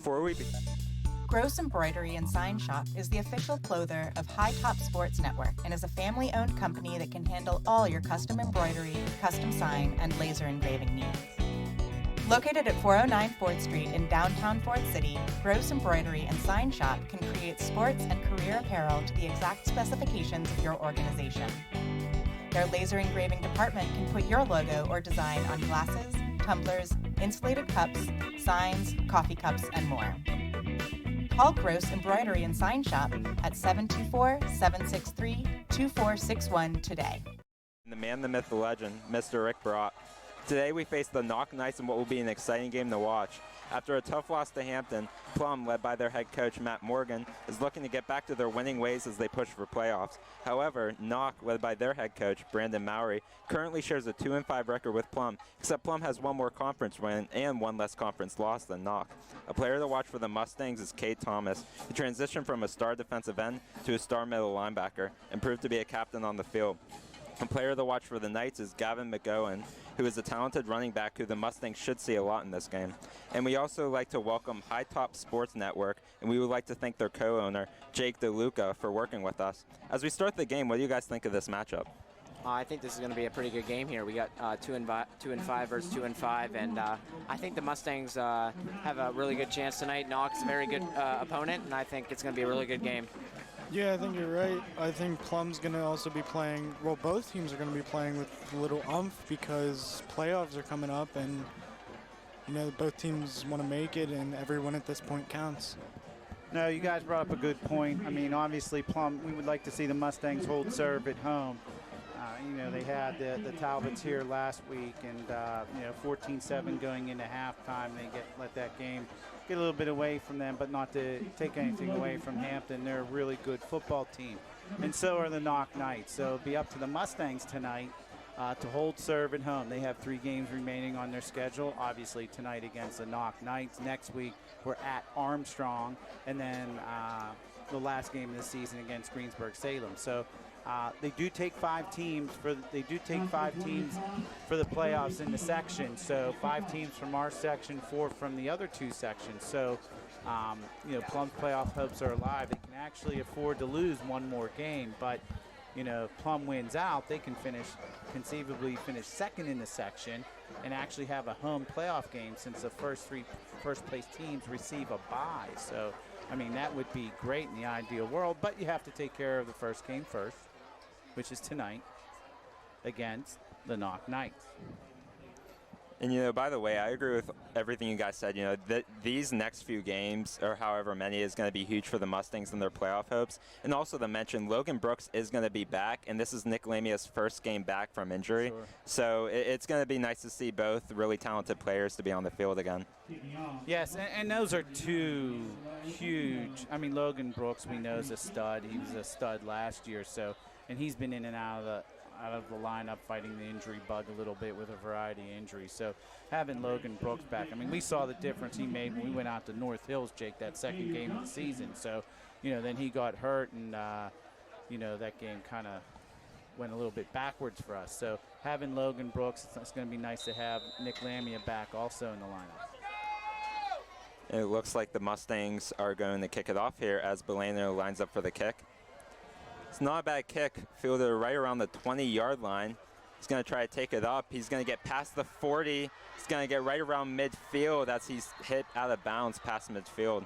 Before we Gross Embroidery and Sign Shop is the official clother of High Top Sports Network and is a family-owned company that can handle all your custom embroidery, custom sign, and laser engraving needs. Located at 409 4th Street in downtown Fort City, Gross Embroidery and Sign Shop can create sports and career apparel to the exact specifications of your organization. Their laser engraving department can put your logo or design on glasses, tumblers, insulated cups, signs, coffee cups, and more. Call Gross Embroidery and Sign Shop at 724-763-2461 today. The man, the myth, the legend, Mr. Rick Brock. Today we face the Knoch Knights in what will be an exciting game to watch. After a tough loss to Hampton, Plum, led by their head coach Matt Morgan, is looking to get back to their winning ways as they push for playoffs. However, Knoch, led by their head coach Brandon Mowry, currently shares a 2-5 record with Plum, except Plum has one more conference win and one less conference loss than Knoch. A player to watch for the Mustangs is Cade Thomas, who transitioned from a star defensive end to a star middle linebacker and proved to be a captain on the field. A player to watch for the Knights is Gavin McGowan, who is a talented running back who the Mustangs should see a lot in this game. And we also like to welcome High Top Sports Network, and we would like to thank their co-owner, Jake DeLuca, for working with us. As we start the game, what do you guys think of this matchup? I think this is going to be a pretty good game here. We got 2-5 versus 2-5, and I think the Mustangs have a really good chance tonight. Knoch's a very good opponent, and I think it's going to be a really good game. Yeah, I think you're right. I think Plum's going to also be playing, well, both teams are going to be playing with a little oomph because playoffs are coming up and, you know, both teams want to make it and everyone at this point counts. No, you guys brought up a good point. I mean, obviously, Plum, we would like to see the Mustangs hold serve at home. You know, they had the Talbots here last week and, you know, 14-7 going into halftime. They let that game get a little bit away from them, but not to take anything away from Hampton. They're a really good football team, and so are the Knoch Knights. So it'll be up to the Mustangs tonight to hold serve at home. They have 3 games remaining on their schedule. Obviously tonight against the Knoch Knights. Next week we're at Armstrong, and then the last game of the season against Greensburg-Salem. So they do take 5 teams for the playoffs in the section. So 5 teams from our section, 4 from the other 2 sections. So you know, Plum's playoff hopes are alive. They can actually afford to lose one more game, but you know, if Plum wins out, they can conceivably finish second in the section and actually have a home playoff game since the first place teams receive a bye. So I mean, that would be great in the ideal world, but you have to take care of the first game first, which is tonight against the Knoch Knights. And, you know, by the way, I agree with everything you guys said. You know, these next few games, or however many, is going to be huge for the Mustangs and their playoff hopes. And also to mention, Logan Brooks is going to be back, and this is Nick Lamia's first game back from injury. Sure. So it's going to be nice to see both really talented players to be on the field again. Yes, and those are 2 huge. I mean, Logan Brooks, we know, is a stud. He was a stud last year, so, and he's been in and out of the lineup fighting the injury bug a little bit with a variety of injuries. So having Logan Brooks back, I mean, we saw the difference he made when we went out to North Hills, Jake, that second game of the season. So, you know, then he got hurt and, you know, that game kind of went a little bit backwards for us. So having Logan Brooks, it's going to be nice to have Nick Lamia back also in the lineup. And it looks like the Mustangs are going to kick it off here as Belano lines up for the kick. It's not a bad kick, fielded right around the 20-yard line. He's going to try to take it up. He's going to get past the 40. He's going to get right around midfield as he's hit out of bounds past midfield.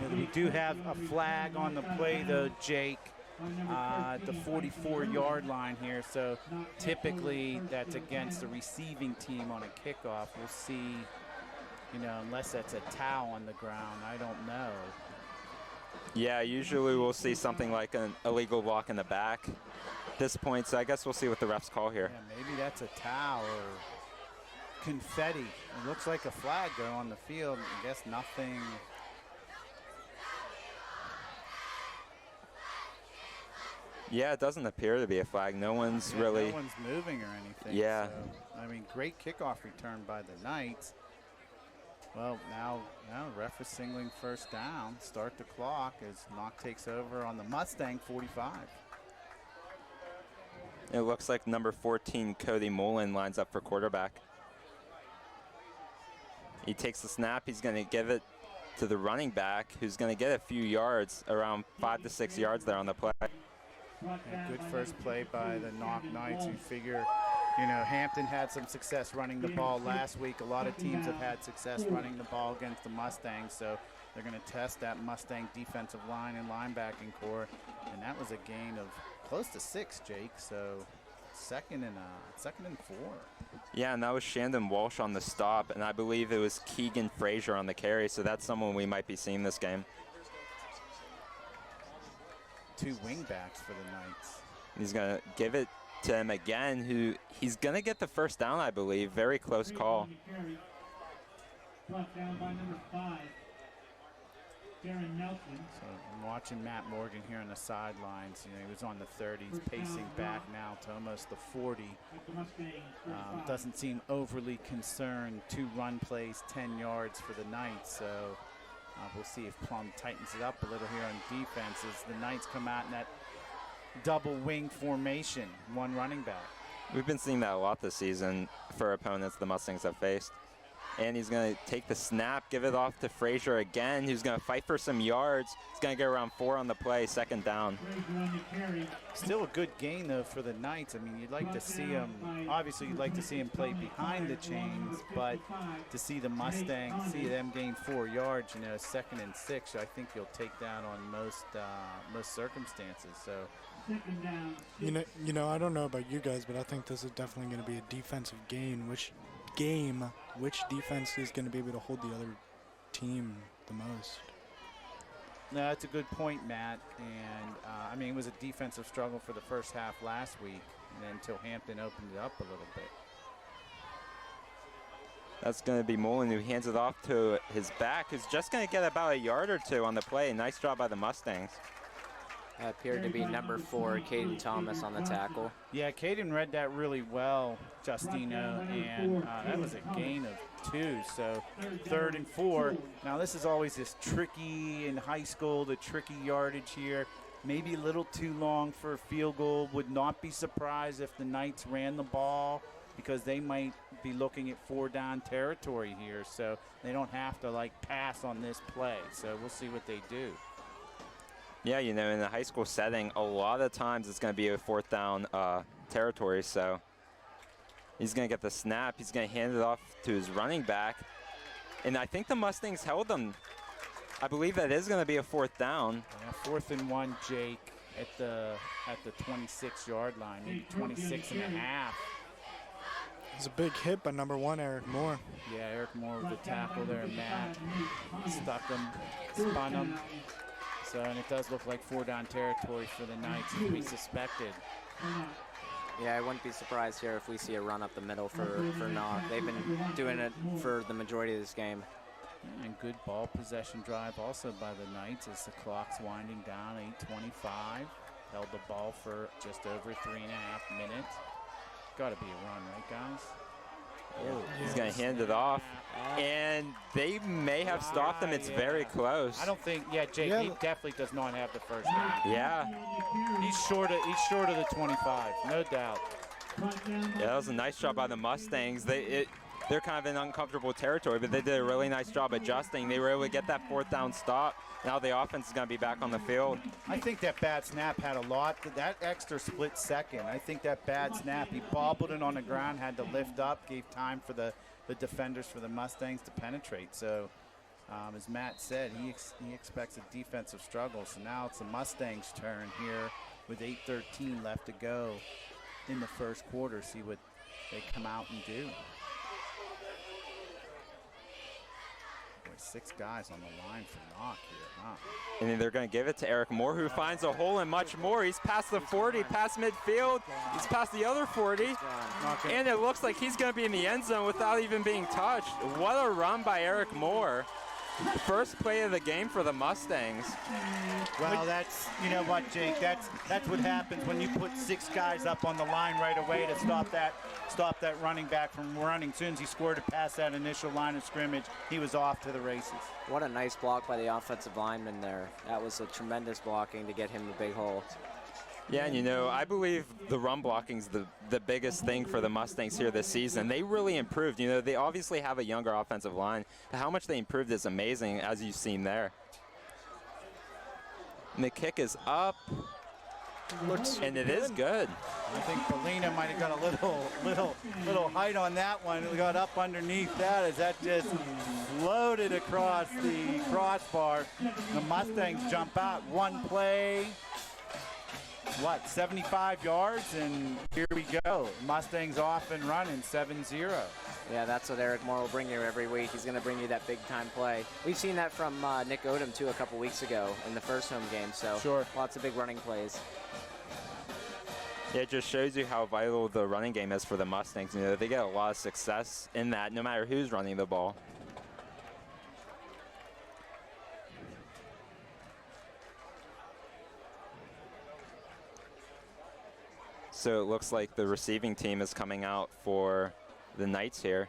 And we do have a flag on the play, though, Jake, at the 44-yard line here. So typically that's against the receiving team on a kickoff. We'll see, you know, unless that's a towel on the ground. I don't know. Yeah, usually we'll see something like an illegal block in the back at this point, so I guess we'll see what the refs call here. Yeah, maybe that's a towel or confetti. It looks like a flag though on the field. I guess nothing. Yeah, it doesn't appear to be a flag. No one's really. No one's moving or anything. Yeah. So, I mean, great kickoff return by the Knights. Well, now ref is singling first down. Start the clock as Knoch takes over on the Mustang 45. It looks like number 14, Cody Mullen, lines up for quarterback. He takes the snap. He's going to give it to the running back, who's going to get a few yards, around 5 to 6 yards there on the play. A good first play by the Knoch Knights, who figure, you know, Hampton had some success running the ball last week. A lot of teams have had success running the ball against the Mustangs, so they're going to test that Mustang defensive line and linebacking core. And that was a gain of close to 6, Jake. So second and 4. Yeah, and that was Shandon Walsh on the stop, and I believe it was Keegan Frazier on the carry, so that's someone we might be seeing this game. 2 wingbacks for the Knights. He's going to give it to him again, who he's going to get the first down, I believe. Very close call. Brought down by number 5, Darren Nelson. So I'm watching Matt Morgan here on the sidelines. You know, he was on the 30s, pacing back now to almost the 40. Doesn't seem overly concerned. 2 run plays, 10 yards for the Knights. So we'll see if Plum tightens it up a little here on defense as the Knights come out in that double wing formation, 1 running back. We've been seeing that a lot this season for opponents the Mustangs have faced. And he's going to take the snap, give it off to Frazier again, who's going to fight for some yards. He's going to get around 4 on the play, second down. Still a good gain, though, for the Knights. I mean, you'd like to see him, obviously you'd like to see him play behind the chains, but to see the Mustangs, see them gain 4 yards, you know, 2nd and 6, I think you'll take that on most circumstances. So. You know, I don't know about you guys, but I think this is definitely going to be a defensive gain. Which defense is going to be able to hold the other team the most? No, that's a good point, Matt. And I mean, it was a defensive struggle for the first half last week, and then until Hampton opened it up a little bit. That's going to be Mullen, who hands it off to his back, who's just going to get about a yard or 2 on the play. Nice job by the Mustangs. Appeared to be number 4, Caden Thomas, on the tackle. Yeah, Caden read that really well, Justino, and that was a gain of 2. So 3rd and 4. Now this is always this tricky in high school, the tricky yardage here. Maybe a little too long for a field goal. Would not be surprised if the Knights ran the ball, because they might be looking at 4-down territory here. So they don't have to like pass on this play. So we'll see what they do. Yeah, you know, in a high school setting, a lot of times it's going to be a 4th down territory. So he's going to get the snap. He's going to hand it off to his running back. And I think the Mustangs held them. I believe that is going to be a 4th down. Yeah, 4th and 1, Jake, at the 26-yard line, maybe 26 and a half. It's a big hit by number 1, Eric Moore. Yeah, Eric Moore with the tackle there, Matt. Stuck him, spun him. So, and it does look like 4-down territory for the Knights, as we suspected. Yeah, I wouldn't be surprised here if we see a run up the middle for Knoch. They've been doing it for the majority of this game. And good ball possession drive also by the Knights as the clock's winding down, 8:25. Held the ball for just over 3.5 minutes. Got to be a run, right, guys? Oh, he's going to hand it off, and they may have stopped him. It's very close. I don't think, Jake, he definitely does not have the first down. Yeah. He's short of the 25, no doubt. Yeah, that was a nice job by the Mustangs. They're kind of in uncomfortable territory, but they did a really nice job adjusting. They were able to get that 4th down stop. Now the offense is going to be back on the field. I think that bad snap had a lot. That extra split second, I think that bad snap, he bobbled it on the ground, had to lift up, gave time for the defenders for the Mustangs to penetrate. So, as Matt said, he expects a defensive struggle. So now it's the Mustangs' turn here with 8:13 left to go in the first quarter. See what they come out and do. 6 guys on the line for Knoch here, huh? And then they're going to give it to Eric Moore, who finds a hole and much more. He's past the 40, past midfield. He's past the other 40. And it looks like he's going to be in the end zone without even being touched. What a run by Eric Moore. First play of the game for the Mustangs. Well, that's, you know what, Jake, that's what happens when you put 6 guys up on the line right away to stop that running back from running. As soon as he scored it past that initial line of scrimmage, he was off to the races. What a nice block by the offensive lineman there. That was a tremendous blocking to get him the big hole. Yeah, and I believe the run blocking's the biggest thing for the Mustangs here this season. They really improved. They obviously have a younger offensive line, but how much they improved is amazing, as you've seen there. And the kick is up, and it is good. I think Polina might have got a little height on that one. We got up underneath that as that just floated across the crossbar. The Mustangs jump out one play. 75 yards, and here we go. Mustangs off and running, 7-0. Yeah, that's what Eric Moore will bring you every week. He's going to bring you that big-time play. We've seen that from Nick Odom, too, a couple weeks ago in the first home game, so sure. Lots of big running plays. Yeah, it just shows you how vital the running game is for the Mustangs. They get a lot of success in that, no matter who's running the ball. So it looks like the receiving team is coming out for the Knights here.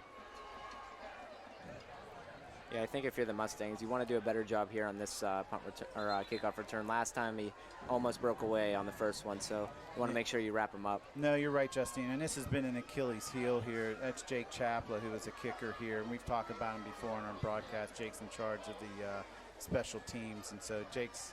Yeah, I think if you're the Mustangs, you want to do a better job here on this kickoff return. Last time he almost broke away on the first one, so you want to make sure you wrap him up. No, you're right, Justine, and this has been an Achilles heel here. That's Jake Chapla, who was a kicker here, and we've talked about him before in our broadcast. Jake's in charge of the special teams, and so Jake's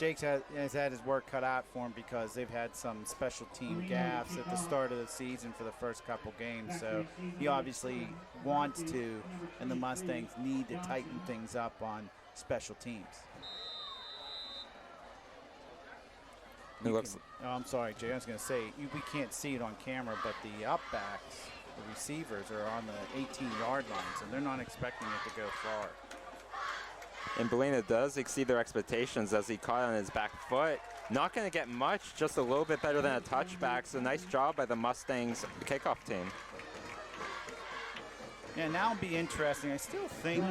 has had his work cut out for him because they've had some special team gaffes at the start of the season for the first couple games. So he obviously wants to, and the Mustangs need to tighten things up on special teams. I'm sorry, Jay. I was going to say, we can't see it on camera, but the upbacks, the receivers, are on the 18-yard lines, and they're not expecting it to go far. And Belina does exceed their expectations as he caught on his back foot. Not going to get much, just a little bit better than a touchback. So nice job by the Mustangs kickoff team. Yeah, now it'll be interesting. I still think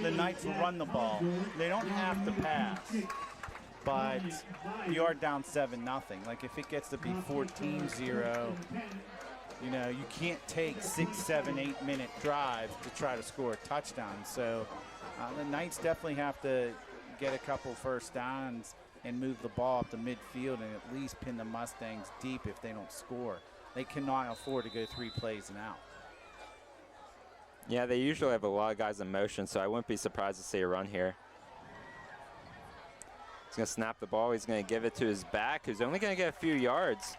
the Knights will run the ball. They don't have to pass, but you are down 7-0. Like if it gets to be 14-0, you can't take 6, 7, 8-minute drives to try to score a touchdown. So the Knights definitely have to get a couple first downs and move the ball up the midfield and at least pin the Mustangs deep if they don't score. They cannot afford to go 3 plays and out. Yeah, they usually have a lot of guys in motion, so I wouldn't be surprised to see a run here. He's going to snap the ball. He's going to give it to his back, who's only going to get a few yards.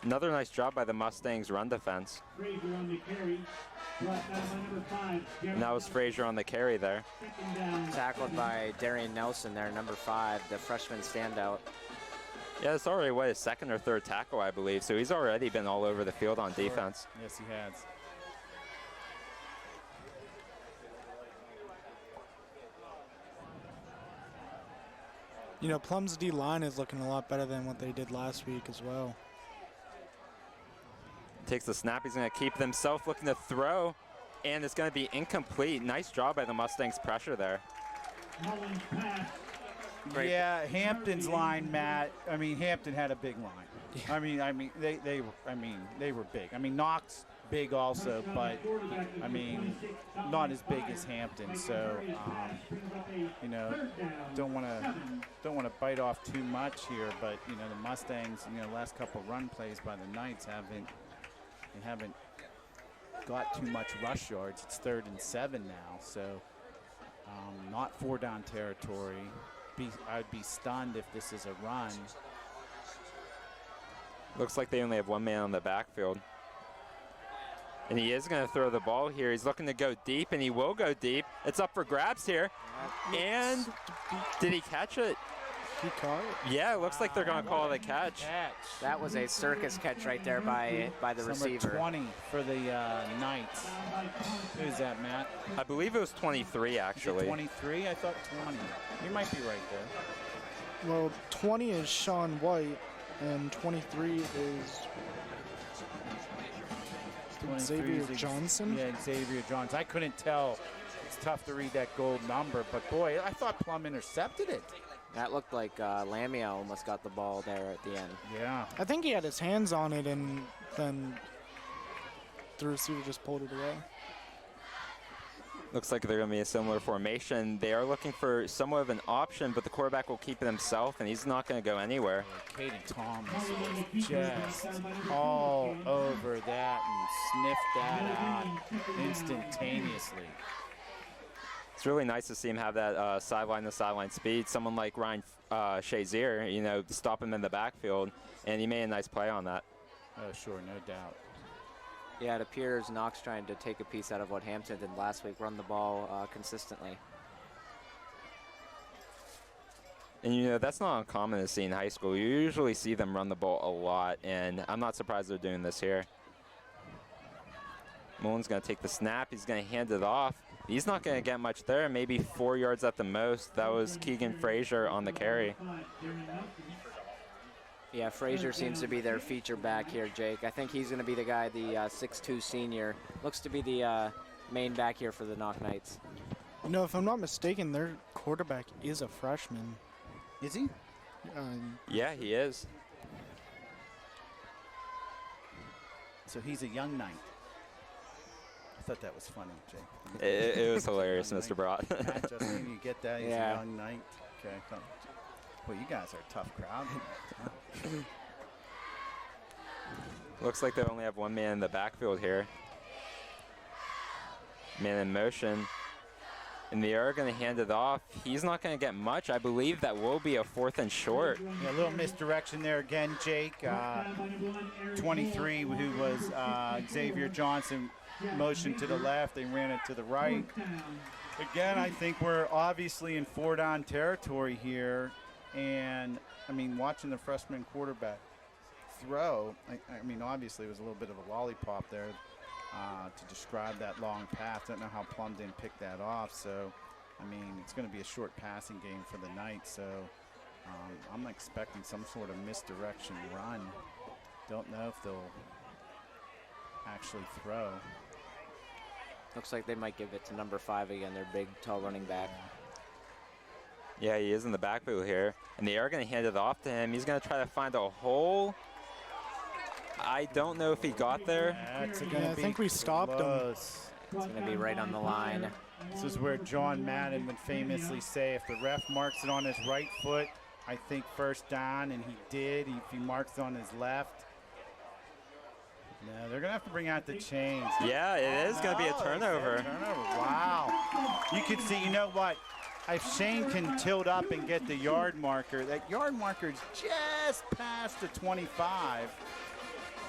Another nice job by the Mustangs run defense. And that was Frazier on the carry there. Tackled by Darian Nelson there, number 5, the freshman standout. Yeah, it's already, his second or third tackle, I believe. So he's already been all over the field on defense. Yes, he has. Plum's D-line is looking a lot better than what they did last week as well. Takes the snap. He's going to keep it himself, looking to throw, and it's going to be incomplete. Nice job by the Mustangs pressure there. Yeah, Hampton's line, Matt. I mean, Hampton had a big line. They were big. Knoch's big also, but not as big as Hampton. So don't want to bite off too much here, but the Mustangs, last couple run plays by the Knights haven't got too much rush yards. It's 3rd and 7 now, so not 4-down territory. I'd be stunned if this is a run. Looks like they only have 1 man on the backfield. And he is going to throw the ball here. He's looking to go deep, and he will go deep. It's up for grabs here. And did he catch it? He caught it? Yeah, it looks like they're going to call it a catch. That was a circus catch right there by the receiver. Number 20 for the Knights. Who is that, Matt? I believe it was 23, actually. 23? I thought 20. You might be right there. Well, 20 is Sean White, and 23 is Xavier Johnson? Yeah, Xavier Johnson. I couldn't tell. It's tough to read that gold number, but boy, I thought Plum intercepted it. That looked like Lamia almost got the ball there at the end. Yeah. I think he had his hands on it, and then the receiver just pulled it away. Looks like they're going to be a similar formation. They are looking for somewhat of an option, but the quarterback will keep it himself, and he's not going to go anywhere. Katie Thomas was just all over that and sniffed that out instantaneously. It's really nice to see him have that sideline-to-sideline speed. Someone like Ryan Shazier, you know, stop him in the backfield, and he made a nice play on that. Oh, sure, no doubt. Yeah, it appears Knox trying to take a piece out of what Hampton did last week, run the ball consistently. And, you know, that's not uncommon to see in high school. You usually see them run the ball a lot, and I'm not surprised they're doing this here. Mullen's going to take the snap. He's going to hand it off. He's not going to get much there, maybe 4 yards at the most. That was Keegan Frazier on the carry. Yeah, Frazier seems to be their feature back here, Jake. I think he's going to be the guy, the 6'2 senior. Looks to be the main back here for the Knoch Knights. You know, if I'm not mistaken, their quarterback is a freshman. Is he? Yeah, he is. So he's a young knight. I thought that was funny, Jake. It was hilarious, Mr. Brott. Justin, you get that? He's a young knight. Okay. Well, you guys are a tough crowd. Looks like they only have one man in the backfield here. Man in motion. And they are going to hand it off. He's not going to get much. I believe that will be a 4th and short. Yeah, a little misdirection there again, Jake. 23, who was Xavier Johnson, motioned to the left. They ran it to the right. Again, I think we're obviously in 4-down territory here. And, I mean, watching the freshman quarterback throw, I mean, obviously it was a little bit of a lollipop there to describe that long pass. Don't know how Plum didn't pick that off. So, I mean, it's going to be a short passing game for the Knights. So, I'm expecting some sort of misdirection run. Don't know if they'll actually throw. Looks like they might give it to number 5 again, their big, tall running back. Yeah, he is in the backfield here. And they are going to hand it off to him. He's going to try to find a hole. I don't know if he got there. I think we stopped him. It's going to be right on the line. This is where John Madden would famously say, if the ref marks it on his right foot, I think first down, and he did. If he marks it on his left, no, they're going to have to bring out the chains. Yeah, it is going to be a turnover. Wow. You can see, you know what? If Shane can tilt up and get the yard marker, that yard marker is just past the 25.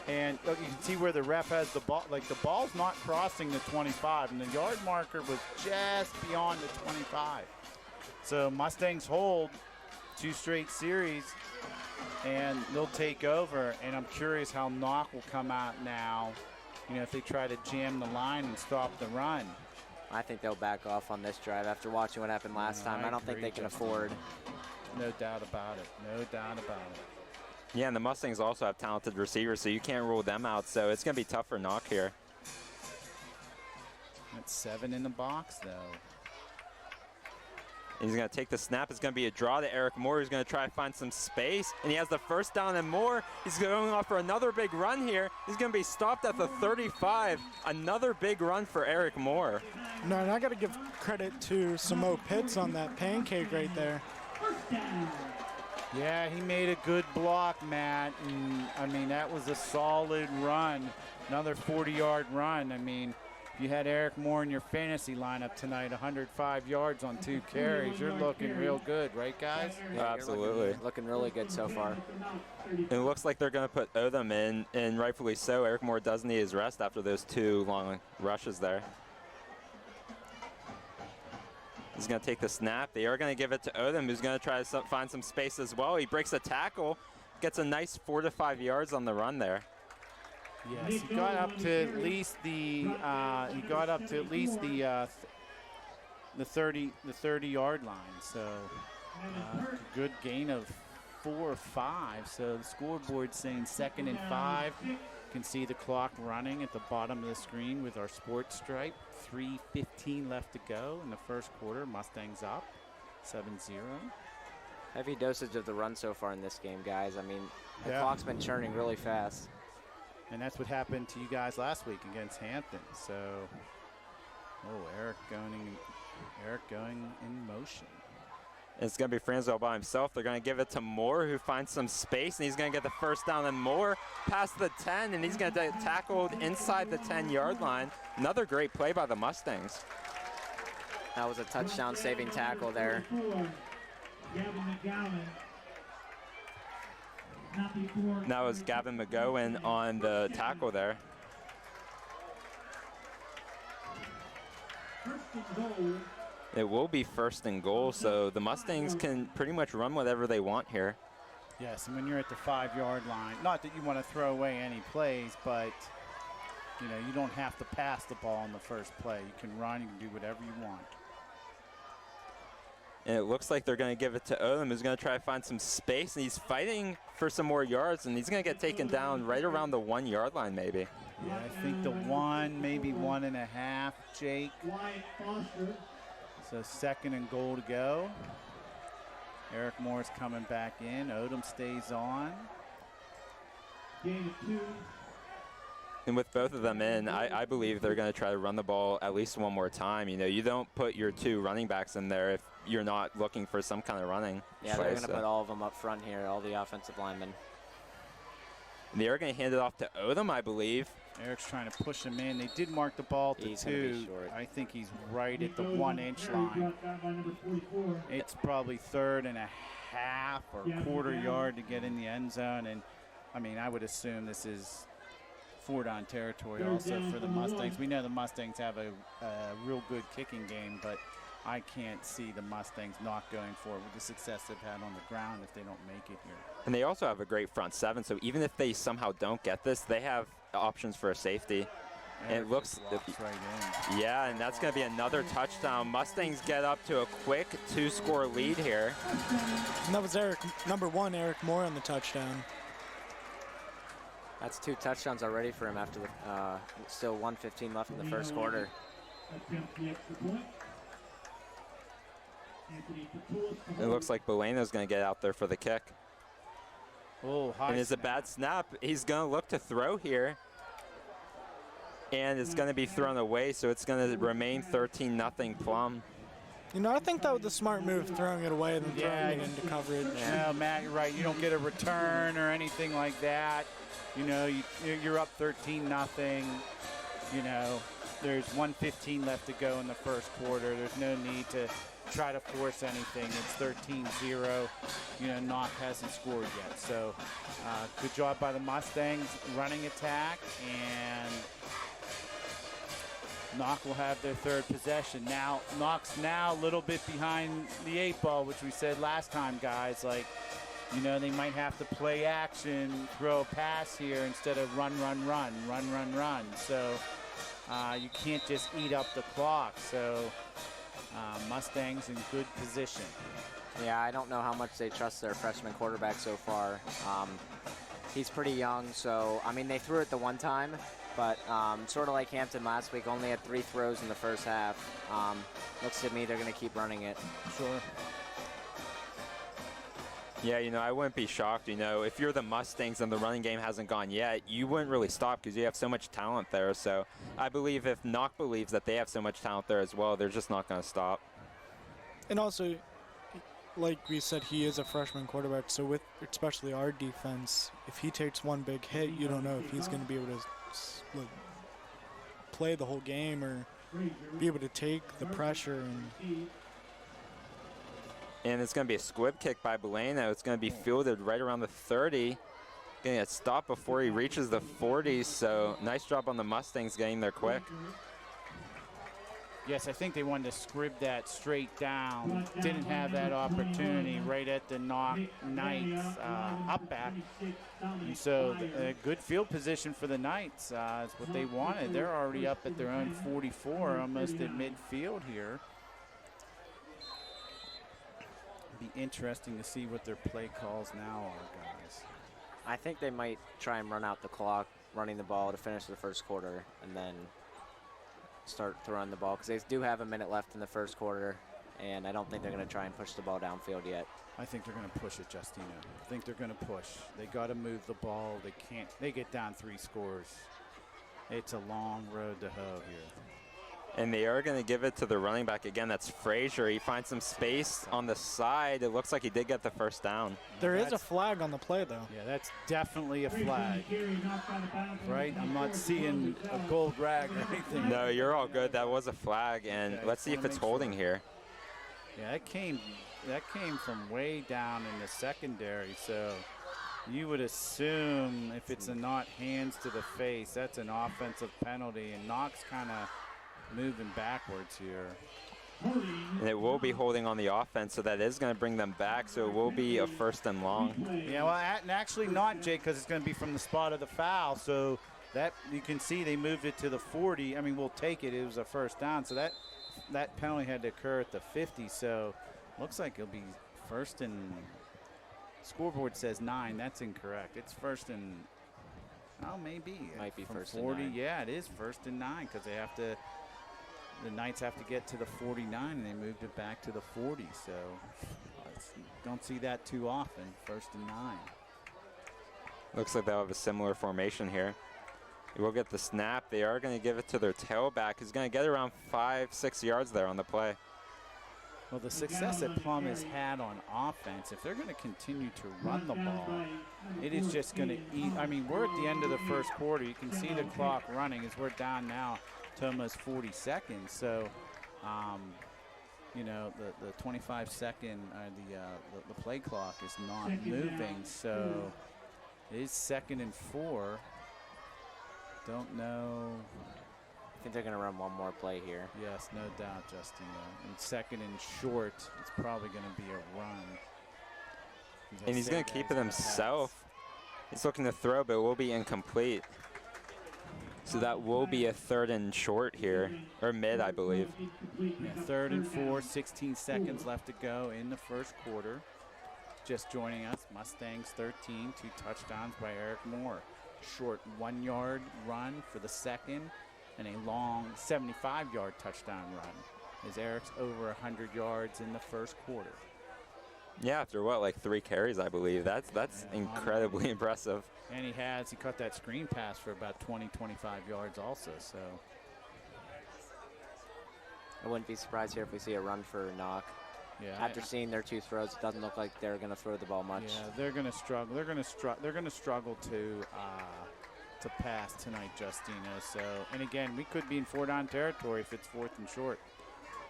And look, you can see where the ref has the ball. Like, the ball's not crossing the 25, and the yard marker was just beyond the 25. So Mustangs hold 2 straight series, and they'll take over. And I'm curious how Knoch will come out now, you know, if they try to jam the line and stop the run. I think they'll back off on this drive after watching what happened last time. I don't think they can afford. No doubt about it. No doubt about it. Yeah, and the Mustangs also have talented receivers, so you can't rule them out. So it's going to be tough for Knoch here. That's 7 in the box, though. He's going to take the snap. It's going to be a draw to Eric Moore. He's going to try to find some space, and he has the first down and more. He's going off for another big run here. He's going to be stopped at the 35. Another big run for Eric Moore. No, and I got to give credit to Samo Pitts on that pancake right there. Yeah, he made a good block, Matt. And, I mean, that was a solid run. Another 40-yard run. I mean, if you had Eric Moore in your fantasy lineup tonight, 105 yards on 2 carries, you're looking real good, right, guys? Yeah, absolutely. Looking really good so far. It looks like they're going to put Odom in, and rightfully so. Eric Moore does need his rest after those 2 long rushes there. He's going to take the snap. They are going to give it to Odom, who's going to try to find some space as well. He breaks a tackle, gets a nice 4 to 5 yards on the run there. Yes, he got up to at least the 30-yard line. So a good gain of 4 or 5. So the scoreboard saying 2nd and 5. You can see the clock running at the bottom of the screen with our sports stripe. 3:15 left to go in the first quarter. Mustangs up 7-0. Heavy dosage of the run so far in this game, guys. I mean, the clock's been churning really fast. And that's what happened to you guys last week against Hampton. So Oh, Eric going in motion. It's going to be Franzo by himself. They're going to give it to Moore, who finds some space, and he's going to get the first down. And Moore past the 10, and he's going to get tackled inside the 10-yard line. Another great play by the Mustangs. That was a touchdown-saving tackle there. That was Gavin McGowan on the tackle there. It will be 1st and goal, so the Mustangs can pretty much run whatever they want here. Yes, and when you're at the 5-yard line, not that you want to throw away any plays, but you know, you don't have to pass the ball in the first play. You can run, you can do whatever you want. And it looks like they're going to give it to Odom, who's going to try to find some space, and he's fighting for some more yards, and he's going to get taken down right around the 1-yard line maybe. Yeah, I think the 1, maybe 1.5, Jake. So 2nd and goal to go. Eric Moore's coming back in. Odom stays on. And with both of them in, I believe they're going to try to run the ball at least one more time. You know, you don't put your 2 running backs in there if you're not looking for some kind of running. Yeah, they're going to put all of them up front here, all the offensive linemen. And they are going to hand it off to Odom, I believe. Eric's trying to push him in. They did mark the ball to 2. I think he's right at the 1-inch line. It's probably 3rd and a half or quarter yard to get in the end zone. And I mean, I would assume this is 4-down territory also for the Mustangs. We know the Mustangs have a real good kicking game, but I can't see the Mustangs not going for it with the success they've had on the ground if they don't make it here. And they also have a great front 7, so even if they somehow don't get this, they have options for a safety. And it looks right in. Yeah, and that's going to be another touchdown. Mustangs get up to a quick 2-score lead here. And that was number 1, Eric Moore on the touchdown. That's 2 touchdowns already for him after the still 1:15 left in the first quarter. It looks like Boleno's going to get out there for the kick. Oh, high and it's snap. a bad snap. He's going to look to throw here. And it's going to be thrown away, so it's going to remain 13-0 Plum. You know, I think that was a smart move, throwing it away than throwing it into coverage. Yeah, Matt, you're right. You don't get a return or anything like that. You know, you're up 13-0. You know, there's 1:15 left to go in the first quarter. There's no need to try to force anything. It's 13-0. You know, Knoch hasn't scored yet. So good job by the Mustangs running attack, and Knoch will have their 3rd possession. Now, Knoch's now a little bit behind the 8 ball, which we said last time, guys. Like, you know, they might have to play action, throw a pass here instead of run. So you can't just eat up the clock. So Mustangs in good position. Yeah, I don't know how much they trust their freshman quarterback so far. He's pretty young, so, I mean, they threw it the one time, but sort of like Hampton last week, only had 3 throws in the first half. Looks to me they're going to keep running it. Sure. Yeah, you know, I wouldn't be shocked. You know, if you're the Mustangs and the running game hasn't gone yet, you wouldn't really stop because you have so much talent there. So I believe if Knoch believes that they have so much talent there as well, they're just not going to stop. And also, like we said, he is a freshman quarterback, so with especially our defense, if he takes one big hit, you don't know if he's going to be able to like, play the whole game or be able to take the pressure. And it's going to be a squib kick by Boleno. It's going to be fielded right around the 30. Going to get stopped before he reaches the 40. So nice job on the Mustangs getting there quick. Yes, I think they wanted to scrib that straight down. Didn't have that opportunity right at the Knoch Knights up back. And so a good field position for the Knights is what they wanted. They're already up at their own 44, almost at midfield here. Be interesting to see what their play calls now are, guys. I think they might try and run out the clock, running the ball to finish the first quarter, and then start throwing the ball, because they do have a minute left in the first quarter, and I don't think they're going to try and push the ball downfield yet. I think they're going to push it, Justino. I think they're going to push. They got to move the ball. They can't. They get down 3 scores. It's a long road to hoe here. And they are going to give it to the running back again. That's Frazier. He finds some space on the side. It looks like he did get the first down. There is a flag on the play, though. Yeah, that's definitely a flag, right? I'm not seeing a gold rag or anything. No, you're all good. That was a flag, and Okay, let's see if it's holding here. Yeah, that came from way down in the secondary, so you would assume if it's a not hands to the face, that's an offensive penalty, and Knox kind of moving backwards here. And it will be holding on the offense, so that is going to bring them back, so it will be a 1st and long. Yeah, well, actually not, Jake, because it's going to be from the spot of the foul, so that you can see they moved it to the 40. I mean, we'll take it. It was a 1st down, so that penalty had to occur at the 50, so looks like it'll be 1st and scoreboard says 9. That's incorrect. It's 1st and maybe Might be from 1st and 40. 9. Yeah, it is 1st and 9 because they have to. The Knights have to get to the 49, and they moved it back to the 40. So don't see that too often. 1st and 9. Looks like they'll have a similar formation here. They will get the snap. They are going to give it to their tailback, who's going to get around 5-6 yards there on the play. Well, the success that Plum has had on offense, if they're going to continue to run the ball, it is just going to eat. I mean, we're at the end of the 1st quarter. You can see the clock running as we're down now to almost 40 seconds. So, you know, the 25-second, the play clock is not moving. So it is 2nd and 4. Don't know. I think they're going to run one more play here. Yes, no doubt, Justin. And 2nd and short, it's probably going to be a run. And he's going to keep it himself. He's looking to throw, but it will be incomplete. So that will be a 3rd and short here, or mid, I believe. Yeah, 3rd and 4, 16 seconds left to go in the 1st quarter. Just joining us, Mustangs 13, 2 touchdowns by Eric Moore. Short 1-yard run for the 2nd, and a long 75-yard touchdown run as Eric's over 100 yards in the 1st quarter. Yeah, after what, like 3 carries, I believe. That's incredibly impressive. And he caught that screen pass for about 20, 25 yards also, so. I wouldn't be surprised here if we see a run for Knoch. Yeah, After seeing their 2 throws, it doesn't look like they're going to throw the ball much. Yeah, they're going to struggle. They're going to struggle to pass tonight, Justino. So, and again, we could be in 4-down territory if it's 4th and short.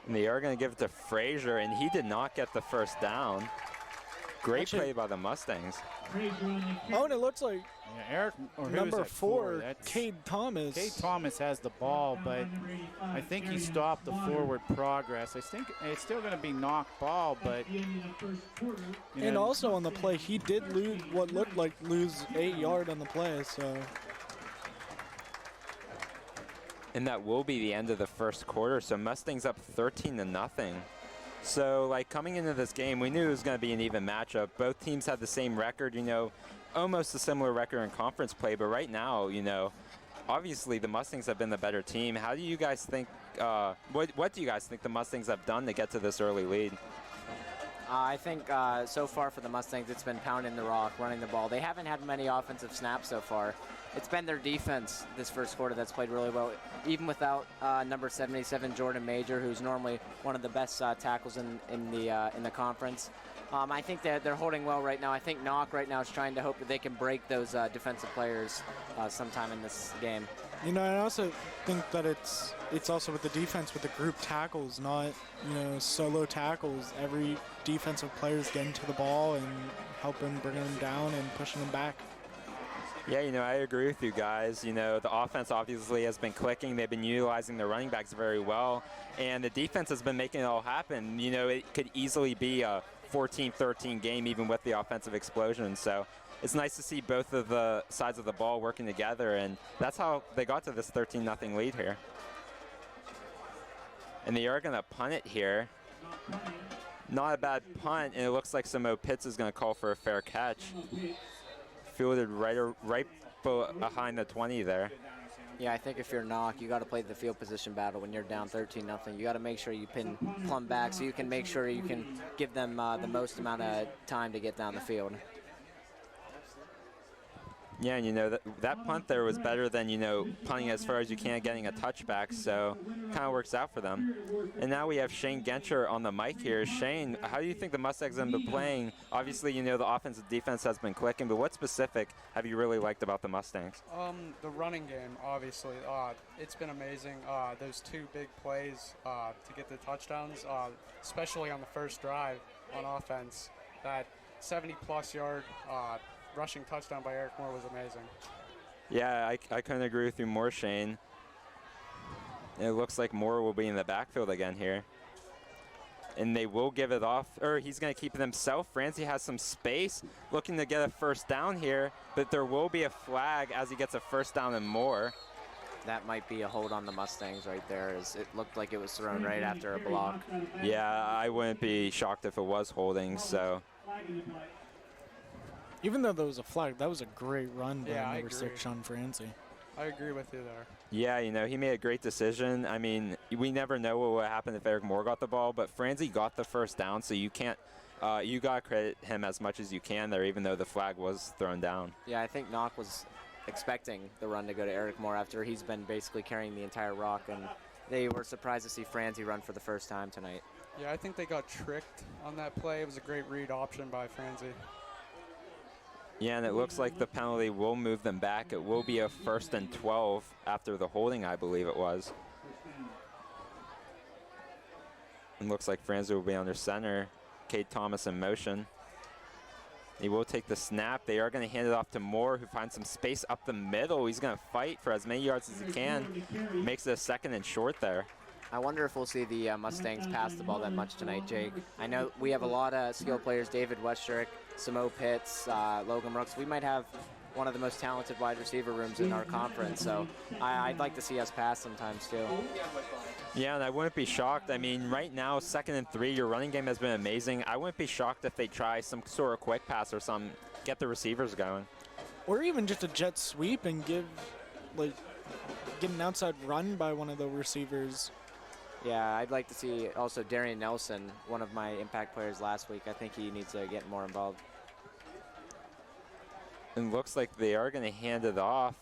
And they are going to give it to Frazier, and he did not get the 1st down. Great play by the Mustangs. Oh, and it looks like Eric, or number 4, Cade Thomas. Cade Thomas has the ball, but I think he stopped the forward progress. I think it's still going to be knocked ball, but. And also on the play, he did lose what looked like 8 yards on the play, so. And that will be the end of the 1st quarter. So Mustangs up 13-0. So, like, coming into this game, we knew it was going to be an even matchup. Both teams had the same record, you know, almost a similar record in conference play. But right now, you know, obviously the Mustangs have been the better team. How do you guys think, what do you guys think the Mustangs have done to get to this early lead? I think so far for the Mustangs, it's been pounding the rock, running the ball. They haven't had many offensive snaps so far. It's been their defense this 1st quarter that's played really well, even without number 77 Jordan Major, who's normally one of the best tackles in the conference. I think that they're holding well right now. I think Knoch right now is trying to hope that they can break those defensive players sometime in this game. You know, I also think that it's also with the defense, with the group tackles, not, you know, solo tackles. Every defensive player is getting to the ball and helping bring them down and pushing them back. Yeah, you know, I agree with you guys. You know, the offense obviously has been clicking. They've been utilizing their running backs very well. And the defense has been making it all happen. You know, it could easily be a 14-13 game even with the offensive explosion. So it's nice to see both of the sides of the ball working together. And that's how they got to this 13-0 lead here. And they are going to punt it here. Not a bad punt, and it looks like Samo Pitts is going to call for a fair catch. Fielded right behind the 20 there. Yeah, I think if you're Knoch, you got to play the field position battle when you're down 13-0. You got to make sure you pin Plum back so you can make sure you can give them the most amount of time to get down the field. Yeah, and that punt there was better than, punting as far as you can, getting a touchback, so kind of works out for them. And now we have Shane Genscher on the mic here. Shane, how do you think the Mustangs have been playing? Obviously, the offensive defense has been clicking, but what specific have you really liked about the Mustangs? The running game, obviously. It's been amazing. Those 2 big plays to get the touchdowns, especially on the first drive on offense. That 70-plus yard rushing touchdown by Eric Moore was amazing. Yeah, I couldn't agree with you more, Shane. It looks like Moore will be in the backfield again here. And they will give it off, or he's going to keep it himself. Francie has some space, looking to get a first down here, but there will be a flag as he gets a first down and more. That might be a hold on the Mustangs right there, as it looked like it was thrown right after a block. Yeah, I wouldn't be shocked if it was holding, so. Even though there was a flag, that was a great run by number 6, Sean Francie. I agree with you there. Yeah, he made a great decision. I mean, we never know what would happen if Eric Moore got the ball, but Francie got the first down, so you can't, you got to credit him as much as you can there, even though the flag was thrown down. Yeah, I think Knoch was expecting the run to go to Eric Moore after he's been basically carrying the entire rock, and they were surprised to see Francie run for the first time tonight. Yeah, I think they got tricked on that play. It was a great read option by Francie. Yeah, and it looks like the penalty will move them back. It will be a 1st and 12 after the holding, I believe it was. It looks like Francie will be under center. Cade Thomas in motion. He will take the snap. They are going to hand it off to Moore, who finds some space up the middle. He's going to fight for as many yards as he can. Makes it a 2nd and short there. I wonder if we'll see the Mustangs pass the ball that much tonight, Jake. I know we have a lot of skilled players, David Westurick, Samo Pitts, Logan Brooks. We might have one of the most talented wide receiver rooms in our conference, so I'd like to see us pass sometimes too. Yeah, and I wouldn't be shocked. I mean, right now, 2nd and 3, your running game has been amazing. I wouldn't be shocked if they try some sort of quick pass or something, get the receivers going. Or even just a jet sweep and get an outside run by one of the receivers. Yeah, I'd like to see also Darian Nelson, one of my impact players last week. I think he needs to get more involved. And looks like they are going to hand it off.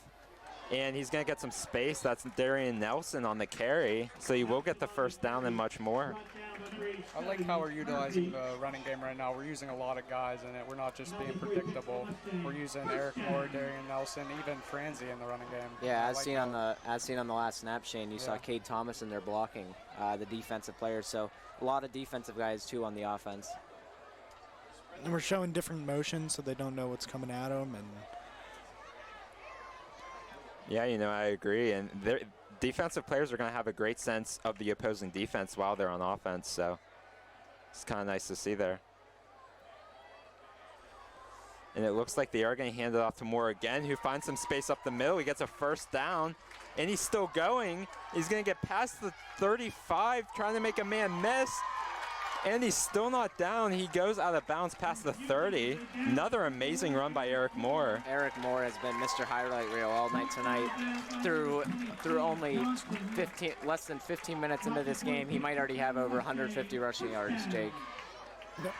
And he's going to get some space. That's Darian Nelson on the carry. So he will get the first down and much more. I like how we're utilizing the running game right now. We're using a lot of guys in it. We're not just being predictable. We're using Eric Moore, Darian Nelson, even Francie in the running game. Yeah, as seen on the last snap, Shane, you saw Cade Thomas in there blocking the defensive players. So a lot of defensive guys too on the offense. And we're showing different motions so they don't know what's coming at them. And yeah, I agree. And defensive players are going to have a great sense of the opposing defense while they're on offense, so it's kind of nice to see there. And it looks like they are going to hand it off to Moore again, who finds some space up the middle. He gets a first down, and he's still going. He's going to get past the 35, trying to make a man miss. And he's still not down. He goes out of bounds past the 30. Another amazing run by Eric Moore. Eric Moore has been Mr. Highlight Reel all night tonight. Through only less than 15 minutes into this game, he might already have over 150 rushing yards, Jake.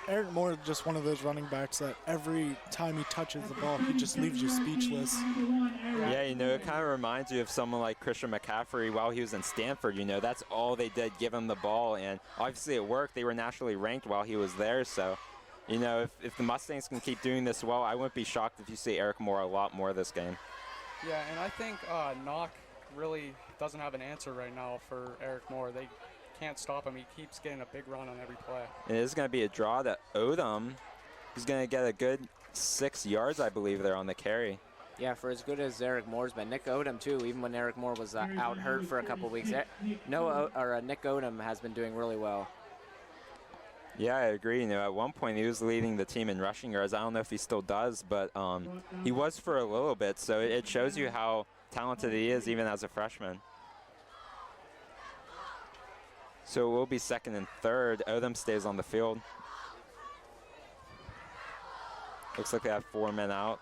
Eric Moore is just one of those running backs that every time he touches the ball, he just leaves you speechless. Yeah, it kind of reminds you of someone like Christian McCaffrey while he was in Stanford. That's all they did, give him the ball, and obviously it worked. They were nationally ranked while he was there, so, if the Mustangs can keep doing this well, I wouldn't be shocked if you see Eric Moore a lot more this game. Yeah, and I think Knoch really doesn't have an answer right now for Eric Moore. They can't stop him. He keeps getting a big run on every play. And it is going to be a draw to Odom. He's going to get a good 6 yards, I believe, there on the carry. Yeah, for as good as Eric Moore's been. Nick Odom, too, even when Eric Moore was out hurt for a couple weeks. Nick Odom has been doing really well. Yeah, I agree. At one point he was leading the team in rushing yards. I don't know if he still does, but he was for a little bit. So it shows you how talented he is even as a freshman. So it will be 2nd and 3rd. Odom stays on the field. Looks like they have 4 men out.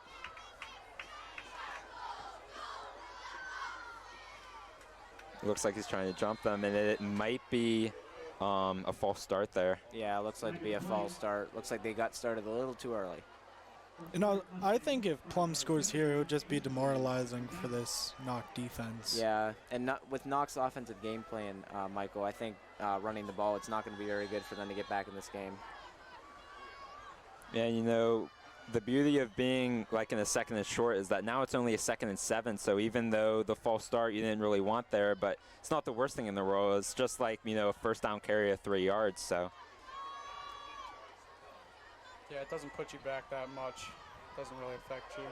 Looks like he's trying to jump them, and it might be a false start there. Yeah, it looks like to be a false start. Looks like they got started a little too early. You know, I think if Plum scores here, it would just be demoralizing for this Knoch defense. Yeah, and with Knoch's offensive game plan, Michael, I think running the ball, it's not going to be very good for them to get back in this game. Yeah, you know, the beauty of being like in a 2nd and short is that now it's only a 2nd and 7, so even though the false start you didn't really want there, but it's not the worst thing in the world. It's just like, you know, a 1st down carry of 3 yards, so. Yeah, it doesn't put you back that much. Doesn't really affect you.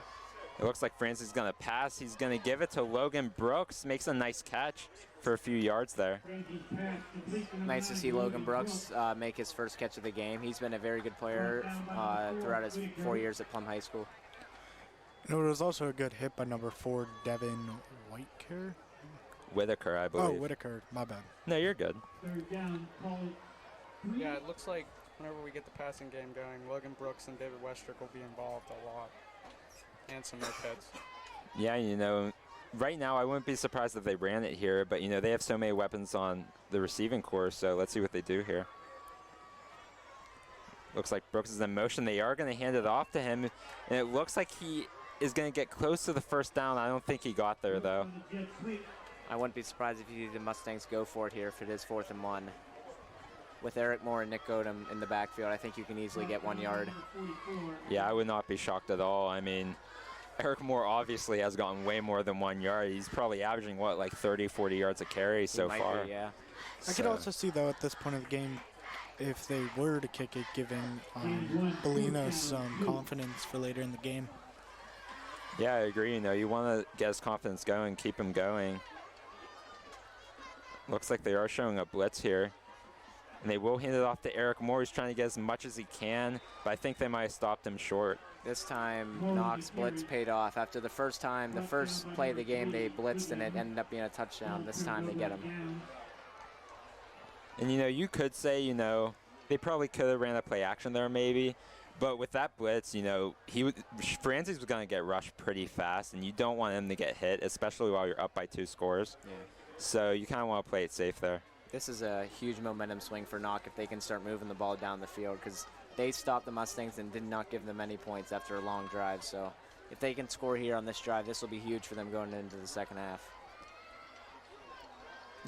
It looks like Francis is going to pass. He's going to give it to Logan Brooks. Makes a nice catch for a few yards there. Nice to see Logan Brooks make his first catch of the game. He's been a very good player throughout his 4 years at Plum High School. You know, it was also a good hit by number 4, Devin Whitaker. Whitaker, I believe. Oh, Whitaker. My bad. No, you're good. Yeah, it looks like whenever we get the passing game going, Logan Brooks and David Westrick will be involved a lot. And some more hits. Yeah, you know, right now I wouldn't be surprised if they ran it here, but, you know, they have so many weapons on the receiving corps, so let's see what they do here. Looks like Brooks is in motion. They are going to hand it off to him, and it looks like he is going to get close to the 1st down. I don't think he got there, though. I wouldn't be surprised if you see the Mustangs go for it here if it is 4th and 1. With Eric Moore and Nick Godum in the backfield, I think you can easily get 1 yard. Yeah, I would not be shocked at all. I mean, Eric Moore obviously has gotten way more than 1 yard. He's probably averaging, what, like 30, 40 yards a carry so far. Be, yeah. I could also see, though, at this point of the game, if they were to kick it, giving Bellino some confidence for later in the game. Yeah, I agree. You know, you want to get his confidence going, keep him going. Looks like they are showing a blitz here. And they will hand it off to Eric Moore. He's trying to get as much as he can, but I think they might have stopped him short. This time, Knoch's blitz paid off. After the first play of the game, they blitzed and it ended up being a touchdown. This time they get him. And, you know, you could say, you know, they probably could have ran a play action there maybe, but with that blitz, you know, Francis was going to get rushed pretty fast, and you don't want him to get hit, especially while you're up by 2 scores. Yeah. So you kind of want to play it safe there. This is a huge momentum swing for Knoch if they can start moving the ball down the field, because they stopped the Mustangs and did not give them any points after a long drive. So if they can score here on this drive, this will be huge for them going into the 2nd half.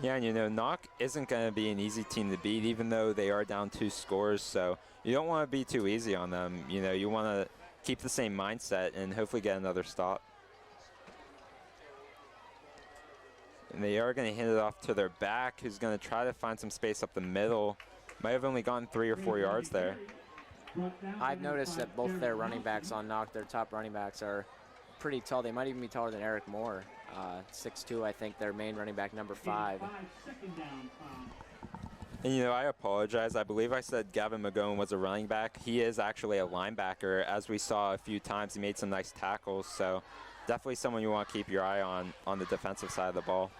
Yeah, and you know, Knoch isn't going to be an easy team to beat, even though they are down 2 scores. So you don't want to be too easy on them. You know, you want to keep the same mindset and hopefully get another stop. And they are going to hand it off to their back, who's going to try to find some space up the middle. Might have only gone 3 or 4 yards there. I've noticed that both their running backs on Knoch, their top running backs, are pretty tall. They might even be taller than Eric Moore. 6'2", I think, their main running back, number 5. And, you know, I apologize. I believe I said Gavin McGowan was a running back. He is actually a linebacker. As we saw a few times, he made some nice tackles. So definitely someone you want to keep your eye on the defensive side of the ball.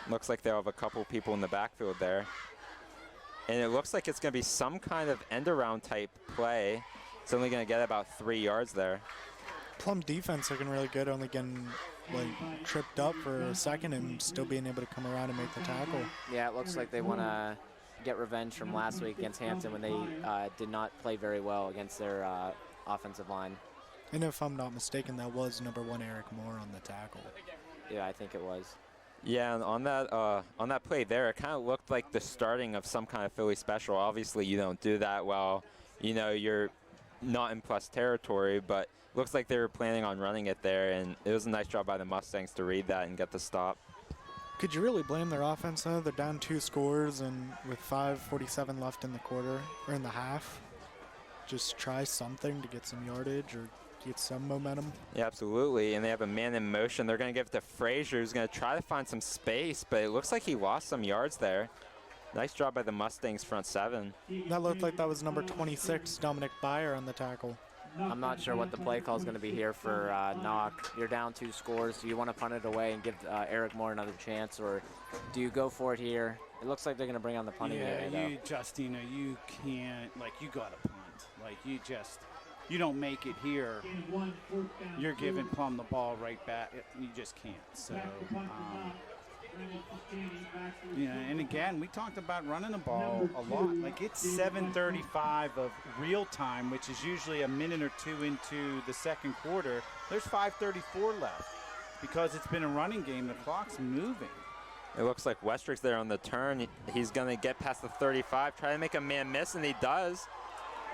Looks like they'll have a couple people in the backfield there. And it looks like it's going to be some kind of end-around type play. It's only going to get about 3 yards there. Plum defense looking really good, only getting like tripped up for a second and still being able to come around and make the tackle. Yeah, it looks like they want to get revenge from last week against Hampton when they did not play very well against their offensive line. And if I'm not mistaken, that was number 1 Eric Moore on the tackle. Yeah, I think it was. Yeah, and on that play there, it kind of looked like the starting of some kind of Philly special. Obviously, you don't do that well. You know, you're not in plus territory, but looks like they were planning on running it there, and it was a nice job by the Mustangs to read that and get the stop. Could you really blame their offense, though? They're down 2 scores, and with 5:47 left in the quarter, or in the half, just try something to get some yardage or get some momentum. Yeah, absolutely, and they have a man in motion. They're going to give it to Frazier, who's going to try to find some space, but it looks like he lost some yards there. Nice job by the Mustangs front 7. That looked like that was number 26, Dominic Byer, on the tackle. I'm not sure what the play call is going to be here for Knoch. You're down 2 scores. Do you want to punt it away and give Eric Moore another chance, or do you go for it here? It looks like they're going to bring on the punting area, though. You just, you know, you can't, like, you got to punt. Like, you don't make it here, you're giving Plum the ball right back. You just can't. So Yeah, and again, we talked about running the ball a lot. Like, it's 7:35 of real time, which is usually a minute or two into the second quarter. There's 5:34 left. Because it's been a running game, the clock's moving. It looks like Westrick's there on the turn. He's going to get past the 35, try to make a man miss, and he does.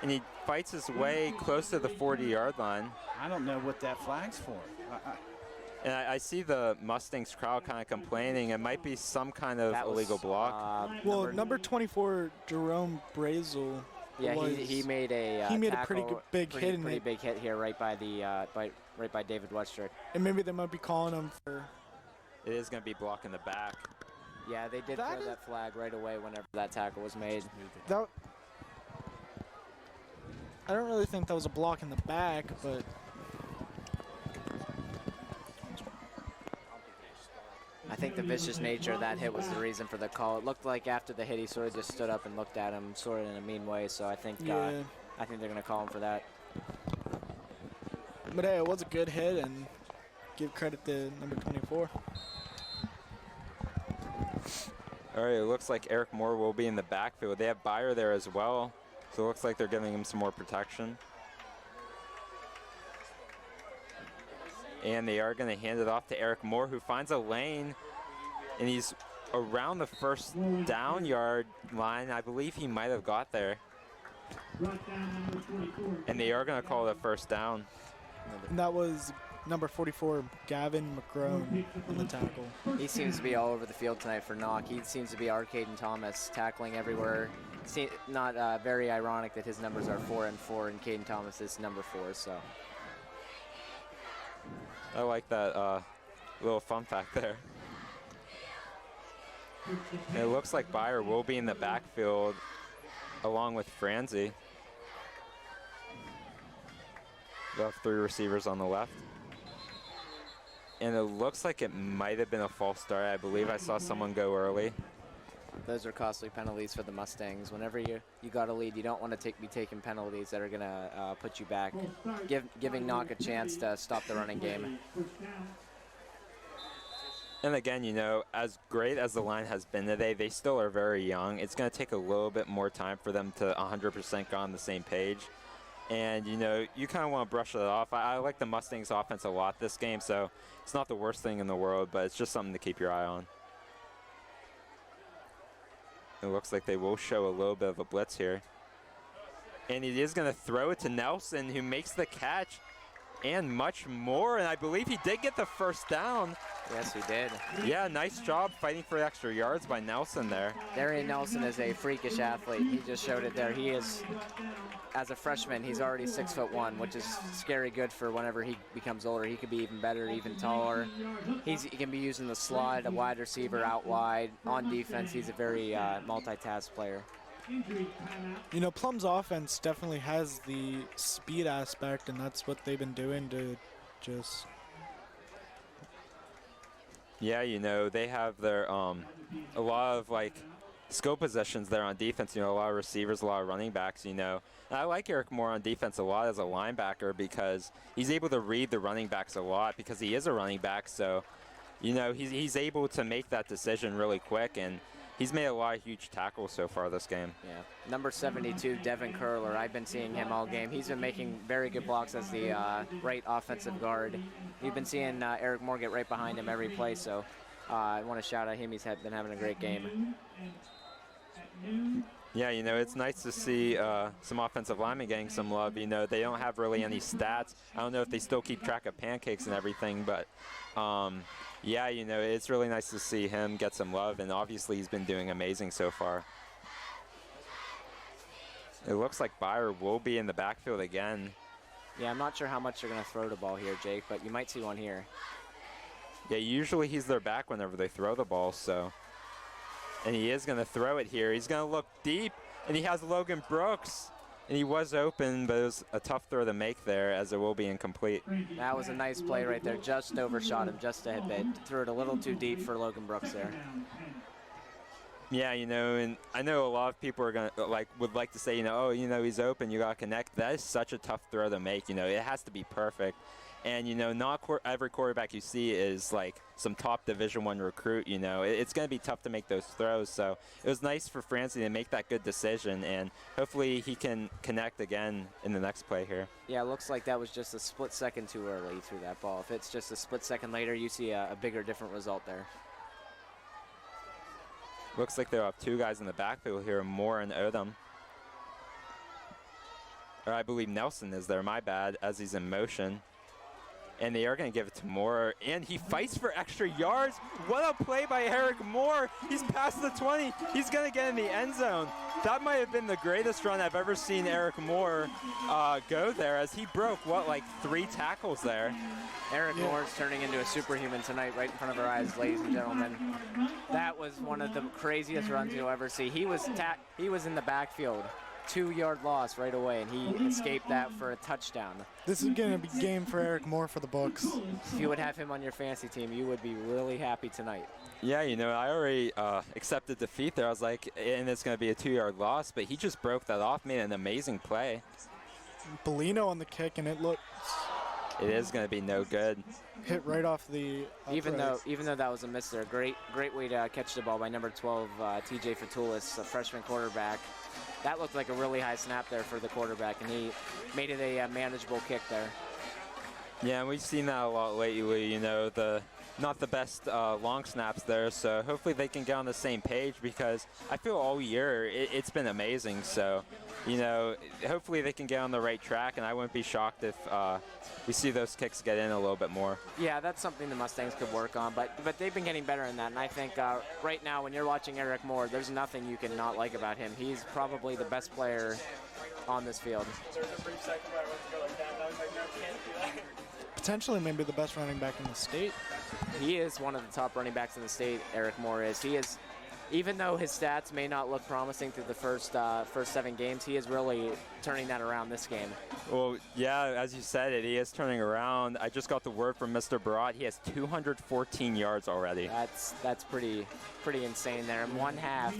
And he fights his way close to the 40-yard line. I don't know what that flag's for. And I see the Mustangs crowd kind of complaining. It might be some kind of illegal block. Well, number 24, Jerome Brazel. Yeah, he made a pretty big hit. Pretty big hit here, right by the right by David Westrick. And maybe they might be calling him for. It is going to be blocking the back. Yeah, they did throw that flag right away whenever that tackle was made. I don't really think that was a block in the back, but. I think the vicious nature of that hit was the reason for the call. It looked like after the hit, he sort of just stood up and looked at him, sort of in a mean way. So I think they're going to call him for that. But hey, it was a good hit, and give credit to number 24. All right, it looks like Eric Moore will be in the backfield. They have Byer there as well, so it looks like they're giving him some more protection. And they are going to hand it off to Eric Moore, who finds a lane, and he's around the first down yard line. I believe he might have got there. And they are going to call it a first down. And that was number 44, Gavin McGrone, on the tackle. He seems to be all over the field tonight for Knoch. He seems to be Arcaden Thomas, tackling everywhere. Not very ironic that his numbers are 4 and 4, and Caden Thomas is number 4. So I like that little fun fact there. And it looks like Byer will be in the backfield along with Franzi. They'll have 3 receivers on the left. And it looks like it might have been a false start. I believe I saw someone go early. Those are costly penalties for the Mustangs. Whenever you got a lead, you don't want to be taking penalties that are going to put you back, giving Knoch a chance to stop the running game. And again, you know, as great as the line has been today, they still are very young. It's going to take a little bit more time for them to 100% go on the same page. And, you know, you kind of want to brush it off. I like the Mustangs offense a lot this game, so it's not the worst thing in the world, but it's just something to keep your eye on. It looks like they will show a little bit of a blitz here. And he is going to throw it to Nelson, who makes the catch and much more. And I believe he did get the first down. Yes, he did. Yeah, nice job fighting for extra yards by Nelson there. Darian Nelson is a freakish athlete. He just showed it there. He is, as a freshman, he's already 6'1", which is scary good for whenever he becomes older. He could be even better, even taller. He can be using the slot, a wide receiver out wide. On defense, he's a very multitask player. You know, Plum's offense definitely has the speed aspect, and that's what they've been doing to just... Yeah, you know, they have their a lot of, like, skill possessions there on defense. You know, a lot of receivers, a lot of running backs, you know. And I like Eric Moore on defense a lot as a linebacker because he's able to read the running backs a lot because he is a running back. So, you know, he's able to make that decision really quick, and he's made a lot of huge tackles so far this game. Yeah, number 72, Devin Curler. I've been seeing him all game. He's been making very good blocks as the right offensive guard. You've been seeing Eric Moore get right behind him every play, so I want to shout at him. He's been having a great game. Yeah, you know, it's nice to see some offensive linemen getting some love. You know, they don't have really any stats. I don't know if they still keep track of pancakes and everything, but yeah, you know, it's really nice to see him get some love, and obviously he's been doing amazing so far. It looks like Byer will be in the backfield again. Yeah, I'm not sure how much they're going to throw the ball here, Jake, but you might see one here. Yeah, usually he's their back whenever they throw the ball, so. And he is going to throw it here. He's going to look deep, and he has Logan Brooks. And he was open, but it was a tough throw to make there, as it will be incomplete. That was a nice play right there. Just overshot him just a bit. Threw it a little too deep for Logan Brooks there. Yeah, and I know a lot of people are would like to say, oh, he's open, you gotta connect. That is such a tough throw to make. It has to be perfect, and not every quarterback you see is like some top Division I recruit. It's gonna be tough to make those throws. So it was nice for Francie to make that good decision, and hopefully he can connect again in the next play here. Yeah, it looks like that was just a split second too early through that ball. If it's just a split second later, you see a bigger, different result there. Looks like they'll have two guys in the backfield here, Moore and Odom. Or I believe Nelson is there, my bad, as he's in motion. And they are going to give it to Moore, and he fights for extra yards. What a play by Eric Moore. He's past the 20. He's going to get in the end zone. That might have been the greatest run I've ever seen Eric Moore go there, as he broke, 3 tackles there. Eric Moore's turning into a superhuman tonight right in front of our eyes, ladies and gentlemen. That was one of the craziest runs you'll ever see. He was in the backfield. 2-yard loss right away, and he escaped that for a touchdown. This is going to be game for Eric Moore for the books. If you would have him on your fantasy team, you would be really happy tonight. Yeah, I already accepted defeat there. I was like, and it's going to be a 2-yard loss, but he just broke that off, made an amazing play. Bellino on the kick, and it is going to be no good. Hit right off the even though that was a miss there. Great way to catch the ball by number 12, TJ Fatulis, a freshman quarterback. That looked like a really high snap there for the quarterback, and he made it a manageable kick there. Yeah, and we've seen that a lot lately, not the best long snaps there, so hopefully they can get on the same page, because I feel all year it's been amazing. So, hopefully they can get on the right track, and I wouldn't be shocked if we see those kicks get in a little bit more. Yeah, that's something the Mustangs could work on, but they've been getting better in that, and I think right now when you're watching Eric Moore, there's nothing you can not like about him. He's probably the best player on this field. There's a brief second where I went to go like that, and I was like, no, can't do that. Potentially maybe the best running back in the state. He is one of the top running backs in the state, Eric Moore is. He is, even though his stats may not look promising through the first 7 games, he is really turning that around this game. Well, yeah, as you said it, he is turning around. I just got the word from Mr. Barat. He has 214 yards already. That's pretty insane there in one half.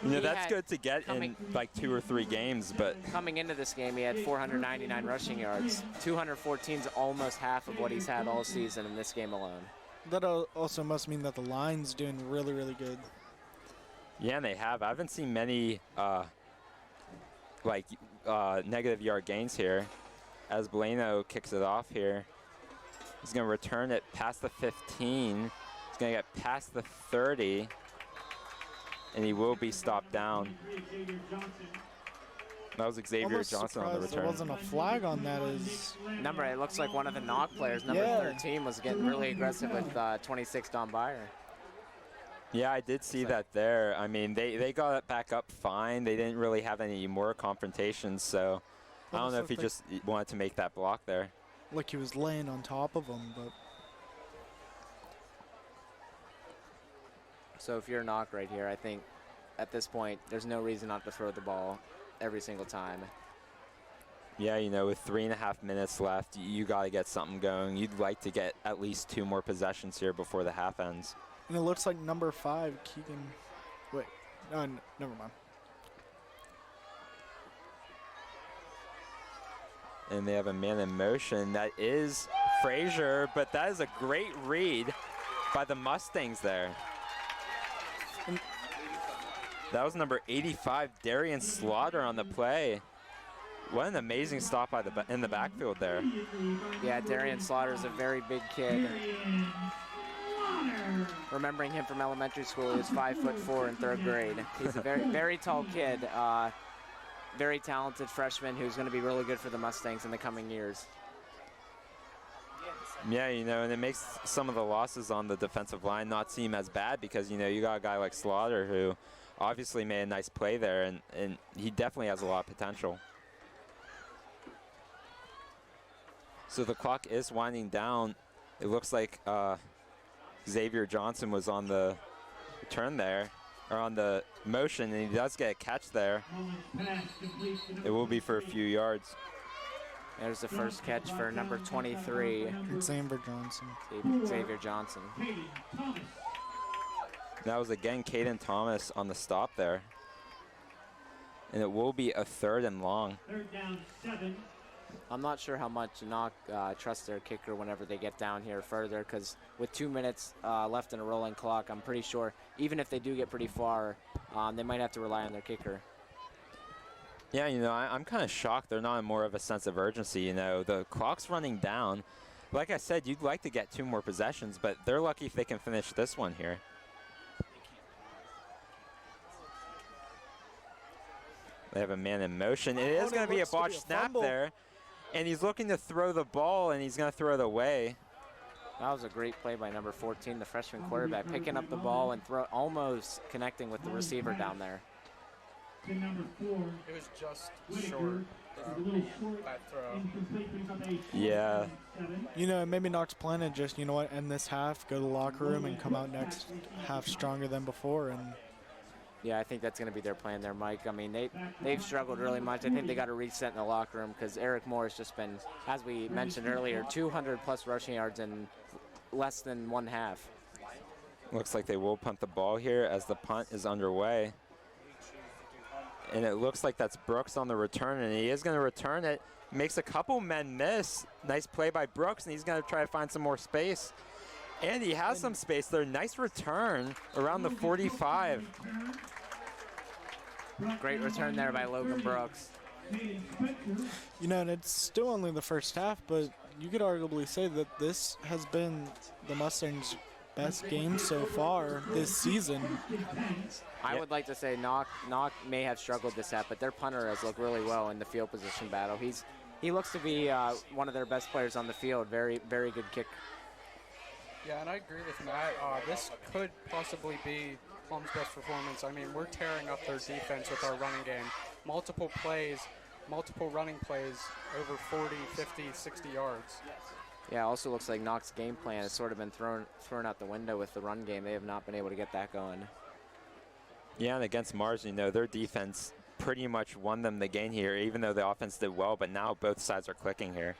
That's good to get in like 2 or 3 games, but coming into this game, he had 499 rushing yards. 214 is almost half of what he's had all season in this game alone. That also must mean that the line's doing really, really good. Yeah, and they have. I haven't seen many negative yard gains here, as Bellino kicks it off here. He's going to return it past the 15. He's going to get past the 30, and he will be stopped down. That was Xavier Johnson on the return. There wasn't a flag on that. It looks like one of the Knoch players, number 13, was getting really aggressive with 26 Don Byer. Yeah, I did see that there. I mean, they got it back up fine. They didn't really have any more confrontations, so I don't know if he just wanted to make that block there. Like he was laying on top of him, but. So if you're Knoch right here, I think at this point, there's no reason not to throw the ball every single time. Yeah, with 3.5 minutes left, you got to get something going. You'd like to get at least 2 more possessions here before the half ends. And it looks like number 5, Keegan. Wait, no, never mind. And they have a man in motion. That is Frazier, but that is a great read by the Mustangs there. That was number 85, Darian Slaughter on the play. What an amazing stop by in the backfield there. Yeah, Darian Slaughter is a very big kid. Remembering him from elementary school, he was 5'4" in 3rd grade. He's a very, very tall kid, very talented freshman who's going to be really good for the Mustangs in the coming years. Yeah, and it makes some of the losses on the defensive line not seem as bad, because, you got a guy like Slaughter who obviously made a nice play there, and he definitely has a lot of potential. So the clock is winding down. It looks like Xavier Johnson was on the return there, or on the motion, and he does get a catch there. It will be for a few yards. There's the first catch for number 23. Xavier Johnson. Xavier Johnson. That was again Caden Thomas on the stop there. And it will be a 3rd and long. 3rd down, 7. I'm not sure how much Knoch trusts their kicker whenever they get down here further, because with 2 minutes left in a rolling clock, I'm pretty sure even if they do get pretty far, they might have to rely on their kicker. Yeah, you know, I'm kind of shocked they're not in more of a sense of urgency. You know, the clock's running down. Like I said, you'd like to get 2 more possessions, but they're lucky if they can finish this one here. They have a man in motion. It is going to be a botched snap there. And he's looking to throw the ball, and he's going to throw it away. That was a great play by number 14, the freshman quarterback, picking up the ball and almost connecting with the receiver down there. Number 4. It was just short. That throw. Yeah. You know, maybe Knox plan to just, you know what, end this half, go to the locker room, and come out next half stronger than before. And yeah, I think that's going to be their plan there, Mike. I mean, they've struggled really much. I think they got to reset in the locker room because Eric Moore has just been, as we mentioned earlier, 200-plus rushing yards in less than 1 half. Looks like they will punt the ball here as the punt is underway. And it looks like that's Brooks on the return, and he is going to return it. Makes a couple men miss. Nice play by Brooks, and he's going to try to find some more space. And he has some space there. Nice return around the 45. Great return there by Logan Brooks. you know, and it's still only the first half, but you could arguably say that this has been the Mustangs' best game so far this season. I would like to say Knoch may have struggled this half, but their punter has looked really well in the field position battle. He looks to be one of their best players on the field. Very, very good kick. Yeah, and I agree with Matt. This could possibly be Plum's best performance. I mean, we're tearing up their defense with our running game. Multiple plays, multiple running plays, over 40, 50, 60 yards. Yeah, also looks like Knoch's game plan has sort of been thrown out the window with the run game. They have not been able to get that going. Yeah, and against Mars, you know, their defense pretty much won them the game here, even though the offense did well, but now both sides are clicking here.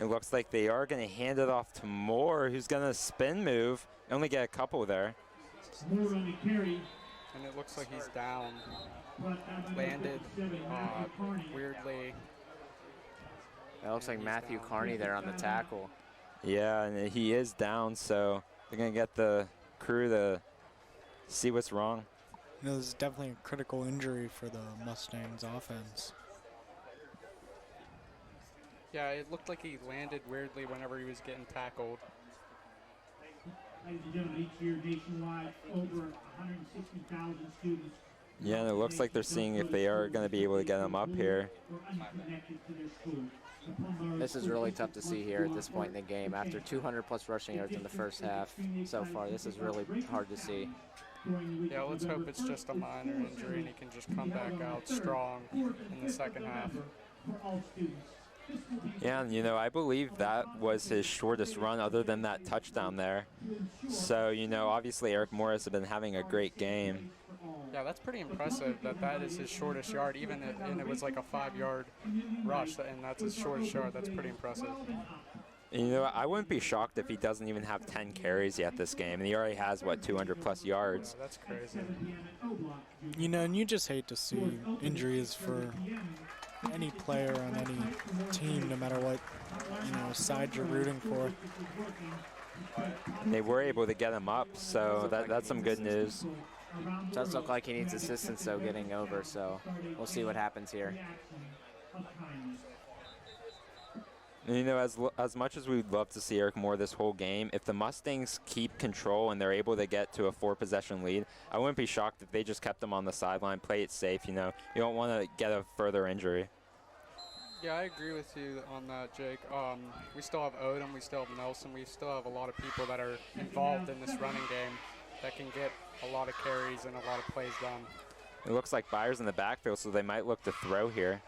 It looks like they are going to hand it off to Moore, who's going to spin move. Only get a couple there. Moore on the carry. And it looks like he's down. Landed weirdly. It looks like Matthew Carney there on the tackle. Yeah, and he is down, so they're going to get the crew to see what's wrong. You know, this is definitely a critical injury for the Mustangs offense. Yeah, it looked like he landed weirdly whenever he was getting tackled. Ladies and gentlemen, each year nationwide, over 160,000 students. Yeah, and it looks like they're seeing if they are going to be able to get him up here. This is really tough to see here at this point in the game. After 200-plus rushing yards in the first half so far, this is really hard to see. Yeah, let's hope it's just a minor injury and he can just come back out strong in the second half. Yeah, and you know, I believe that was his shortest run other than that touchdown there. So, you know, obviously Eric Morris has been having a great game. Yeah, that's pretty impressive that is his shortest yard, even if and it was like a 5-yard rush, and that's his shortest yard. That's pretty impressive. And, you know, I wouldn't be shocked if he doesn't even have 10 carries yet this game, and he already has, what, 200-plus yards. Yeah, that's crazy. You know, and you just hate to see injuries for any player on any team, no matter what, you know, side you're rooting for. They were able to get him up, so that's some good news. Does look like he needs assistance, though, getting over, so we'll see what happens here. And, you know, as much as we'd love to see Eric Moore this whole game, if the Mustangs keep control and they're able to get to a 4-possession lead, I wouldn't be shocked if they just kept him on the sideline, play it safe. You know, you don't want to get a further injury. Yeah, I agree with you on that, Jake. We still have Odom, we still have Nelson, we still have a lot of people that are involved in this running game that can get a lot of carries and a lot of plays done. It looks like Byers in the backfield, so they might look to throw here.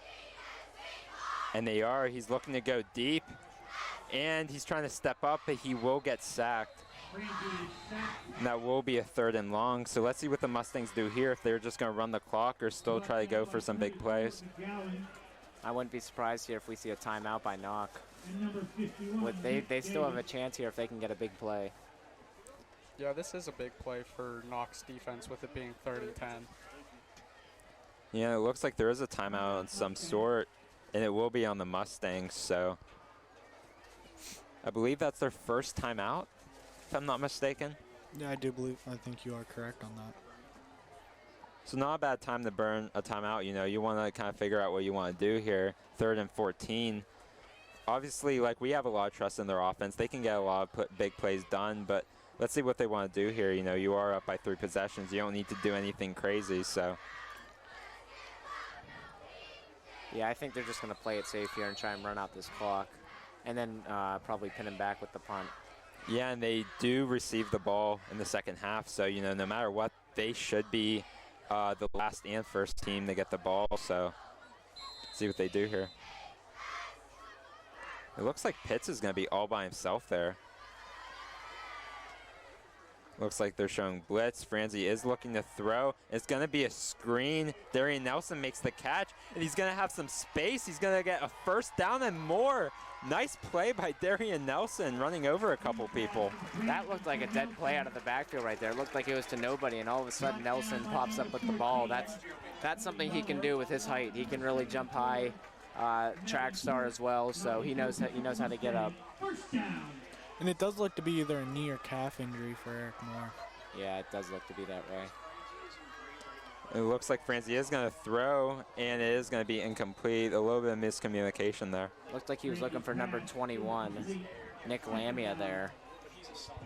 And they are. He's looking to go deep, and he's trying to step up, but he will get sacked. And that will be a 3rd and long. So let's see what the Mustangs do here, if they're just going to run the clock or still try to go for some big plays. I wouldn't be surprised here if we see a timeout by Knoch. They still have a chance here if they can get a big play. Yeah, this is a big play for Knoch's defense with it being 3rd and 10. Yeah, it looks like there is a timeout of some sort, and it will be on the Mustangs. So I believe that's their first timeout, if I'm not mistaken. Yeah, I think you are correct on that. So not a bad time to burn a timeout. You know, you want to kind of figure out what you want to do here. 3rd and 14. Obviously, like, we have a lot of trust in their offense. They can get a lot of big plays done, but let's see what they want to do here. You know, you are up by 3 possessions. You don't need to do anything crazy, so. Yeah, I think they're just going to play it safe here and try and run out this clock, and then probably pin him back with the punt. Yeah, and they do receive the ball in the second half, so, you know, no matter what, they should be the last and first team to get the ball, so let's see what they do here. It looks like Pitts is going to be all by himself there. Looks like they're showing blitz. Franzi is looking to throw. It's going to be a screen. Darian Nelson makes the catch, and he's going to have some space. He's going to get a first down and more. Nice play by Darian Nelson, running over a couple people. That looked like a dead play out of the backfield right there. It looked like it was to nobody, and all of a sudden Nelson pops up with the ball. That's something he can do with his height. He can really jump high, track star as well, so he knows how to get up. And it does look to be either a knee or calf injury for Eric Moore. Yeah, it does look to be that way. It looks like Franzi is going to throw, and it is going to be incomplete. A little bit of miscommunication there. Looked like he was looking for number 21, Nick Lamia there.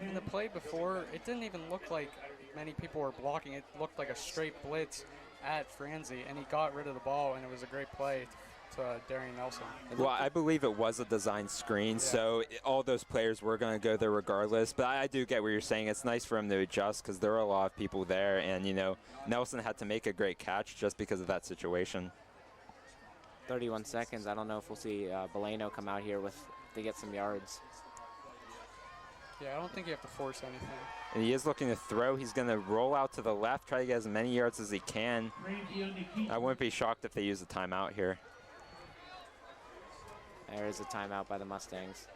In the play before, it didn't even look like many people were blocking. It looked like a straight blitz at Franzi, and he got rid of the ball, and it was a great play to Darian Nelson. Well, I believe it was a design screen, so all those players were going to go there regardless. But I do get what you're saying. It's nice for him to adjust because there are a lot of people there. And, you know, Nelson had to make a great catch just because of that situation. 31 seconds. I don't know if we'll see Boleno come out here to get some yards. Yeah, I don't think you have to force anything. And he is looking to throw. He's going to roll out to the left, try to get as many yards as he can. I wouldn't be shocked if they use a timeout here. There is a timeout by the Mustangs.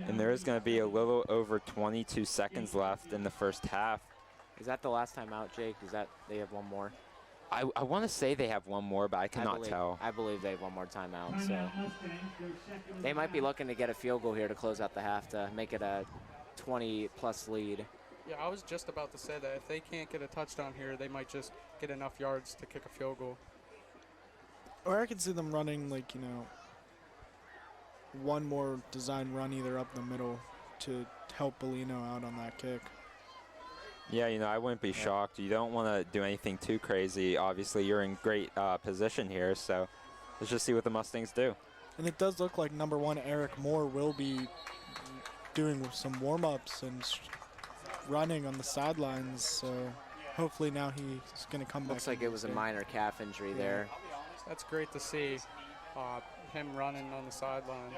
And there is going to be a little over 22 seconds left in the first half. Is that the last timeout, Jake? Is that they have one more? I want to say they have one more, but I cannot tell. I believe they have one more timeout. So they might be looking to get a field goal here to close out the half to make it a 20-plus lead. Yeah, I was just about to say that if they can't get a touchdown here, they might just get enough yards to kick a field goal. Or I could see them running, like, you know, one more design run either up the middle to help Boleno out on that kick. Yeah, you know, I wouldn't be shocked. You don't want to do anything too crazy. Obviously, you're in great position here, so let's just see what the Mustangs do. And it does look like number 1, Eric Moore, will be doing some warm-ups and running on the sidelines, so hopefully now he's going to come back. Looks like it was a minor calf injury there. That's great to see, him running on the sideline.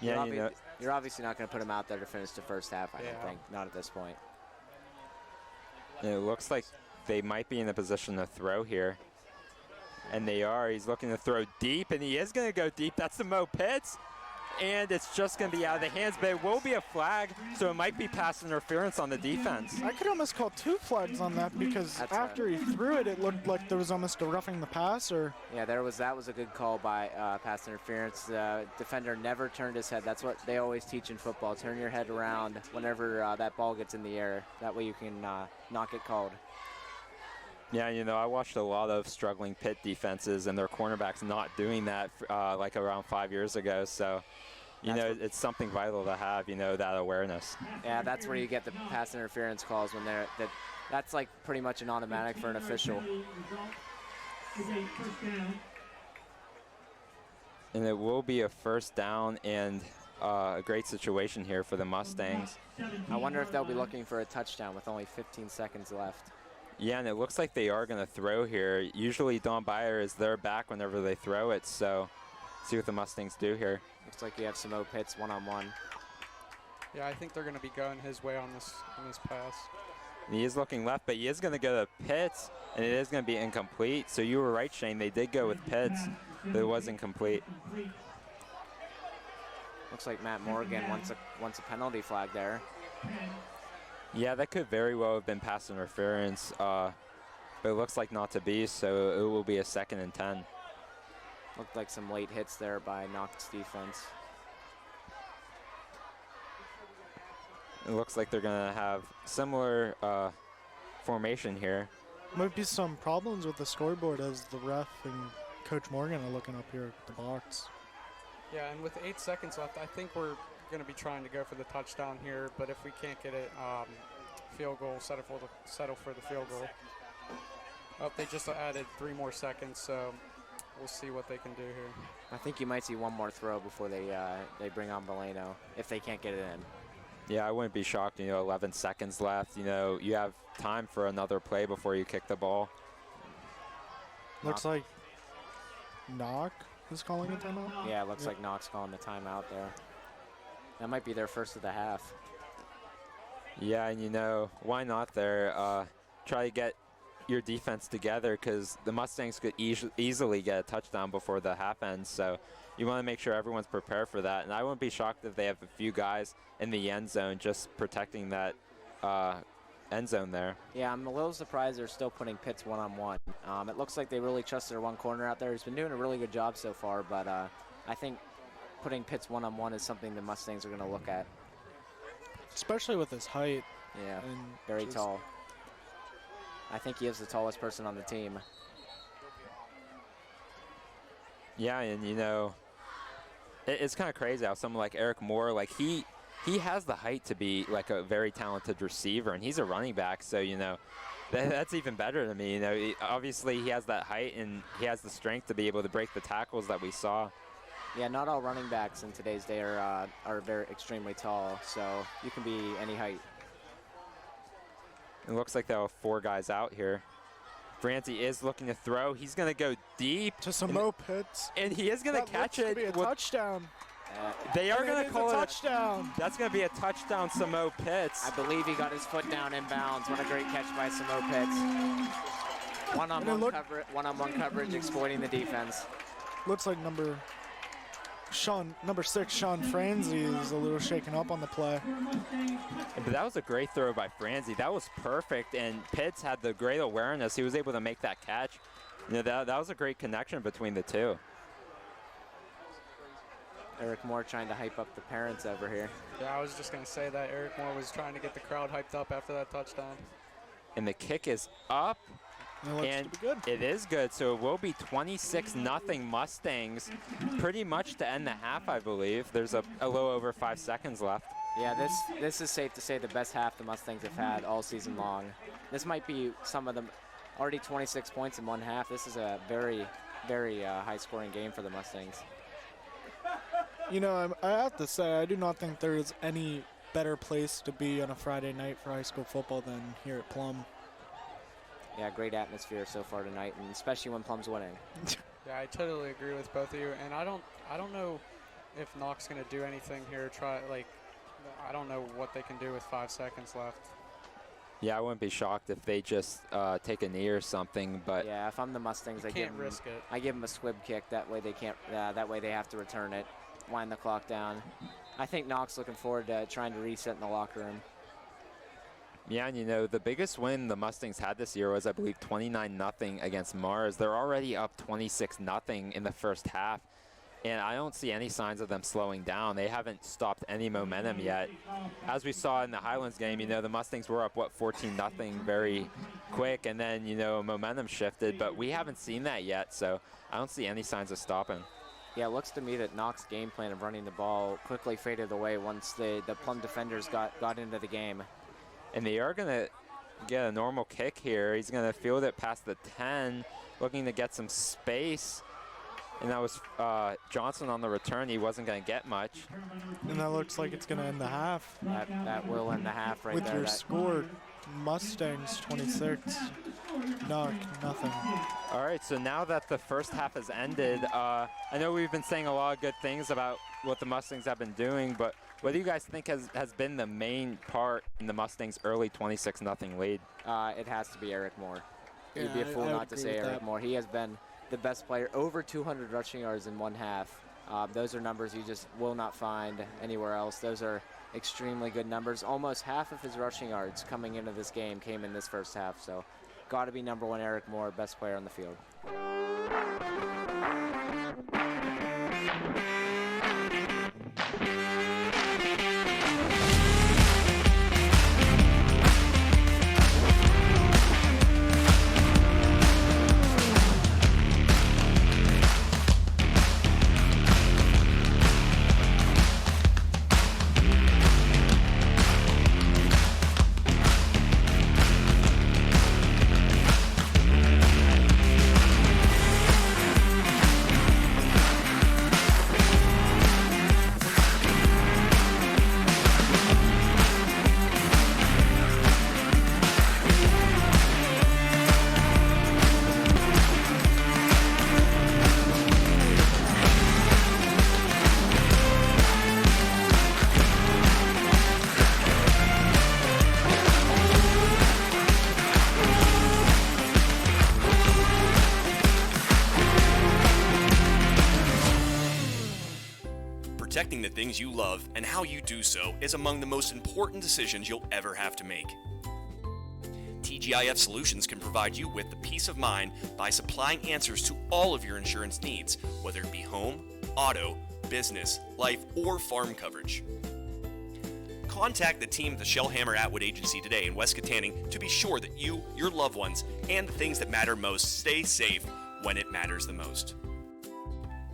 Yeah, you know, you're obviously not going to put him out there to finish the first half, I don't think. Not at this point. it looks like they might be in a position to throw here. And they are. He's looking to throw deep, and he is going to go deep. That's the Mo Pitts. And it's just going to be out of the hands, but it will be a flag, so it might be pass interference on the defense. I could almost call 2 flags on that because after he threw it, it looked like there was almost a roughing the passer. Yeah, that was a good call by pass interference. The defender never turned his head. That's what they always teach in football. Turn your head around whenever that ball gets in the air. That way you can not get called. Yeah, you know, I watched a lot of struggling Pitt defenses and their cornerbacks not doing that like around 5 years ago. So, you know, it's something vital to have, you know, that awareness. Yeah, that's where you get the pass interference calls when that's like pretty much an automatic for an official. And it will be a first down and a great situation here for the Mustangs. I wonder if they'll be looking for a touchdown with only 15 seconds left. Yeah, and it looks like they are going to throw here. Usually Don Byer is their back whenever they throw it, so see what the Mustangs do here. Looks like you have some Mo Pitts one-on-one. Yeah, I think they're going to be going his way on this pass. And he is looking left, but he is going to go to Pitts, and it is going to be incomplete. So you were right, Shane. They did go with Pitts, but it was incomplete. Looks like Matt Morgan wants a penalty flag there. Yeah, that could very well have been pass interference, but it looks like not to be, so it will be a 2nd and 10. Looked like some late hits there by Knoch's defense. It looks like they're going to have similar formation here. Might be some problems with the scoreboard as the ref and Coach Morgan are looking up here at the box. Yeah, and with 8 seconds left, I think we're going to be trying to go for the touchdown here, but if we can't get it, field goal, settle for the field goal. Oh, they just added 3 more seconds, so we'll see what they can do here. I think you might see one more throw before they bring on Valeno if they can't get it in. Yeah, I wouldn't be shocked. 11 seconds left. You have time for another play before you kick the ball. Looks like Knoch is calling a timeout? Yeah, it looks like Knoch's calling the timeout there. That might be their first of the half. Yeah, and why not there? Try to get your defense together because the Mustangs could easily get a touchdown before the half ends. So you want to make sure everyone's prepared for that. And I wouldn't be shocked if they have a few guys in the end zone just protecting that end zone there. Yeah, I'm a little surprised they're still putting Pitts one-on-one. It looks like they really trust their one corner out there. He's been doing a really good job so far, but I think putting Pitts one-on-one is something the Mustangs are going to look at. Especially with his height. Yeah, and very tall. I think he is the tallest person on the team. Yeah, and it's kind of crazy how someone like Eric Moore, like he has the height to be like a very talented receiver, and he's a running back, so that's even better to me. Obviously he has that height and he has the strength to be able to break the tackles that we saw. Yeah, not all running backs in today's day are very extremely tall, so you can be any height. It looks like they'll have 4 guys out here. Francie is looking to throw. He's going to go deep. To Samo Pitts. And he is going to catch it. That looks to be a touchdown. They are going to call it a touchdown. That's going to be a touchdown, Samo Pitts. I believe he got his foot down in bounds. What a great catch by Samo Pitts. One-on-one coverage exploiting the defense. Looks like number 6, Sean Franzi, is a little shaken up on the play. But that was a great throw by Franzi. That was perfect, and Pitts had the great awareness. He was able to make that catch. That was a great connection between the two. Eric Moore trying to hype up the parents over here. Yeah, I was just going to say that Eric Moore was trying to get the crowd hyped up after that touchdown. And the kick is up. And it is good, so it will be 26-0 Mustangs pretty much to end the half, I believe. There's a little over 5 seconds left. Yeah, this is safe to say the best half the Mustangs have had all season long. This might be some of them, already 26 points in one half. This is a very, very high-scoring game for the Mustangs. I have to say, I do not think there is any better place to be on a Friday night for high school football than here at Plum. Yeah, great atmosphere so far tonight, and especially when Plum's winning. Yeah, I totally agree with both of you, and I don't know if Knoch's going to do anything here. I don't know what they can do with 5 seconds left. Yeah, I wouldn't be shocked if they just take a knee or something. But yeah, if I'm the Mustangs, I give them a squib kick. That way they can't. That way they have to return it, wind the clock down. I think Knoch's looking forward to trying to reset in the locker room. Yeah, and the biggest win the Mustangs had this year was, I believe, 29-0 against Mars. They're already up 26-0 in the first half, and I don't see any signs of them slowing down. They haven't stopped any momentum yet. As we saw in the Highlands game, the Mustangs were up, 14-0 very quick, and then, momentum shifted, but we haven't seen that yet, so I don't see any signs of stopping. Yeah, it looks to me that Knoch's game plan of running the ball quickly faded away once the Plum defenders got into the game. And they are going to get a normal kick here. He's going to field it past the 10, looking to get some space. And that was Johnson on the return. He wasn't going to get much. And that looks like it's going to end the half. That will end the half right there. With your score, Mustangs 26, Knoch nothing. All right, so now that the first half has ended, I know we've been saying a lot of good things about what the Mustangs have been doing, but what do you guys think has been the main part in the Mustangs' early 26-0 lead? It has to be Eric Moore. Yeah, You'd be a fool not to say Eric that. Moore. He has been the best player, over 200 rushing yards in one half. Those are numbers you just will not find anywhere else. Those are extremely good numbers. Almost half of his rushing yards coming into this game came in this first half. So got to be number one Eric Moore, best player on the field. Protecting the things you love and how you do so is among the most important decisions you'll ever have to make. TGIF Solutions can provide you with the peace of mind by supplying answers to all of your insurance needs, whether it be home, auto, business, life, or farm coverage. Contact the team at the Shellhammer Atwood Agency today in West Katanning to be sure that you, your loved ones, and the things that matter most stay safe when it matters the most.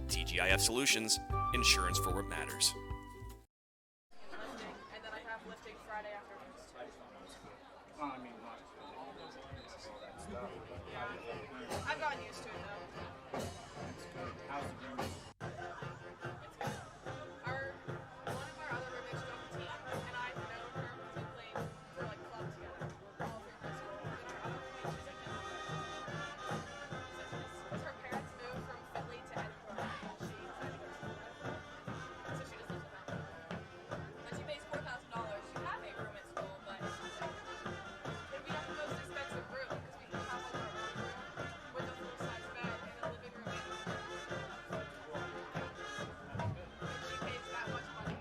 TGIF Solutions, insurance for what matters. And then I have lifting Friday afternoons. I've gotten used to it though. One of our other roommates is on the team, and I've known her because we played for like club together all through high school. And our other roommate, she's like, because her parents moved from Philly to Edinburgh, and she decided to go to school in Edinburgh. So she just lives in Mountain. And she pays $4,000 to have a room at school, but it's not like, and we have the most expensive room because we can have like our own room with a full-size bed and a living room and a and she pays that much money.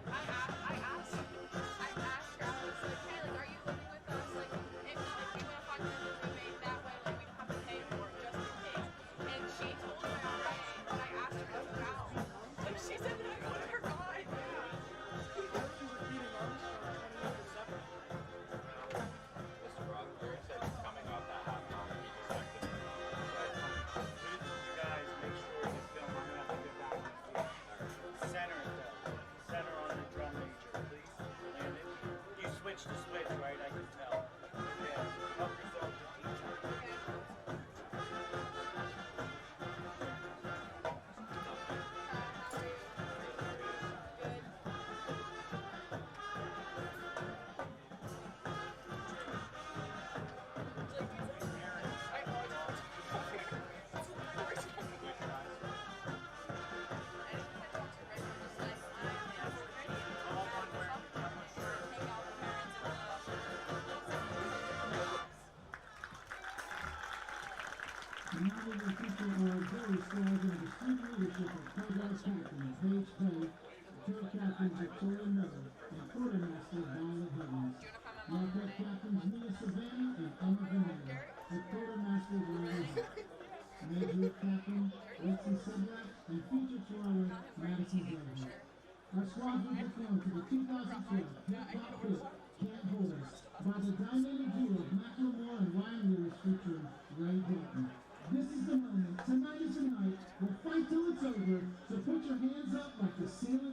I asked her, I was like, hey, like, are you living with us? Like, if we want to find another roommate that way, like, we don't have to pay for it just in case. And she told me already, but I asked her to move out. So she said that I got her gone. Center it though. Center on the drum major, please. Land it. You switch to switch, right? I can tell. Yeah. Help yourself to teacher. Now we will feature our very stars of the student leadership of Progress Captains, Paige Clay, Trail Captains Victoria Miller, and Quartermaster Violet Higgins. Marquette Captains Mia Savannah and Emma Vanetta, with Quartermaster Riley Hunt. Major Captain Lexi Sedlak and featured flower Madison Zellman. Our squad will be flown to the 2012 Hip-Hop Pit Can't Hold Us by the dynamic duo of Macklemore and Ryan Lewis featuring Ray Dalton. This is the moment. Tonight is the night. We'll fight till it's over. So put your hands up like the ceiling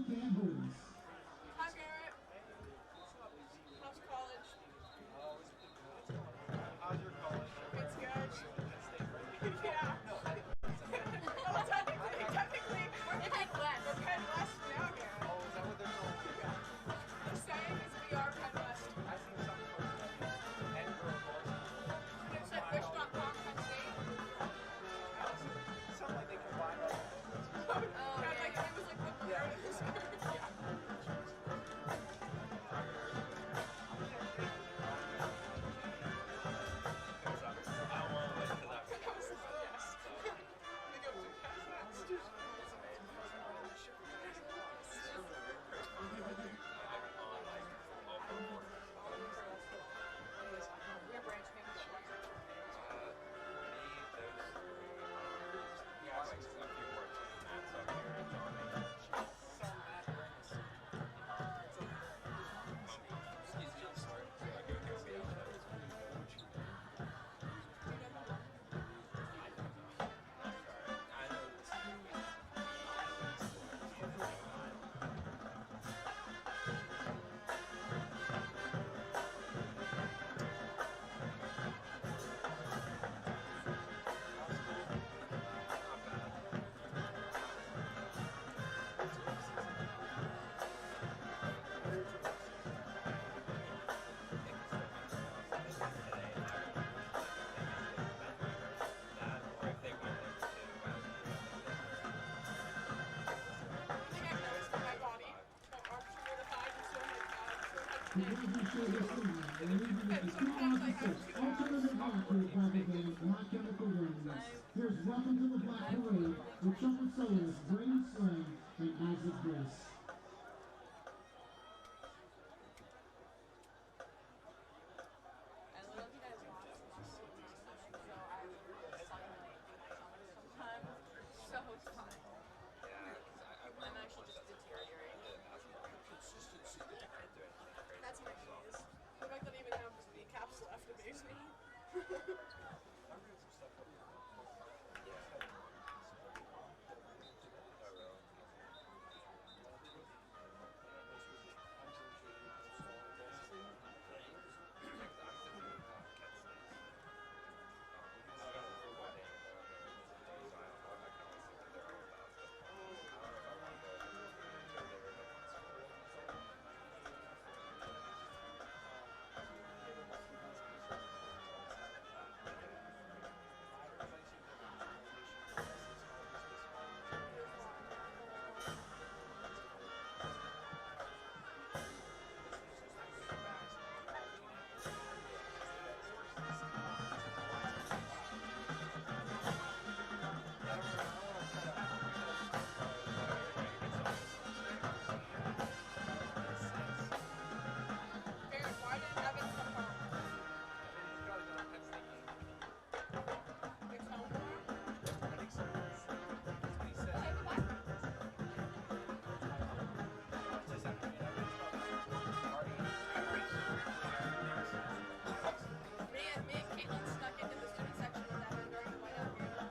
making sure this line, we're leaving it with 2006 alternative accurate bracket band, My Chemical Romance. Here's Welcome to the Black Parade with trumpet soloist Braden Slang and Isaac Grace. That's my shoes. The fact that I even have kneecaps left amazes me. Why didn't Evan come home? It's home Me and Caitlin snuck into the student section with Evan during the whiteout period.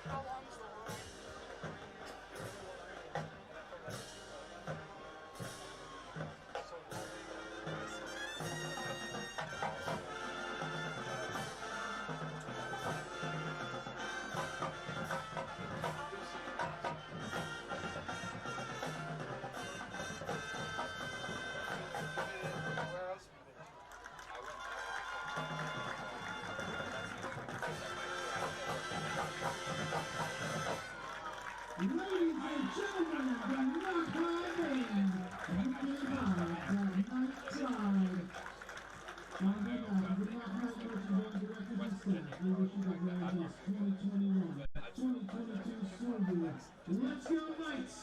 How long is the line? Ladies and gentlemen, the Knoch Band, looking live from Night Side. On behalf of the Knoch Marching Band directors and staff, we wish you the very best 2021-2022 school year. Let's go Knights!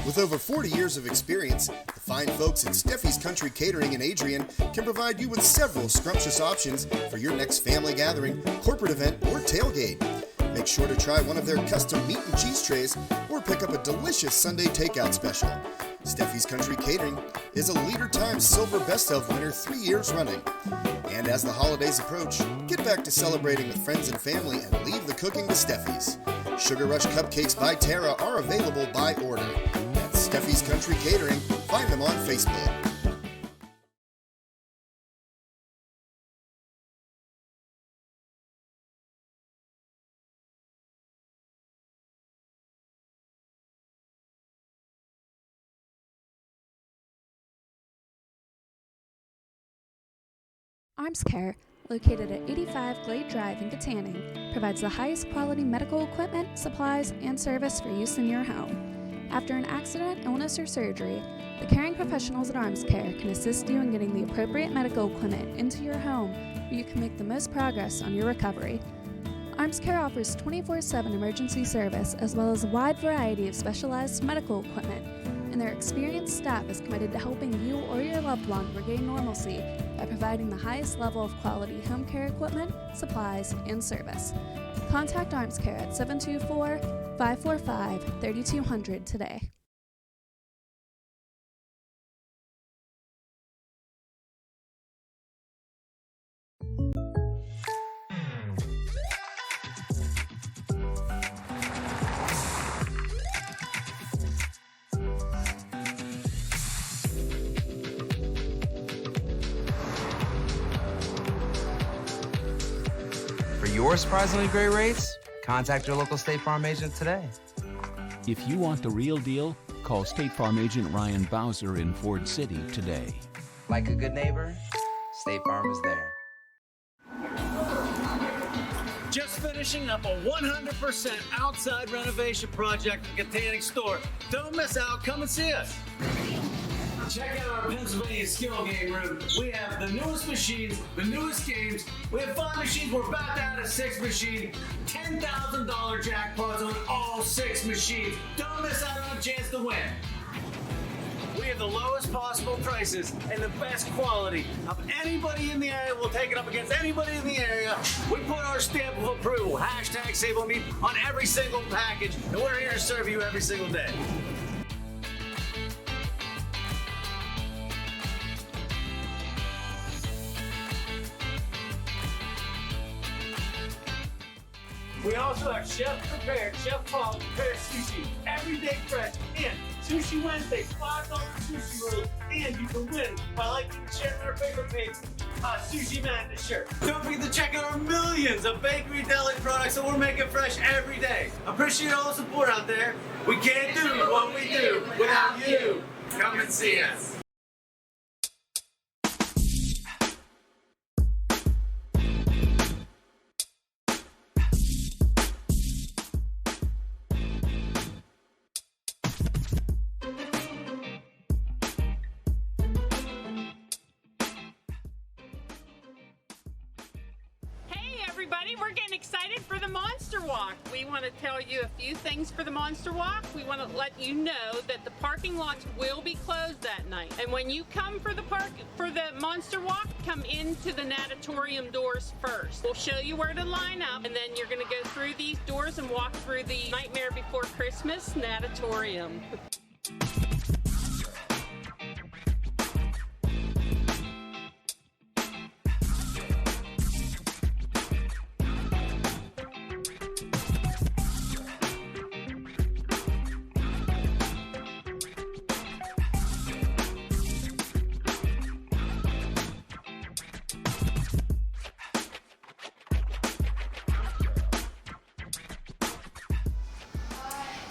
With over 40 years of experience, the fine folks at Steffi's Country Catering in Adrian can provide you with several scrumptious options for your next family gathering, corporate event, or tailgate. Make sure to try one of their custom meat and cheese trays or pick up a delicious Sunday takeout special. Steffi's Country Catering is a Leader Times Silver Best of winner 3 years running. And as the holidays approach, get back to celebrating with friends and family and leave the cooking to Steffi's. Sugar Rush Cupcakes by Tara are available by order. That's Steffi's Country Catering. Find them on Facebook. Arms Care, located at 85 Glade Drive in Katanning, provides the highest quality medical equipment, supplies, and service for use in your home. After an accident, illness, or surgery, the caring professionals at Arms Care can assist you in getting the appropriate medical equipment into your home where you can make the most progress on your recovery. Arms Care offers 24/7 emergency service as well as a wide variety of specialized medical equipment, and their experienced staff is committed to helping you or your loved one regain normalcy by providing the highest level of quality home care equipment, supplies, and service. Contact Arms Care at 724-545-3200 today. For your surprisingly great rates, contact your local State Farm agent today. If you want the real deal, call State Farm agent Ryan Bowser in Ford City today. Like a good neighbor, State Farm is there. Just finishing up a 100% outside renovation project at Katanning Store. Don't miss out. Come and see us. Check out our Pennsylvania skill game room. We have the newest machines, the newest games. We have 5 machines. We're about to add a 6th machine. $10,000 jackpots on all 6 machines. Don't miss out on a chance to win. We have the lowest possible prices and the best quality of anybody in the area. We'll take it up against anybody in the area. We put our stamp of approval, #SableMeat, on every single package, and we're here to serve you every single day. We also have chef-prepared, chef-called prepared sushi, everyday fresh, and Sushi Wednesday, $5 sushi rolls, and you can win by liking and sharing our favorite page, Sushi Madness shirt. Don't forget to check out our millions of bakery deli products that we're making fresh every day. Appreciate all the support out there. We can't do what we do without you. Come and see us. We're getting excited for the Monster Walk. We want to tell you a few things for the Monster Walk. We want to let you know that the parking lots will be closed that night. And when you come for the Monster Walk, come into the natatorium doors first. We'll show you where to line up, and then you're going to go through these doors and walk through the Nightmare Before Christmas natatorium.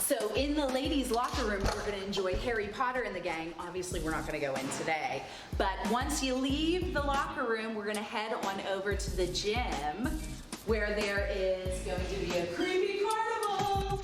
So in the ladies' locker room, we're going to enjoy Harry Potter and the gang. Obviously, we're not going to go in today. But once you leave the locker room, we're going to head on over to the gym where there is going to be a creepy carnival.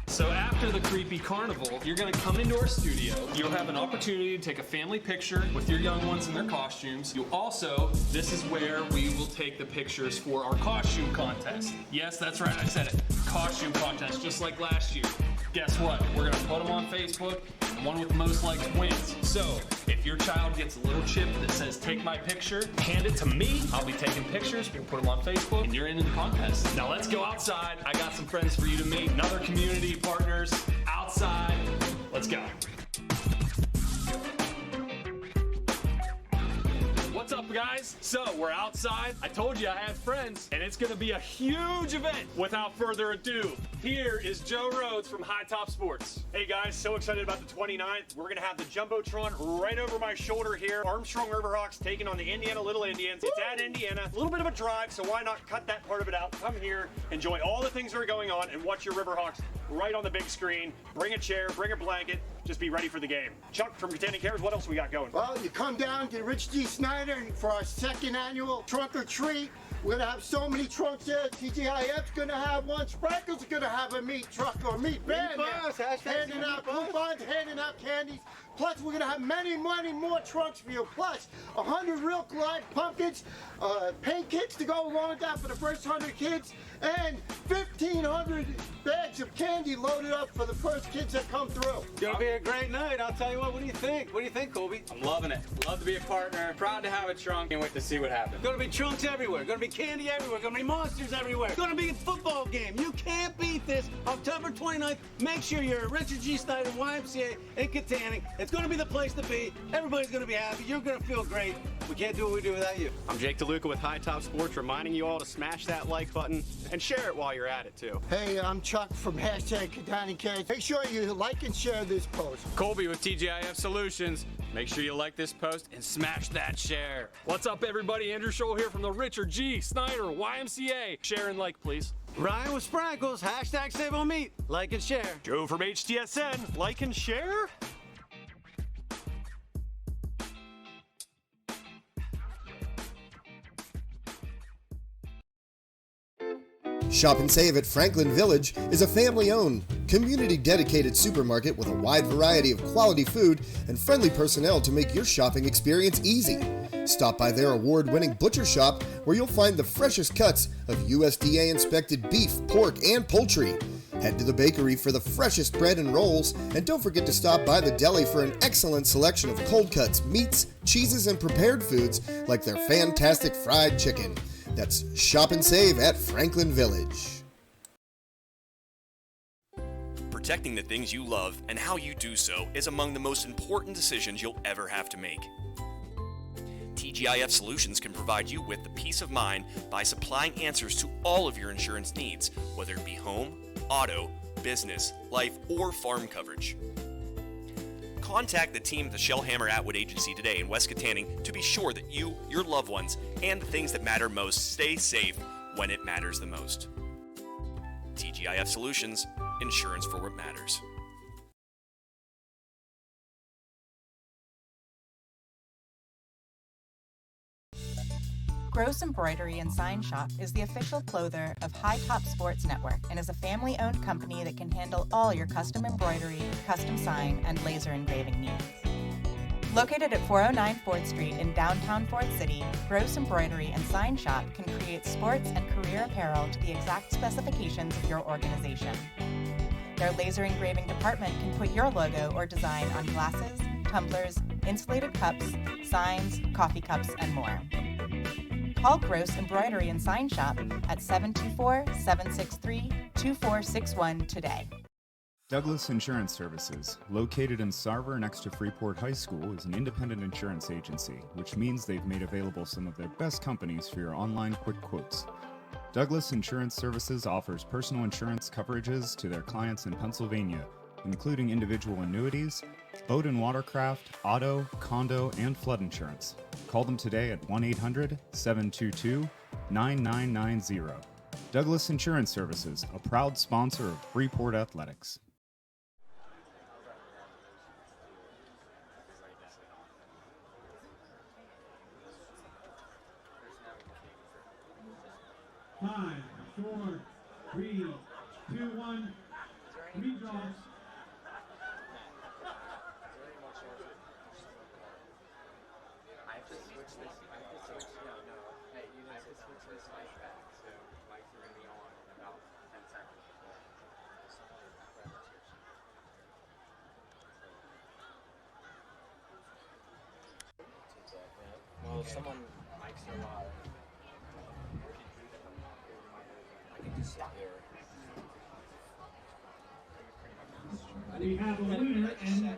So after the creepy carnival, you're gonna come into our studio. You'll have an opportunity to take a family picture with your young ones in their costumes. You'll also, this is where we will take the pictures for our costume contest. Yes, that's right, I said it. Costume contest, just like last year. Guess what? We're gonna put them on Facebook. The one with the most likes wins. So, if your child gets a little chip that says, take my picture, hand it to me. I'll be taking pictures, we'll put them on Facebook, and you're in the contest. Now let's go outside. I got some friends for you to meet, and other community partners outside outside. Let's go. What's up, guys? So we're outside. I told you I had friends, and it's gonna be a huge event. Without further ado, here is Joe Rhodes from High Top Sports. Hey guys, so excited about the 29th. We're gonna have the Jumbotron right over my shoulder here. Armstrong Riverhawks taking on the Indiana Little Indians. It's at Indiana, a little bit of a drive, so why not cut that part of it out? Come here, enjoy all the things that are going on, and watch your Riverhawks right on the big screen. Bring a chair, bring a blanket, just be ready for the game. Chuck from Contending Cares, what else we got going? Well, you come down to Rich D. Snyder for our second annual trunk or treat. We're gonna have so many trunks there. TGIF's gonna have one. Sprinkle's gonna have a meat truck or meat van there, handing out coupons, handing out candies. Plus, we're gonna have many more trunks for you. Plus, 100 Real Glide pumpkins, paint kits to go along with that for the first 100 kids, and 1,500 bags of candy loaded up for the first kids that come through. Gonna be a great night. I'll tell you what do you think? What do you think, Colby? I'm loving it. Love to be a partner. Proud to have a trunk. Can't wait to see what happens. Gonna be trunks everywhere. Gonna be candy everywhere. Gonna be monsters everywhere. Gonna be a football game. You can't beat this. October 29th. Make sure you're at Richard G. Snyder YMCA in Katanning. It's gonna be the place to be. Everybody's gonna be happy. You're gonna feel great. We can't do what we do without you. I'm Jake DeLuca with High Top Sports, reminding you all to smash that like button and share it while you're at it too. Hey, I'm Chuck from #Contending. Make sure you like and share this post. Colby with TGIF Solutions. Make sure you like this post and smash that share. What's up, everybody? Andrew Scholl here from the Richard G. Snyder YMCA. Share and like, please. Ryan with Sprinkles. #Save on Meat. Like and share. Joe from HTSN. Like and share. Shop and Save at Franklin Village is a family-owned, community-dedicated supermarket with a wide variety of quality food and friendly personnel to make your shopping experience easy. Stop by their award-winning butcher shop where you'll find the freshest cuts of USDA-inspected beef, pork, and poultry. Head to the bakery for the freshest bread and rolls, and don't forget to stop by the deli for an excellent selection of cold cuts, meats, cheeses, and prepared foods like their fantastic fried chicken. That's Shop and Save at Franklin Village. Protecting the things you love and how you do so is among the most important decisions you'll ever have to make. TGIF Solutions can provide you with the peace of mind by supplying answers to all of your insurance needs, whether it be home, auto, business, life, or farm coverage. Contact the team at the Shellhammer Atwood Agency today in West Katanning to be sure that you, your loved ones, and the things that matter most stay safe when it matters the most. TGIF Solutions, insurance for what matters. Gross Embroidery and Sign Shop is the official clother of High Top Sports Network and is a family-owned company that can handle all your custom embroidery, custom sign, and laser engraving needs. Located at 409 4th Street in downtown Fort City, Gross Embroidery and Sign Shop can create sports and career apparel to the exact specifications of your organization. Their laser engraving department can put your logo or design on glasses, tumblers, insulated cups, signs, coffee cups, and more. Call Gross Embroidery and Sign Shop at 724-763-2461 today. Douglas Insurance Services, located in Sarver next to Freeport High School, is an independent insurance agency, which means they've made available some of their best companies for your online quick quotes. Douglas Insurance Services offers personal insurance coverages to their clients in Pennsylvania, including individual annuities, boat and watercraft, auto, condo, and flood insurance. Call them today at 1-800-722-9990. Douglas Insurance Services, a proud sponsor of Freeport Athletics. Five, four, three, two, one. Redraws. Well, if someone likes it a lot, I can just sit there. We have a winner, and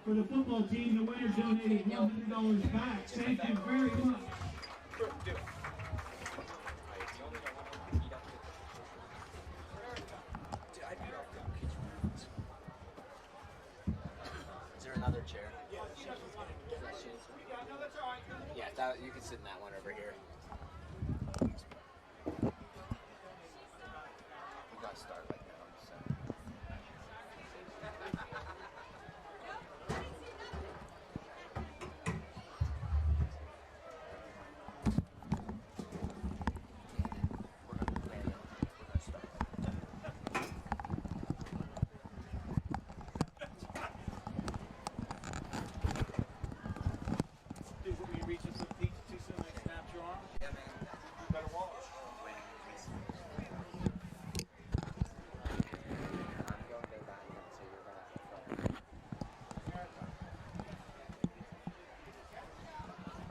for the football team, the winner donated $100 back. Thank you very much. Is there another chair? Yeah, you can sit in that one over here. We gotta start like that.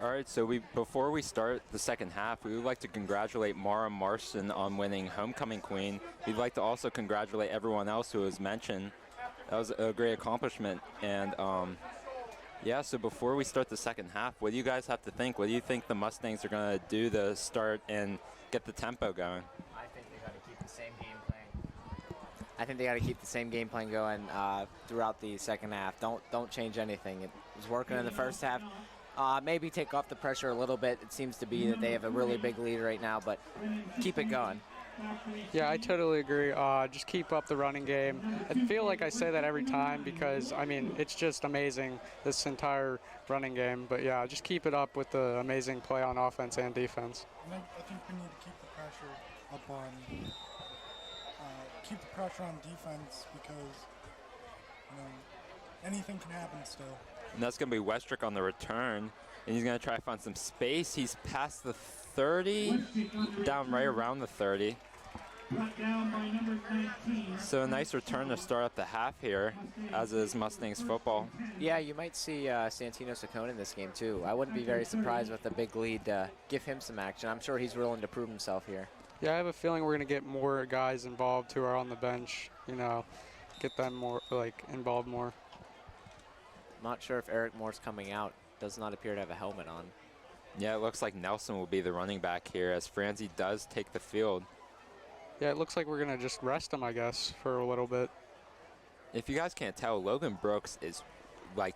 All right, so before we start the second half, we would like to congratulate Mara Marston on winning Homecoming Queen. We'd like to also congratulate everyone else who was mentioned. That was a great accomplishment. And yeah, so before we start the second half, what do you guys have to think? What do you think the Mustangs are going to do to start and get the tempo going? I think they got to keep the same game playing. I think they got to keep the same game plan going throughout the second half. Don't change anything. It was working in the first half. Maybe take off the pressure a little bit. It seems to be that they have a really big lead right now, but keep it going. Yeah, I totally agree. Just keep up the running game. I feel like I say that every time because, I mean, it's just amazing, this entire running game. But, yeah, just keep it up with the amazing play on offense and defense. I think we need to keep the pressure up on keep the pressure on defense because, you know, anything can happen still. And that's going to be Westrick on the return, and he's going to try to find some space. He's past the 30, down right around the 30. So a nice return to start up the half here, as is Mustangs football. Yeah, you might see Santino Saccone in this game, too. I wouldn't be very surprised with a big lead to give him some action. I'm sure he's willing to prove himself here. Yeah, I have a feeling we're going to get more guys involved who are on the bench, you know, get them more, involved more. Not sure if Eric Moore's coming out. Does not appear to have a helmet on. Yeah, it looks like Nelson will be the running back here as Franzi does take the field. Yeah, it looks like we're going to just rest him, I guess, for a little bit. If you guys can't tell, Logan Brooks is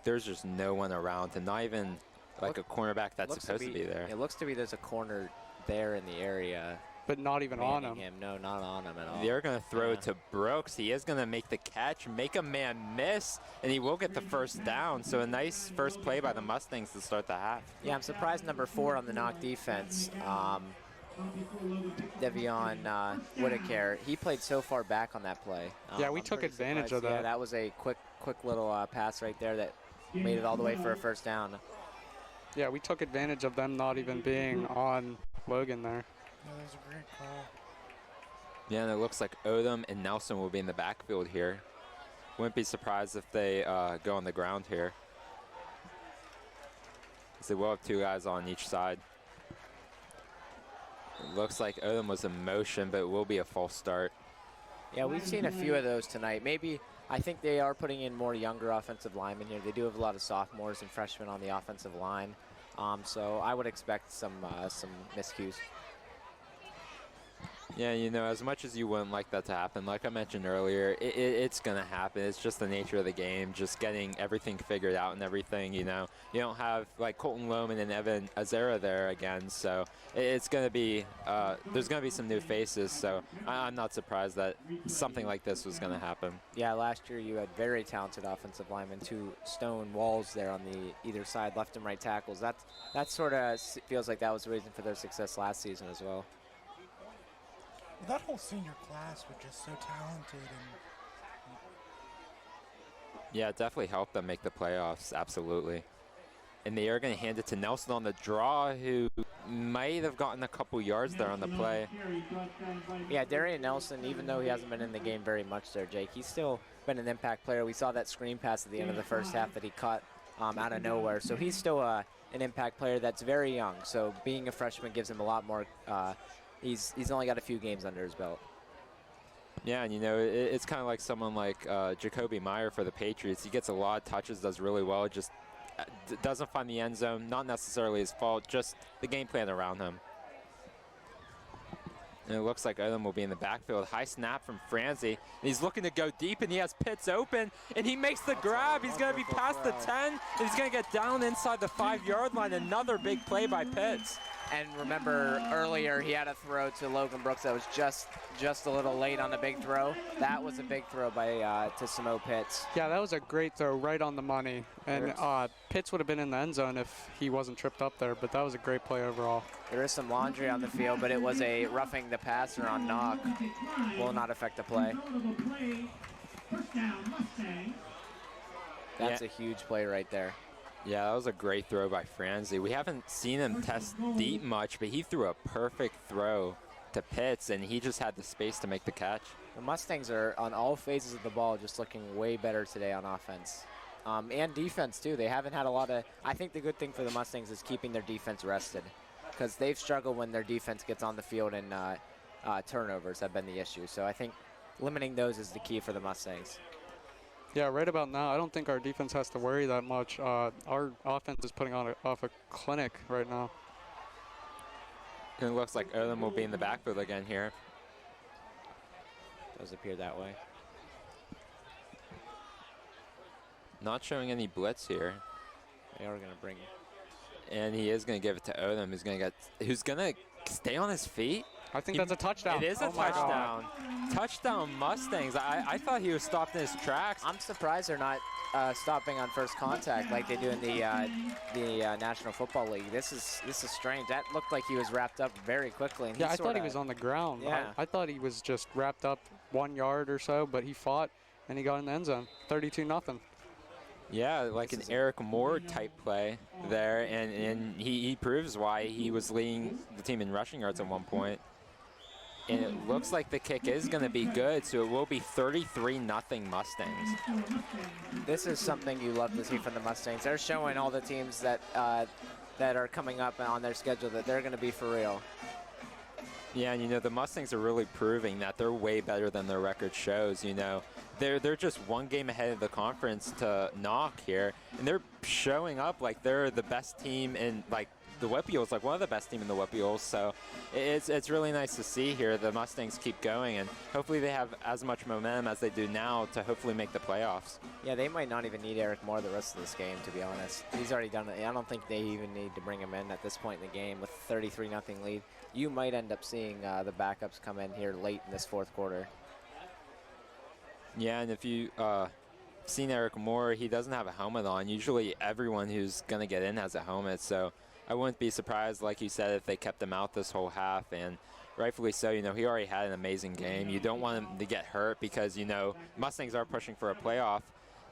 there's just no one around, and not even a cornerback that's supposed to be there. It looks to be there's a corner there in the area. But not even on him. No, not on him at all. They're going to throw it to Brooks. He is going to make the catch, make a man miss, and he will get the first down. So a nice first play by the Mustangs to start the half. Yeah, I'm surprised number 4 on the Knoch defense, Devion Whitaker, he played so far back on that play. Yeah, we took advantage of that. Yeah, that was a quick little pass right there that made it all the way for a first down. Yeah, we took advantage of them not even being on Logan there. Yeah, that was a great call. Yeah, and it looks like Odom and Nelson will be in the backfield here. Wouldn't be surprised if they go on the ground here. Because they will have 2 guys on each side. It looks like Odom was in motion, but it will be a false start. Yeah, we've seen a few of those tonight. Maybe, I think they are putting in more younger offensive linemen here. They do have a lot of sophomores and freshmen on the offensive line. So I would expect some miscues. Yeah, you know, as much as you wouldn't like that to happen, like I mentioned earlier, it's going to happen. It's just the nature of the game, just getting everything figured out and everything, you know. You don't have, Colton Lohman and Evan Azera there again, so it's going to be, there's going to be some new faces, so I'm not surprised that something like this was going to happen. Yeah, last year you had very talented offensive linemen, 2 stone walls there on the either side, left and right tackles. That sort of feels like that was the reason for their success last season as well. That whole senior class was just so talented. Yeah, it definitely helped them make the playoffs, absolutely. And they are going to hand it to Nelson on the draw, who might have gotten a couple yards there on the play. Yeah, Darian Nelson, even though he hasn't been in the game very much there, Jake, he's still been an impact player. We saw that screen pass at the end of the first half that he caught out of nowhere. So he's still an impact player that's very young. So being a freshman gives him a lot more He's only got a few games under his belt. Yeah, and it's kind of like someone like Jacoby Meyer for the Patriots. He gets a lot of touches, does really well, just doesn't find the end zone. Not necessarily his fault, just the game plan around him. And it looks like Odom will be in the backfield. High snap from Franzi. He's looking to go deep, and he has Pitts open, and he makes the grab. He's going to be past the 10, and he's going to get down inside the 5-yard line. Another big play by Pitts. And remember earlier he had a throw to Logan Brooks that was just a little late on the big throw. That was a big throw by to Samo Pitts. Yeah, that was a great throw, right on the money. And Pitts would have been in the end zone if he wasn't tripped up there, but that was a great play overall. There is some laundry on the field, but it was a roughing the passer on Knoch. Will not affect the play. That's a huge play right there. Yeah, that was a great throw by Franzi. We haven't seen him test deep much, but he threw a perfect throw to Pitts, and he just had the space to make the catch. The Mustangs are on all phases of the ball just looking way better today on offense. And defense, too. They haven't had a lot of... I think the good thing for the Mustangs is keeping their defense rested, because they've struggled when their defense gets on the field, and turnovers have been the issue. So I think limiting those is the key for the Mustangs. Yeah, right about now, I don't think our defense has to worry that much. Our offense is putting on off a clinic right now. And it looks like Odom will be in the backfield again here. Does appear that way. Not showing any blitz here. They are going to bring. And he is going to give it to Odom, who's going to stay on his feet. I think that's a touchdown. It is a touchdown. Touchdown Mustangs. I thought he was stopped in his tracks. I'm surprised they're not stopping on first contact like they do in the National Football League. This is strange. That looked like he was wrapped up very quickly. And yeah, I thought he was on the ground. Yeah. I thought he was just wrapped up 1 yard or so, but he fought and he got in the end zone. 32-0. Yeah, like an Eric Moore type play there, and he proves why he was leading the team in rushing yards at one point. And it looks like the kick is going to be good, so it will be 33-0 Mustangs. This is something you love to see from the Mustangs. They're showing all the teams that that are coming up on their schedule that they're going to be for real. Yeah, and the Mustangs are really proving that they're way better than their record shows. They're just one game ahead of the conference to Knoch here, and they're showing up like they're the best team in the WPIAL, like one of the best team in the WPIAL. So it's really nice to see here the Mustangs keep going, and hopefully they have as much momentum as they do now to hopefully make the playoffs. Yeah, they might not even need Eric Moore the rest of this game, to be honest. He's already done it. I don't think they even need to bring him in at this point in the game with 33-0 lead. You might end up seeing the backups come in here late in this fourth quarter. Yeah, and if you seen Eric Moore, he doesn't have a helmet on. Usually everyone who's going to get in has a helmet, so I wouldn't be surprised, like you said, if they kept him out this whole half, and rightfully so. He already had an amazing game. You don't want him to get hurt because, Mustangs are pushing for a playoff,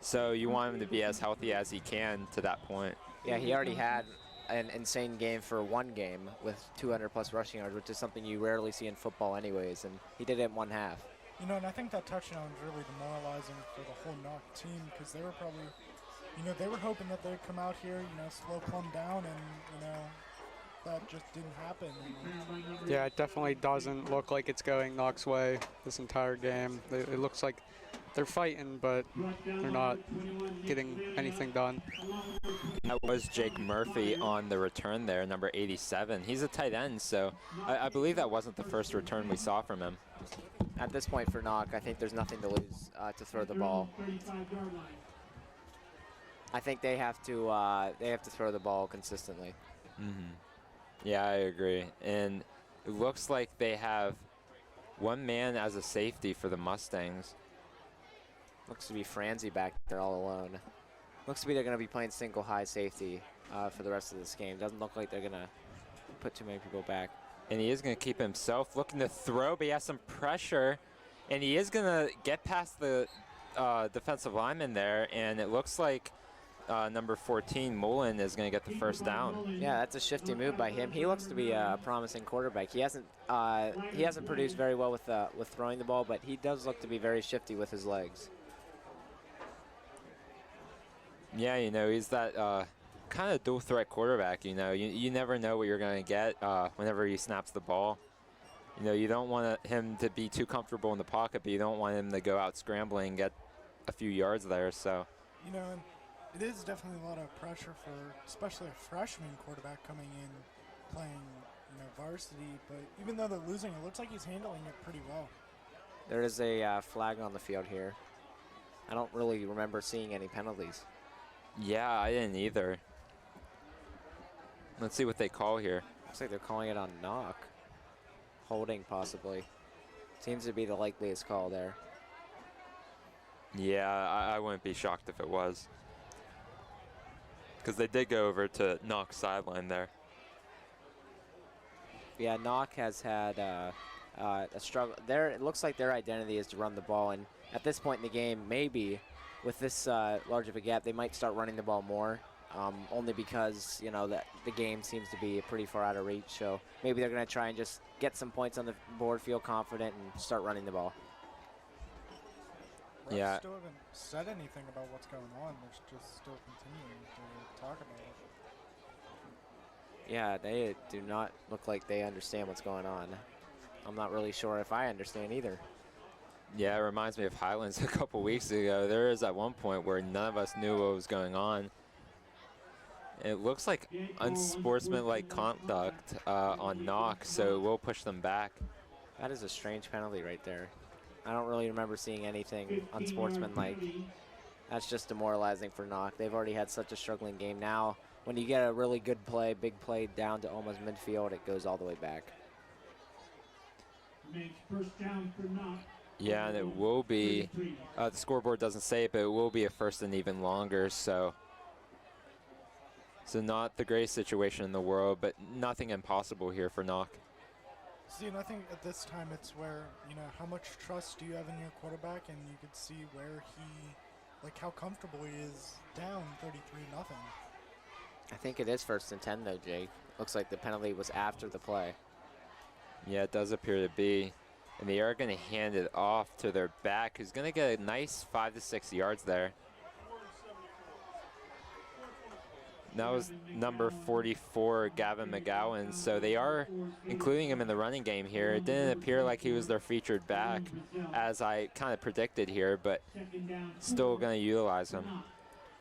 so you want him to be as healthy as he can to that point. Yeah, he already had an insane game for one game with 200-plus rushing yards, which is something you rarely see in football anyways, and he did it in one half. And I think that touchdown was really demoralizing for the whole Knoch team because they were probably, they were hoping that they'd come out here, slow Plum down, and, that just didn't happen. Yeah, it definitely doesn't look like it's going Knoch's way this entire game. It looks like they're fighting, but they're not getting anything done. That was Jake Murphy on the return there, number 87. He's a tight end, so I believe that wasn't the first return we saw from him. At this point for Knoch, I think there's nothing to lose to throw the ball. I think they have to throw the ball consistently. Mm-hmm. Yeah, I agree. And it looks like they have one man as a safety for the Mustangs. Looks to be Franzi back there all alone. Looks to be they're going to be playing single high safety for the rest of this game. Doesn't look like they're going to put too many people back. And he is going to keep himself looking to throw, but he has some pressure. And he is going to get past the defensive lineman there, and it looks like number 14, Mullen, is going to get the first down. Yeah, that's a shifty move by him. He looks to be a promising quarterback. He hasn't produced very well with throwing the ball, but he does look to be very shifty with his legs. Yeah, he's that kind of dual threat quarterback. You never know what you're going to get whenever he snaps the ball. You know, you don't want him to be too comfortable in the pocket, but you don't want him to go out scrambling and get a few yards there. So, You know, and it is definitely a lot of pressure for especially a freshman quarterback coming in playing, varsity. But even though they're losing, it looks like he's handling it pretty well. There is a flag on the field here. I don't really remember seeing any penalties. yeah, I didn't either. Let's see what they call here. Looks like they're calling it on Knoch. Holding, possibly. Seems to be the likeliest call there. Yeah, I wouldn't be shocked if it was. Because they did go over to Knoch's sideline there. Yeah, Knoch has had a struggle. It looks like their identity is to run the ball, and at this point in the game, maybe with this large of a gap, they might start running the ball more, only because, that the game seems to be pretty far out of reach. So maybe they're going to try and just get some points on the board, feel confident, and start running the ball. Refs Yeah. still haven't said anything about what's going on. They're just still continuing to talk about it. Yeah, they do not look like they understand what's going on. I'm not really sure if I understand either. Yeah, it reminds me of Highlands a couple weeks ago. There is at one point where none of us knew what was going on. It looks like unsportsmanlike conduct on Knoch, so we'll push them back. That is a strange penalty right there. I don't really remember seeing anything unsportsmanlike. That's just demoralizing for Knoch. They've already had such a struggling game. Now, when you get a really good play, big play down to almost midfield, it goes all the way back. Makes first down for Knoch. Yeah, and it will be, the scoreboard doesn't say it, but it will be a first and even longer, so not the greatest situation in the world, but nothing impossible here for Knoch. See, and I think at this time it's where, how much trust do you have in your quarterback, and you could see where how comfortable he is down 33-0. I think it is 1st and 10 though, Jake. Looks like the penalty was after the play. Yeah, it does appear to be. And they are going to hand it off to their back, who's going to get a nice 5 to 6 yards there. That was number 44, Gavin McGowan. So they are including him in the running game here. It didn't appear like he was their featured back, as I kind of predicted here, but still going to utilize him.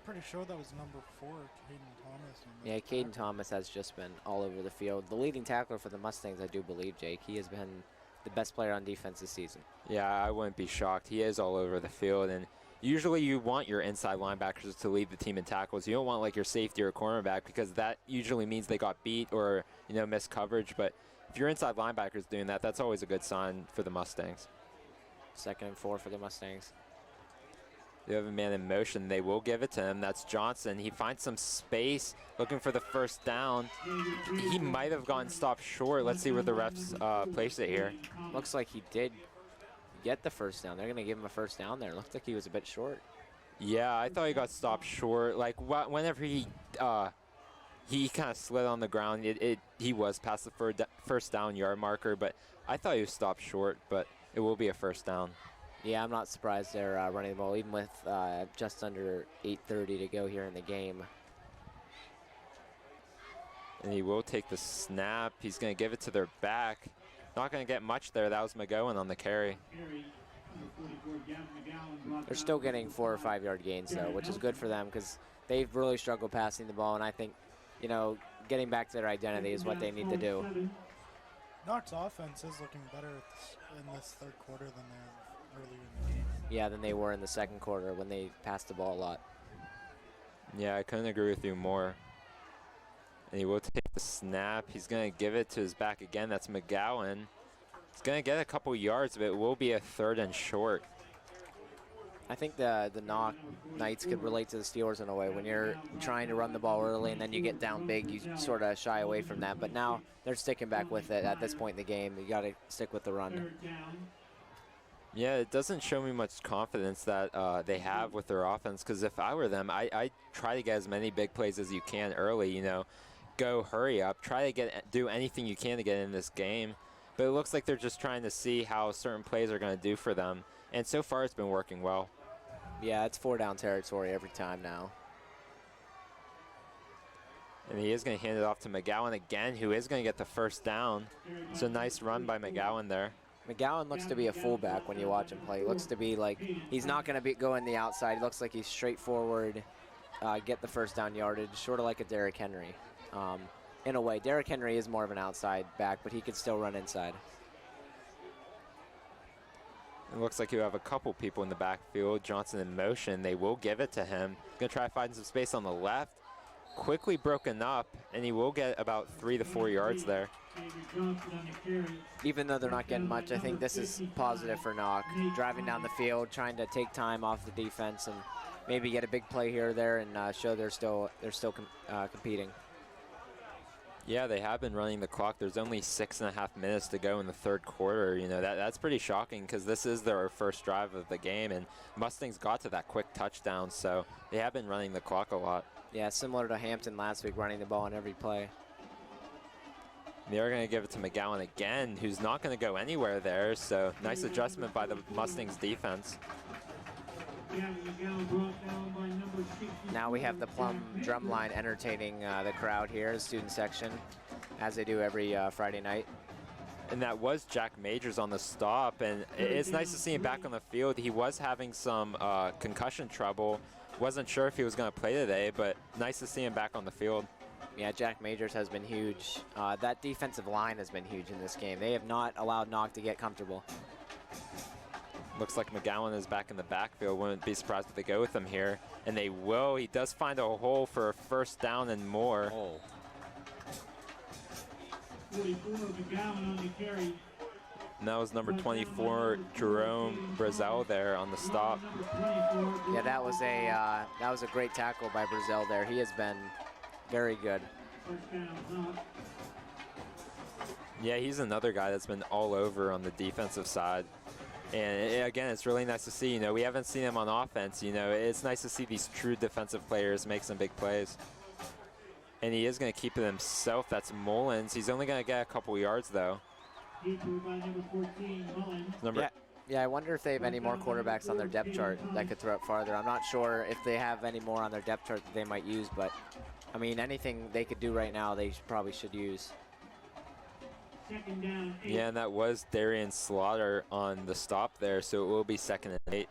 Pretty sure that was number 4, Caden Thomas. Yeah, Caden Thomas has just been all over the field. The leading tackler for the Mustangs, I do believe, Jake. He has been the best player on defense this season. Yeah, I wouldn't be shocked. He is all over the field, and usually you want your inside linebackers to lead the team in tackles. You don't want like your safety or cornerback, because that usually means they got beat or missed coverage. But if your inside linebackers doing that, that's always a good sign for the Mustangs. 2nd and 4 for the Mustangs. They have a man in motion. They will give it to him. That's Johnson. He finds some space, looking for the first down. He might have gotten stopped short. Let's see where the refs place it here. Looks like he did get the first down. They're going to give him a first down there. Looks like he was a bit short. Yeah, I thought he got stopped short. Like whenever he kind of slid on the ground, he was past the first down yard marker, but I thought he was stopped short, but it will be a first down. Yeah, I'm not surprised they're running the ball, even with just under 8:30 to go here in the game. And he will take the snap. He's going to give it to their back. Not going to get much there. That was McGowan on the carry. They're still getting 4 or 5 yard gains, though, which is good for them because they've really struggled passing the ball, and I think, getting back to their identity is what they need to do. Knoch's offense is looking better in this third quarter than they have earlier in the game. Yeah, than they were in the second quarter when they passed the ball a lot. Yeah, I couldn't agree with you more. And he will take the snap. He's going to give it to his back again. That's McGowan. He's going to get a couple yards, but it will be a 3rd and short. I think the Knoch Knights could relate to the Steelers in a way. When you're trying to run the ball early and then you get down big, you sort of shy away from that. But now they're sticking back with it at this point in the game. You got to stick with the run. Yeah, it doesn't show me much confidence that they have with their offense, because if I were them, I try to get as many big plays as you can early, Go hurry up. Try to do anything you can to get in this game. But it looks like they're just trying to see how certain plays are going to do for them. And so far it's been working well. Yeah, it's 4 down territory every time now. And he is going to hand it off to McGowan again, who is going to get the first down. So nice run by McGowan there. McGowan looks to be a fullback when you watch him play. He looks to be like he's not going to go in the outside. He looks like he's straightforward, get the first down yardage, sort of like a Derrick Henry. In a way, Derrick Henry is more of an outside back, but he could still run inside. It looks like you have a couple people in the backfield. Johnson in motion. They will give it to him. Going to try to find some space on the left. Quickly broken up, and he will get about 3 to 4 yards there. Even though they're not getting much, I think this is positive for Knoch. Driving down the field, trying to take time off the defense and maybe get a big play here or there and show they're still competing. Yeah, they have been running the clock. There's only 6.5 minutes to go in the third quarter. You know, that's pretty shocking because this is their first drive of the game, and Mustangs got to that quick touchdown, so they have been running the clock a lot. Yeah, similar to Hampton last week, running the ball on every play. They're going to give it to McGowan again, who's not going to go anywhere there, so nice adjustment by the Mustangs defense. Now we have the Plum drum line entertaining the crowd here, the student section, as they do every Friday night. And that was Jack Majors on the stop, and it's nice to see him back on the field. He was having some concussion trouble. Wasn't sure if he was going to play today, but nice to see him back on the field. Yeah, Jack Majors has been huge. That defensive line has been huge in this game. They have not allowed Knoch to get comfortable. Looks like McGowan is back in the backfield. Wouldn't be surprised if they go with him here. And they will. He does find a hole for a first down and more. Oh. 44, McGowan on the carry. And that was number 24, Jerome Brazel there on the stop. Yeah, that was a great tackle by Brazel there. He has been very good. Yeah, he's another guy that's been all over on the defensive side. And again, it's really nice to see. You know, we haven't seen him on offense. You know, it's nice to see these true defensive players make some big plays. And he is going to keep it himself. That's Mullins. He's only going to get a couple yards, though. Yeah, I wonder if they have any more quarterbacks on their depth chart that could throw it farther. I'm not sure if they have any more on their depth chart that they might use, but I mean, anything they could do right now, they probably should use. Yeah, and that was Darian Slaughter on the stop there, so it will be 2nd and 8.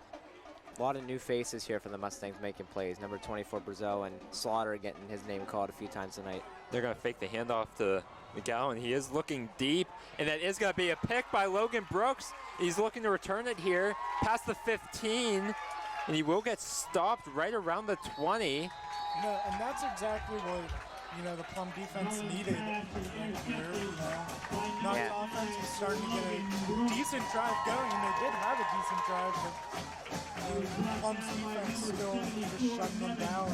A lot of new faces here for the Mustangs making plays. Number 24, Brazel, and Slaughter getting his name called a few times tonight. They're going to fake the handoff to McGowan. He is looking deep, and that is going to be a pick by Logan Brooks. He's looking to return it here past the 15, and he will get stopped right around the 20. No, and that's exactly what, you know, the Plum defense needed here. Knoch's offense was starting to get a decent drive going, and they did have a decent drive, but Plum's defense still just shutting them down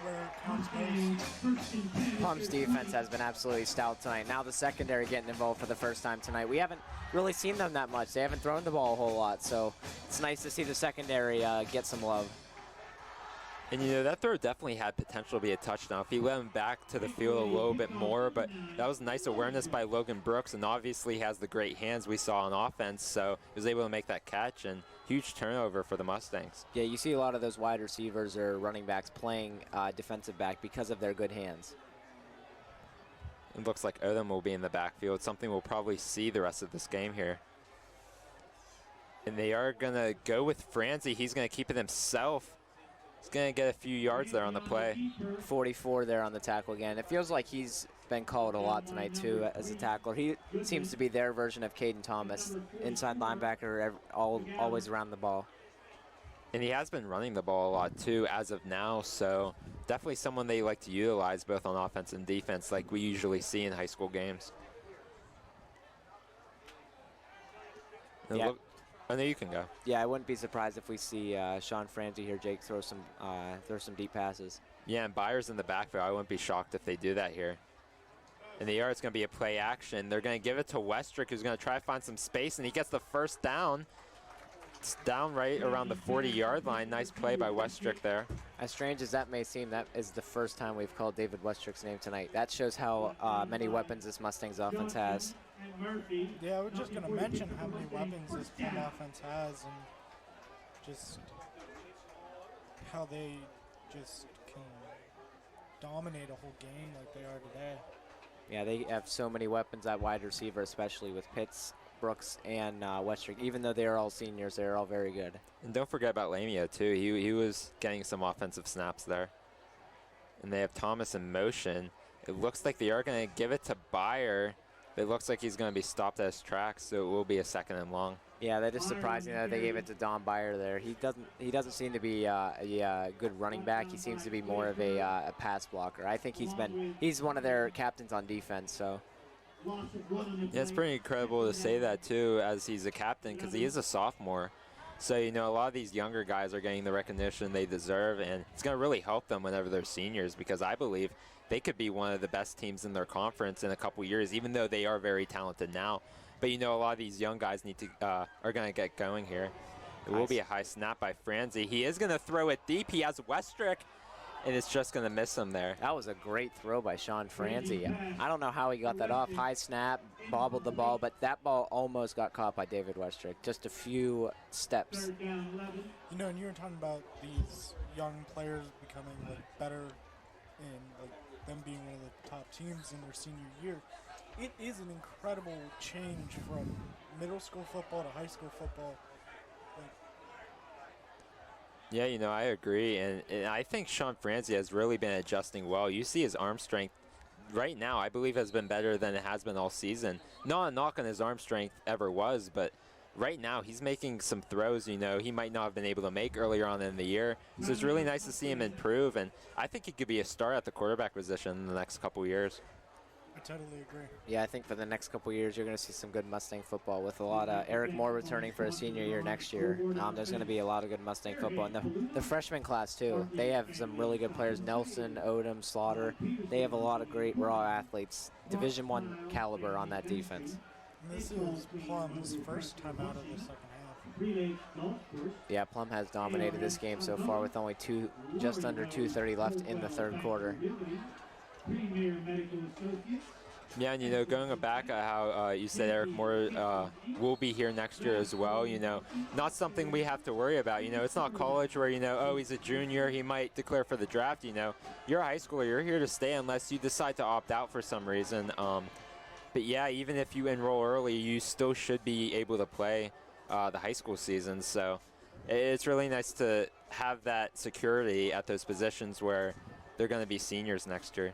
where it counts most. Plum's defense has been absolutely stout tonight. Now the secondary getting involved for the first time tonight. We haven't really seen them that much. They haven't thrown the ball a whole lot, so it's nice to see the secondary get some love. And, you know, that throw definitely had potential to be a touchdown if he let him back to the field a little bit more, but that was nice awareness by Logan Brooks, and obviously has the great hands we saw on offense, so he was able to make that catch, and huge turnover for the Mustangs. Yeah, you see a lot of those wide receivers or running backs playing defensive back because of their good hands. It looks like Odom will be in the backfield, something we'll probably see the rest of this game here. And they are going to go with Franzi. He's going to keep it himself. He's going to get a few yards there on the play. 44 there on the tackle again. It feels like he's been called a lot tonight, too, as a tackler. He seems to be their version of Caden Thomas, inside linebacker, always around the ball. And he has been running the ball a lot, too, as of now, so definitely someone they like to utilize both on offense and defense like we usually see in high school games. Yeah. I know you can go. Yeah, I wouldn't be surprised if we see Sean Franzi here, Jake, throw some deep passes. Yeah, and Byers in the backfield. I wouldn't be shocked if they do that here. In the yard, it's going to be a play action. They're going to give it to Westrick, who's going to try to find some space, and he gets the first down. It's down right around the 40-yard line. Nice play by Westrick there. As strange as that may seem, that is the first time we've called David Westrick's name tonight. That shows how many weapons this Mustangs offense has. Yeah, I was just going to mention how many weapons this Plum offense has, and just how they just can dominate a whole game like they are today. Yeah, they have so many weapons at wide receiver, especially with Pitts, Brooks, and Westrick. Even though they're all seniors, they're all very good. And don't forget about Lamia, too. He was getting some offensive snaps there. And they have Thomas in motion. It looks like they are going to give it to Byer. It looks like he's going to be stopped at his tracks, so it will be a 2nd and long. Yeah, that is surprising that they gave it to Don Byer there. He doesn't seem to be a good running back. He seems to be more of a pass blocker. I think he's one of their captains on defense. So yeah, it's pretty incredible to say that too, as he's a captain, because he is a sophomore. So a lot of these younger guys are getting the recognition they deserve, and it's going to really help them whenever they're seniors, because I believe they could be one of the best teams in their conference in a couple years, even though they are very talented now. But a lot of these young guys are going to get going here. It will be a high snap by Franzi. He is going to throw it deep. He has Westrick, and it's just going to miss him there. That was a great throw by Sean Franzi. I don't know how he got that off. High snap, bobbled the ball, but that ball almost got caught by David Westrick. Just a few steps. And you were talking about these young players becoming better and them being one of the top teams in their senior year. It is an incredible change from middle school football to high school football. Yeah, I agree, and I think Sean Franzi has really been adjusting well. You see his arm strength right now, I believe, has been better than it has been all season. Not a knock on his arm strength ever was, but right now he's making some throws, he might not have been able to make earlier on in the year. So it's really nice to see him improve, and I think he could be a star at the quarterback position in the next couple years. I totally agree. Yeah, I think for the next couple years, you're going to see some good Mustang football with a lot of Eric Moore returning for his senior year next year. There's going to be a lot of good Mustang football. And the freshman class, too. They have some really good players. Nelson, Odom, Slaughter. They have a lot of great raw athletes. Division I caliber on that defense. And this is Plum's first time out of the second half. Yeah, Plum has dominated this game so far with only just under 2:30 left in the third quarter. Yeah, and going back at how you said Eric Moore will be here next year as well, not something we have to worry about. It's not college where, oh, he's a junior, he might declare for the draft. You're a high schooler, you're here to stay unless you decide to opt out for some reason. But yeah, even if you enroll early, you still should be able to play the high school season. So it's really nice to have that security at those positions where they're going to be seniors next year.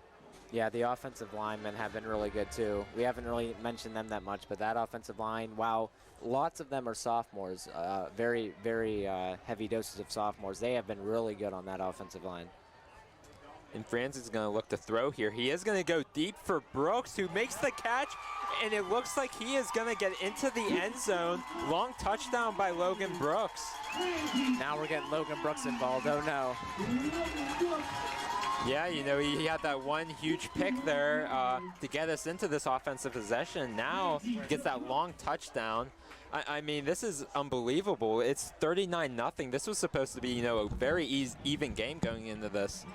Yeah, the offensive linemen have been really good, too. We haven't really mentioned them that much, but that offensive line, wow, lots of them are sophomores, very, very heavy doses of sophomores. They have been really good on that offensive line. And Franz is going to look to throw here. He is going to go deep for Brooks, who makes the catch, and it looks like he is going to get into the end zone. Long touchdown by Logan Brooks. Now we're getting Logan Brooks involved. Oh, no. Yeah, he had that one huge pick there to get us into this offensive possession. Now he gets that long touchdown. I mean, this is unbelievable. It's 39-0. This was supposed to be, a very even game going into this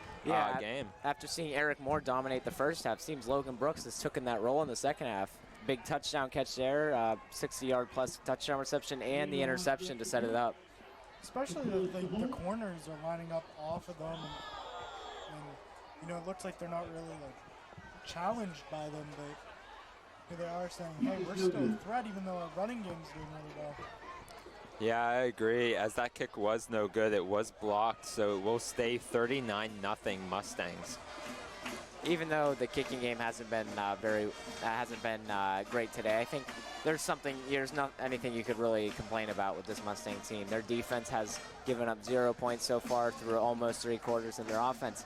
game. After seeing Eric Moore dominate the first half, seems Logan Brooks has taken that role in the second half. Big touchdown catch there, 60-yard plus touchdown reception, and the interception to set it up. Especially the corners are lining up off of them. And it looks like they're not really challenged by them, but they are saying, hey, we're still a threat even though our running game's doing really well. Yeah, I agree. As that kick was no good, it was blocked, so it will stay 39-0 Mustangs. Even though the kicking game hasn't been great today, I think there's not anything you could really complain about with this Mustang team. Their defense has given up 0 points so far through almost 3 quarters, and their offense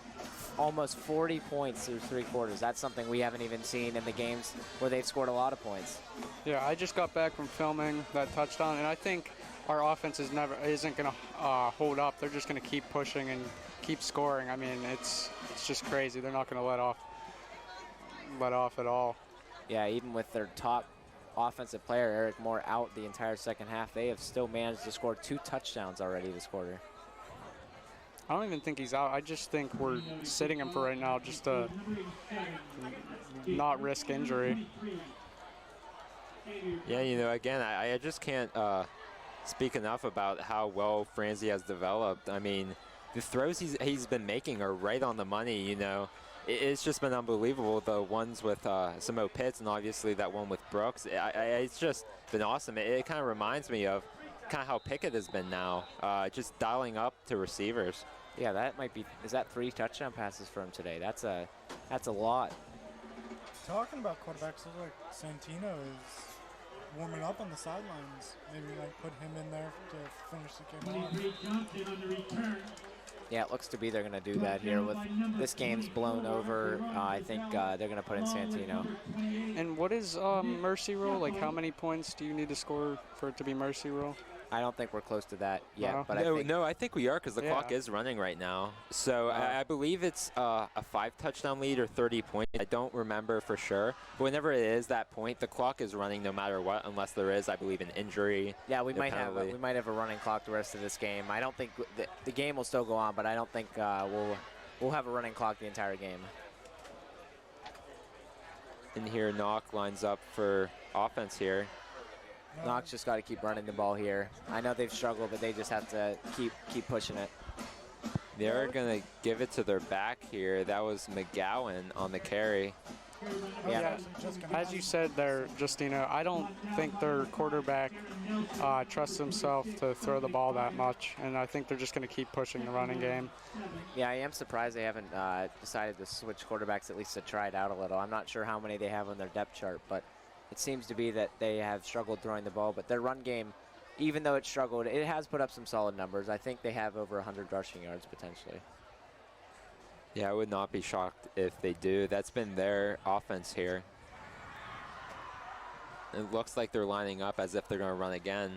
almost 40 points through 3 quarters. That's something we haven't even seen in the games where they've scored a lot of points. Yeah, I just got back from filming that touchdown, and I think our offense isn't going to hold up. They're just going to keep pushing and keep scoring. I mean, it's just crazy. They're not going to let off at all. Yeah, even with their top offensive player, Eric Moore, out the entire second half, they have still managed to score 2 touchdowns already this quarter. I don't even think he's out. I just think we're sitting him for right now just to not risk injury. Yeah, again, I just can't speak enough about how well Franzi has developed. I mean, the throws he's been making are right on the money, it's just been unbelievable. The ones with Samo Pitts and obviously that one with Brooks. It's just been awesome. It kind of reminds me of kind of how Pickett has been now, just dialing up to receivers. Yeah, that might be. Is that 3 touchdown passes for him today? That's a lot. Talking about quarterbacks, looks like Santino is warming up on the sidelines. Maybe like put him in there to finish the game off. Yeah, it looks to be they're going to do that here. With this game's blown over, I think they're going to put in Santino. And what is mercy rule? Like, how many points do you need to score for it to be mercy rule? I don't think we're close to that yet. No? But I think we are because the clock is running right now. So I believe it's a 5-touchdown lead or 30 points. I don't remember for sure. But whenever it is that point, the clock is running no matter what, unless there is, I believe, an injury. Yeah, we might have a running clock the rest of this game. I don't think the game will still go on, but I don't think we'll have a running clock the entire game. And here, Knoch lines up for offense here. Knox just got to keep running the ball here. I know they've struggled, but they just have to keep pushing it. They're going to give it to their back here. That was McGowan on the carry. Yeah, as you said there, Justino, I don't think their quarterback trusts himself to throw the ball that much, and I think they're just going to keep pushing the running game. Yeah, I am surprised they haven't decided to switch quarterbacks, at least to try it out a little. I'm not sure how many they have on their depth chart, but it seems to be that they have struggled throwing the ball, but their run game, even though it struggled, it has put up some solid numbers. I think they have over 100 rushing yards potentially. Yeah, I would not be shocked if they do. That's been their offense here. It looks like they're lining up as if they're going to run again.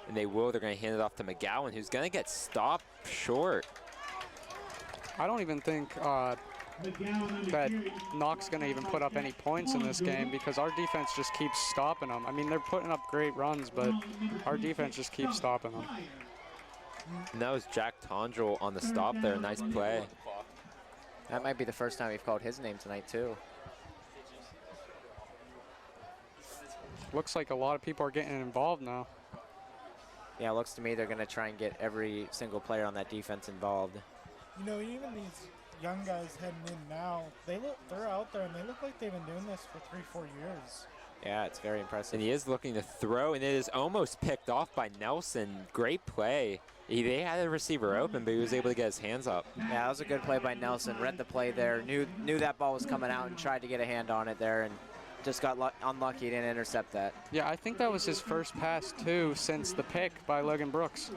And they will. They're going to hand it off to McGowan, who's going to get stopped short. I don't even think that Knoch's going to even put up any points in this game because our defense just keeps stopping them. I mean, they're putting up great runs, but our defense just keeps stopping them. And that was Jack Tondrell on the stop there. Nice play. That might be the first time we've called his name tonight, too. Looks like a lot of people are getting involved now. Yeah, it looks to me they're going to try and get every single player on that defense involved. You know, even these young guys heading in now, they're out there and they look like they've been doing this for 3-4 years. Yeah, it's very impressive. And he is looking to throw, and it is almost picked off by Nelson. Great play. They had a receiver open, but he was able to get his hands up. Yeah, that was a good play by Nelson. Read the play there, knew that ball was coming out and tried to get a hand on it there, and just got unlucky, didn't intercept that. Yeah, I think that was his first pass, too, since the pick by Logan Brooks.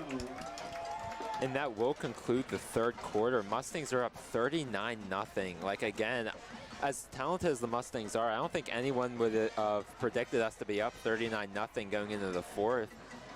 And that will conclude the third quarter. Mustangs are up 39-0. Like, again, as talented as the Mustangs are, I don't think anyone would have predicted us to be up 39-0 going into the fourth.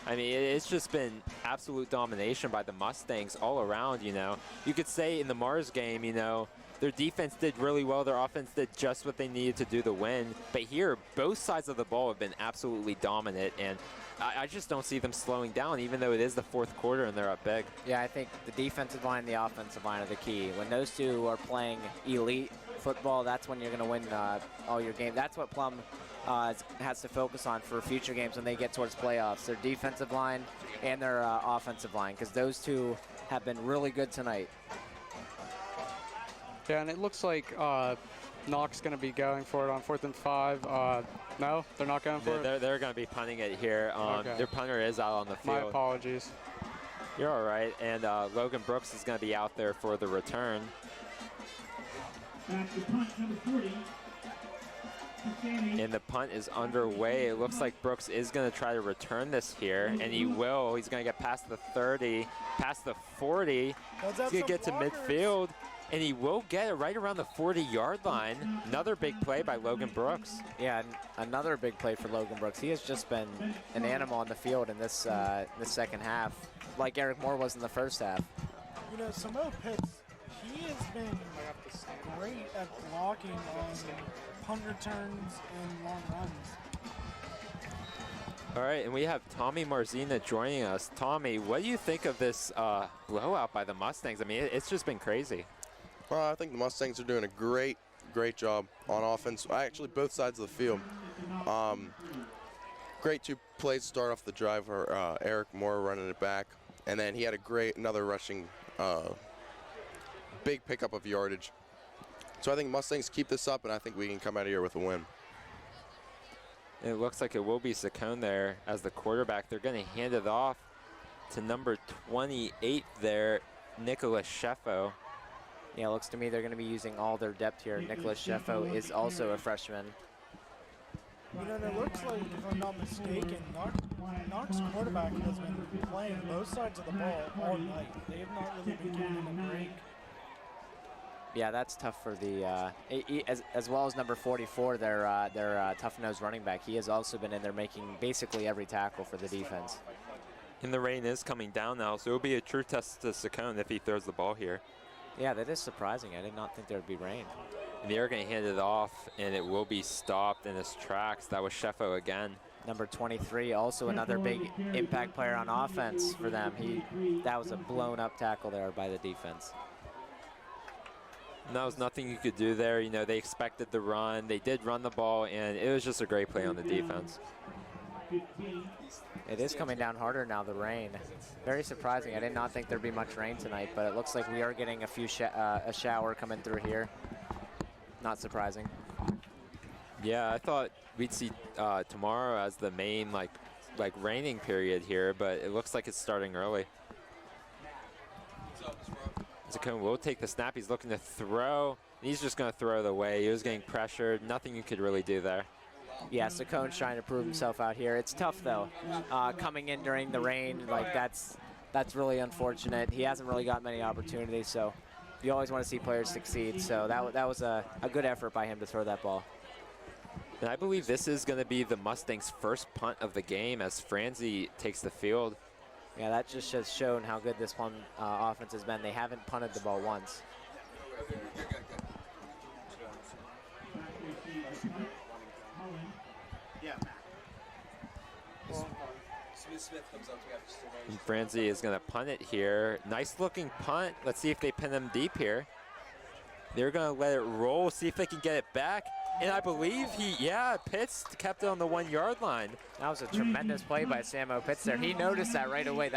I mean, it's just been absolute domination by the Mustangs all around, you know. You could say in the Mars game, you know, their defense did really well. Their offense did just what they needed to do to win. But here, both sides of the ball have been absolutely dominant, and I just don't see them slowing down, even though it is the fourth quarter and they're up big. Yeah, I think the defensive line and the offensive line are the key. When those two are playing elite football, that's when you're going to win all your games. That's what Plum has to focus on for future games when they get towards playoffs. Their defensive line and their offensive line, because those two have been really good tonight. Yeah, and it looks like Knoch's going to be going for it on 4th and 5. No, they're not going for it? They're going to be punting it here. Okay. Their punter is out on the field. My apologies. You're all right. And Logan Brooks is going to be out there for the return. Back to punt number 40. And the punt is underway. It looks like Brooks is going to try to return this here, and he will. He's going to get past the 30, past the 40. He's going to get to midfield, and he will get it right around the 40-yard line. Another big play by Logan Brooks. Yeah, another big play for Logan Brooks. He has just been an animal on the field in this second half, like Eric Moore was in the first half. You know, Samo Pitts, he has been great at blocking on punt returns and long runs. All right, and we have Tommy Marzina joining us. Tommy, what do you think of this blowout by the Mustangs? I mean, it's just been crazy. Well, I think the Mustangs are doing a great job on offense. Actually, both sides of the field. Great 2 plays to start off the drive for Eric Moore running it back. And then he had another rushing, big pickup of yardage. So I think Mustangs keep this up, and I think we can come out of here with a win. It looks like it will be Saccone there as the quarterback. They're going to hand it off to number 28 there, Nicholas Sheffo. Yeah, it looks to me they're going to be using all their depth here. Nicholas Sheffo is also a freshman. You know, it looks like, if I'm not mistaken, Knoch's quarterback has been playing both sides of the ball all night. They have not really been giving him a break. Yeah, that's tough for the, as well as number 44, their tough-nosed running back. He has also been in there making basically every tackle for the defense. And the rain is coming down now, so it'll be a true test to Saccone if he throws the ball here. Yeah, that is surprising. I did not think there would be rain. And they're going to hand it off, and it will be stopped in its tracks. That was Sheffo again. Number 23, also another big impact player on offense for them. That was a blown-up tackle there by the defense. And that was nothing you could do there. You know, they expected the run. They did run the ball, and it was just a great play on the defense. It is coming down harder now, the rain. Very surprising. I did not think there'd be much rain tonight, but it looks like we are getting a shower coming through here. Not surprising. Yeah, I thought we'd see tomorrow as the main like raining period here, but it looks like it's starting early. Saccone will take the snap. He's looking to throw. He's just going to throw it away. He was getting pressured. Nothing you could really do there. Yeah, Saccone's trying to prove himself out here. It's tough though, coming in during the rain. Like that's really unfortunate. He hasn't really got many opportunities, so you always want to see players succeed. So that was a good effort by him to throw that ball. And I believe this is going to be the Mustangs' first punt of the game as Franzi takes the field. Yeah, that just has shown how good this Plum offense has been. They haven't punted the ball once. And Franzi is going to punt it here. Nice looking punt. Let's see if they pin him deep here. They're going to let it roll, see if they can get it back. And I believe Pitts kept it on the 1 yard line. That was a tremendous play by Samo Pitts there. He noticed that right away.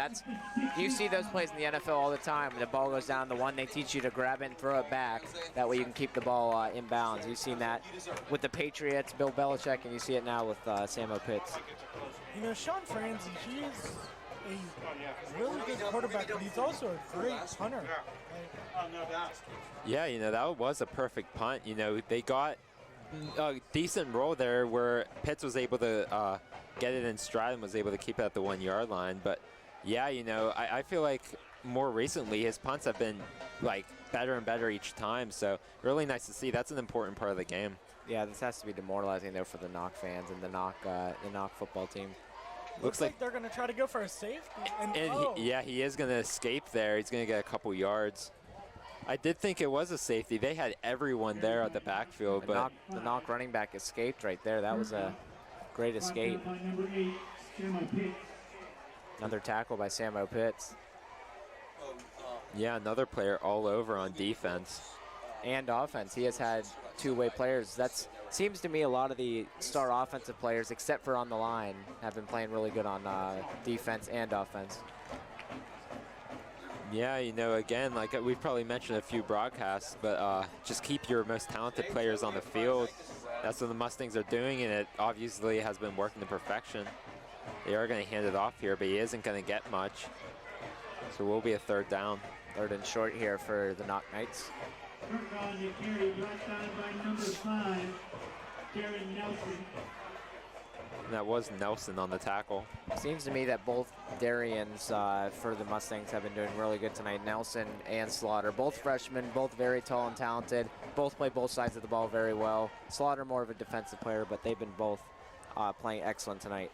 You see those plays in the NFL all the time. The ball goes down the one, they teach you to grab it and throw it back. That way you can keep the ball in bounds. You've seen that with the Patriots, Bill Belichick, and you see it now with Samo Pitts. You know, Sean Franzi, he is a really good quarterback, but he's also a great punter. Yeah, you know, that was a perfect punt. You know, they got a decent roll there where Pitts was able to get it in stride and was able to keep it at the 1 yard line. But yeah, you know, I feel like more recently his punts have been like better and better each time. So really nice to see. That's an important part of the game. Yeah, this has to be demoralizing though for the Knoch fans and the Knoch football team. Looks like they're going to try to go for a safety. And he is going to escape there. He's going to get a couple yards. I did think it was a safety. They had everyone there at the backfield, but the Knoch running back escaped right there. That was a great escape. Another tackle by Samo Pitts. Yeah, another player all over on defense. And offense. He has had two-way players. That seems to me a lot of the star offensive players, except for on the line, have been playing really good on defense and offense. Yeah, you know, again, like we've probably mentioned a few broadcasts, but just keep your most talented players on the field. That's what the Mustangs are doing, and it obviously has been working to perfection. They are going to hand it off here, but he isn't going to get much. So it will be a third down. Third and short here for the Knoch Knights. And that was Nelson on the tackle. Seems to me that both Darians for the Mustangs have been doing really good tonight. Nelson and Slaughter, both freshmen, both very tall and talented. Both play both sides of the ball very well. Slaughter more of a defensive player, but they've been both playing excellent tonight.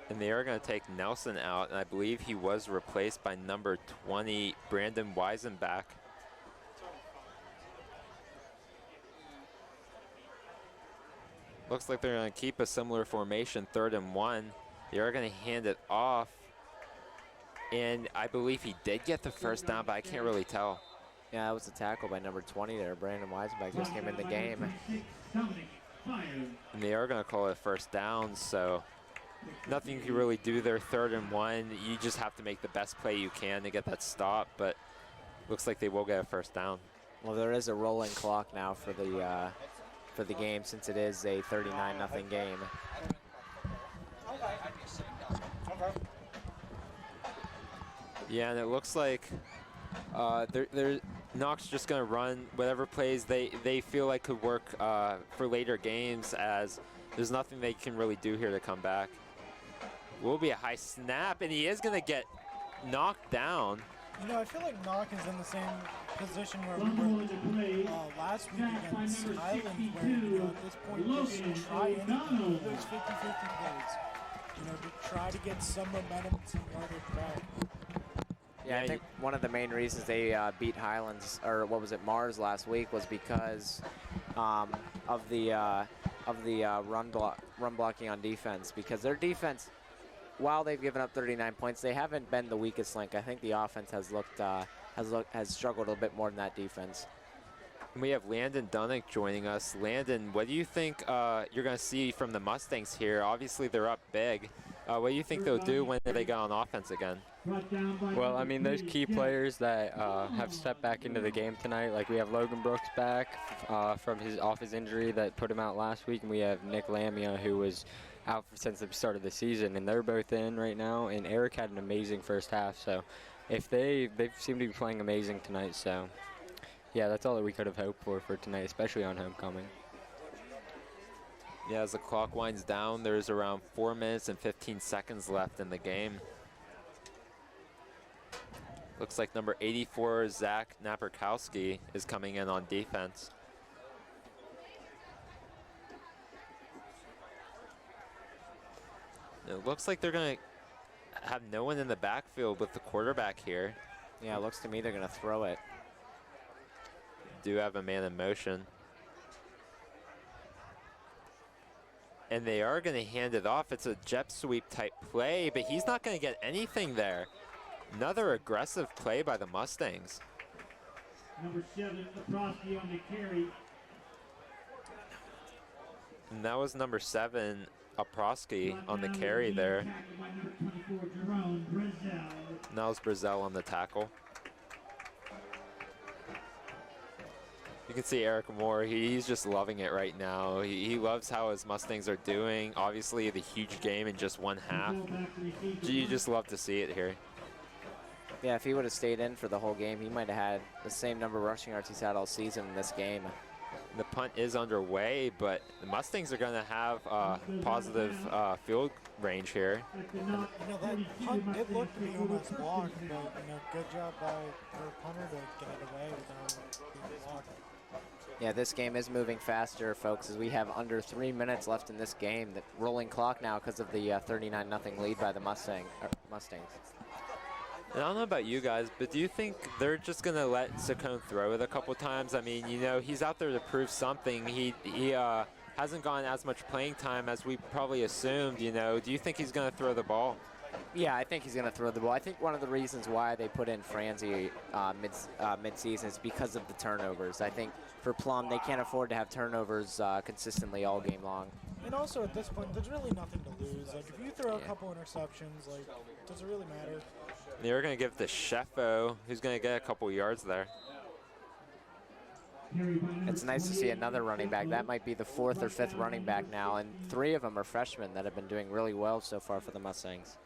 And they are going to take Nelson out, and I believe he was replaced by number 20, Brandon Weisenbach. Looks like they're going to keep a similar formation, 3rd and 1. They are going to hand it off. And I believe he did get the first down, but I can't really tell. Yeah, that was a tackle by number 20 there. Brandon Weisenbach just came in the game. And they are going to call it a first down, so nothing you can really do there, 3rd and 1. You just have to make the best play you can to get that stop. But looks like they will get a first down. Well, there is a rolling clock now for the game, since it is a 39-0 game. Yeah, and it looks like Knoch's just going to run whatever plays they feel like could work for later games, as there's nothing they can really do here to come back. Will be a high snap, and he is going to get knocked down. You know, I feel like Knoch is in the same position where we were last week against Highland, where, you know, at this point, just try anything, those 50-50 plays, you know, to try to get some momentum, some yardage back. Yeah, I think one of the main reasons they beat Highlands, or what was it, Mars last week, was because of the run blocking on defense. Because their defense, while they've given up 39 points, they haven't been the weakest link. I think the offense has struggled a bit more than that defense. We have Landon Dunnick joining us. Landon, what do you think you're going to see from the Mustangs here? Obviously, they're up big. What do you think they'll do when they get on offense again? Well, I mean, there's key players that have stepped back into the game tonight. Like, we have Logan Brooks back from off his injury that put him out last week, and we have Nick Lamia, who was out since the start of the season, and they're both in right now. And Eric had an amazing first half, so if they seem to be playing amazing tonight. So yeah, that's all that we could have hoped for tonight, especially on homecoming. Yeah, as the clock winds down, there's around 4 minutes and 15 seconds left in the game. Looks like number 84, Zach Naperkowski, is coming in on defense. It looks like they're going to have no one in the backfield with the quarterback here. Yeah, it looks to me they're going to throw it. Do have a man in motion. And they are going to hand it off. It's a jet sweep type play, but he's not going to get anything there. Another aggressive play by the Mustangs. Number 7, Oprosky on the carry. And that was number 7, Oprosky on the carry there. Now it's Brazel on the tackle. You can see Eric Moore, he's just loving it right now. He loves how his Mustangs are doing. Obviously, the huge game in just one half. You just love to see it here. Yeah, if he would have stayed in for the whole game, he might have had the same number of rushing yards he's had all season in this game. The punt is underway, but the Mustangs are going to have positive field range here. You know, that punt did look to be almost blocked, but, you know, good job by their punter to get it away without being blocked. Yeah, this game is moving faster, folks, as we have under 3 minutes left in this game. The rolling clock now because of the 39-0 lead by the Mustangs. And I don't know about you guys, but do you think they're just going to let Saccone throw it a couple times? I mean, you know, he's out there to prove something. He hasn't gotten as much playing time as we probably assumed, you know. Do you think he's going to throw the ball? Yeah, I think he's going to throw the ball. I think one of the reasons why they put in Franzi mid-season is because of the turnovers. I think for Plum, they can't afford to have turnovers consistently all game long. And also at this point, there's really nothing to lose. Like, if you throw a couple interceptions, like, does it really matter? They're going to give it to Sheffo, who's going to get a couple yards there. It's nice to see another running back. That might be the 4th or 5th running back now, and 3 of them are freshmen that have been doing really well so far for the Mustangs.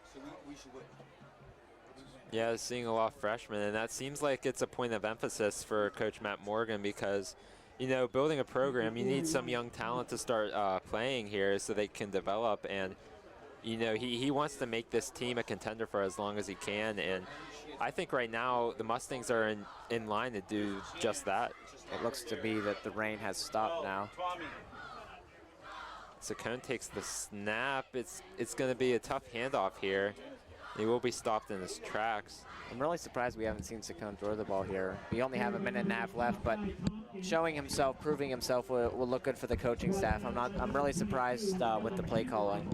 Yeah, seeing a lot of freshmen, and that seems like it's a point of emphasis for Coach Matt Morgan because, you know, building a program, you need some young talent to start playing here so they can develop. And, you know, he wants to make this team a contender for as long as he can. And I think right now the Mustangs are in line to do just that. It looks to be that the rain has stopped now. Saccone takes the snap. It's going to be a tough handoff here. He will be stopped in his tracks. I'm really surprised we haven't seen Saccone throw the ball here. We only have a minute and a half left, but showing himself, proving himself will look good for the coaching staff. I'm really surprised with the play calling.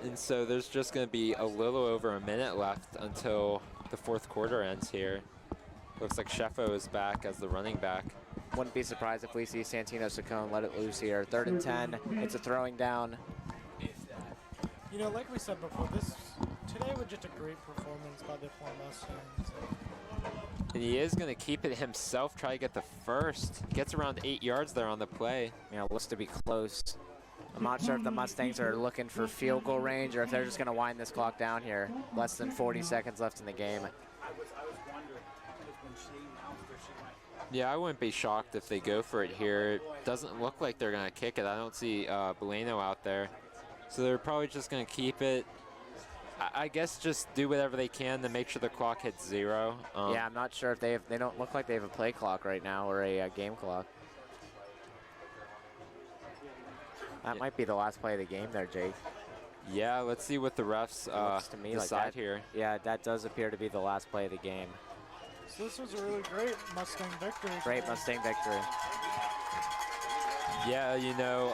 And so there's just going to be a little over a minute left until the 4th quarter ends here. Looks like Sheffo is back as the running back. Wouldn't be surprised if we see Santino Saccone let it loose here. 3rd and 10. It's a throwing down. You know, like we said before, today was just a great performance by the Plum Mustangs. And he is going to keep it himself, try to get the first. Gets around 8 yards there on the play. Looks to be close. I'm not sure if the Mustangs are looking for field goal range or if they're just going to wind this clock down here. Less than 40 seconds left in the game. Yeah, I wouldn't be shocked if they go for it here. It doesn't look like they're going to kick it. I don't see Bueno out there. So they're probably just going to keep it. I guess just do whatever they can to make sure the clock hits 0. Yeah, I'm not sure if they don't look like they have a play clock right now or a game clock. That might be the last play of the game there, Jake. Yeah, let's see what the refs decide like here. Yeah, that does appear to be the last play of the game. So this was a really great Mustang victory. Great Mustang victory. Yeah, you know,